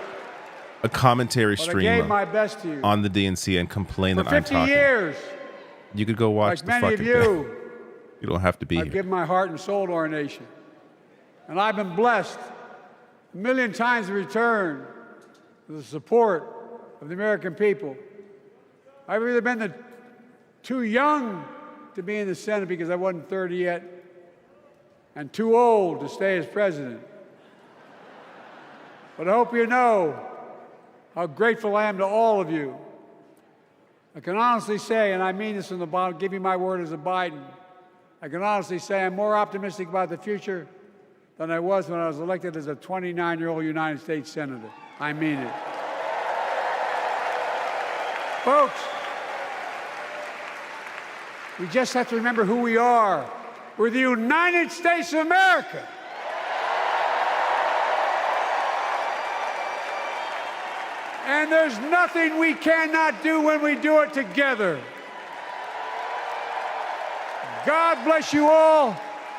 S1: a commentary
S19: but I
S1: stream
S19: gave my best to you.
S1: on the DNC and complain
S19: For
S1: that I'm
S19: 50
S1: talking.
S19: years,
S1: You could go watch
S19: like
S1: the
S19: many
S1: fucking
S19: of
S1: thing.
S19: you,
S1: You don't have to be
S19: I've
S1: here.
S19: given my heart and soul to our nation. And I've been blessed a million times in return with the support of the American people. I've either been too young to be in the Senate because I wasn't 30 yet, and too old to stay as president. But I hope you know how grateful I am to all of you. I can honestly say, and I mean this from the bottom, give you my word as a Biden, I can honestly say I'm more optimistic about the future than I was when I was elected as a 29-year-old United States Senator. I mean it. Folks, we just have to remember who we are. We're the United States of America. And there's nothing we cannot do when we do it together. God bless you all,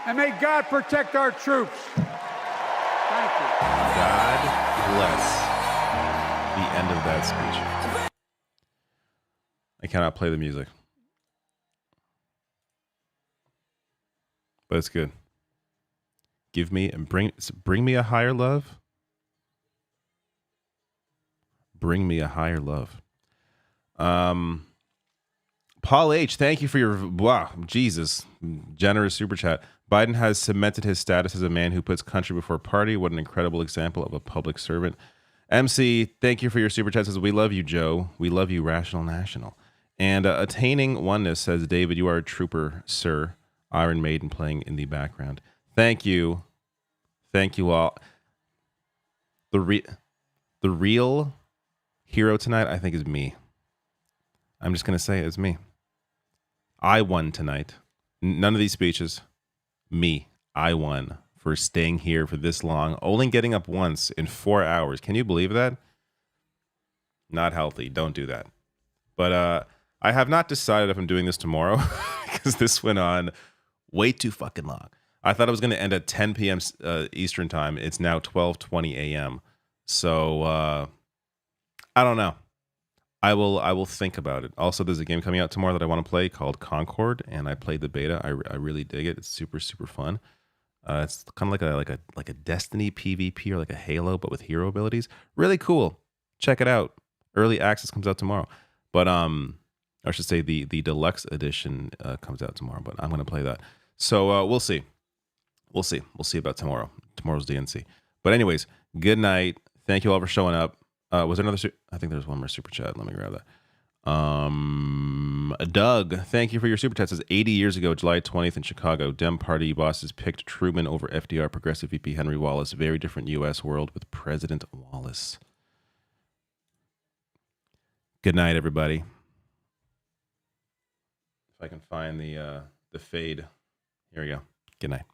S19: and may God protect our troops. Thank you.
S1: God bless the end of that speech. I cannot play the music. But it's good. Give me and bring me a higher love. Bring me a higher love. Paul H, thank you for your Jesus, generous super chat. Biden has cemented his status as a man who puts country before party. What an incredible example of a public servant. MC, thank you for your super chat. Says, we love you, Joe. We love you, Rational National. And Attaining Oneness says, David, you are a trooper, sir. Iron Maiden playing in the background. Thank you. Thank you all. The real hero tonight, I think, is me. I'm just going to say it's me. I won tonight. None of these speeches. Me. I won for staying here for this long. Only getting up once in 4 hours. Can you believe that? Not healthy. Don't do that. But I have not decided if I'm doing this tomorrow because this went on way too fucking long. I thought it was going to end at 10 p.m. Eastern time. It's now 12:20 a.m. So I don't know. I will think about it. Also, there's a game coming out tomorrow that I want to play called Concord, and I played the beta. I really dig it. It's super fun. It's kind of like a Destiny PvP or like a Halo, but with hero abilities. Really cool. Check it out. Early access comes out tomorrow, but I should say the deluxe edition comes out tomorrow. But I'm gonna play that. So we'll see. We'll see about tomorrow. Tomorrow's DNC. But anyways, good night. Thank you all for showing up. Was there another? I think there's one more super chat. Let me grab that. Doug, thank you for your super chat. It says 80 years ago, July 20th in Chicago, Dem Party bosses picked Truman over FDR. Progressive VP Henry Wallace. Very different U.S. world with President Wallace. Good night, everybody. If I can find the fade. Here we go. Good night.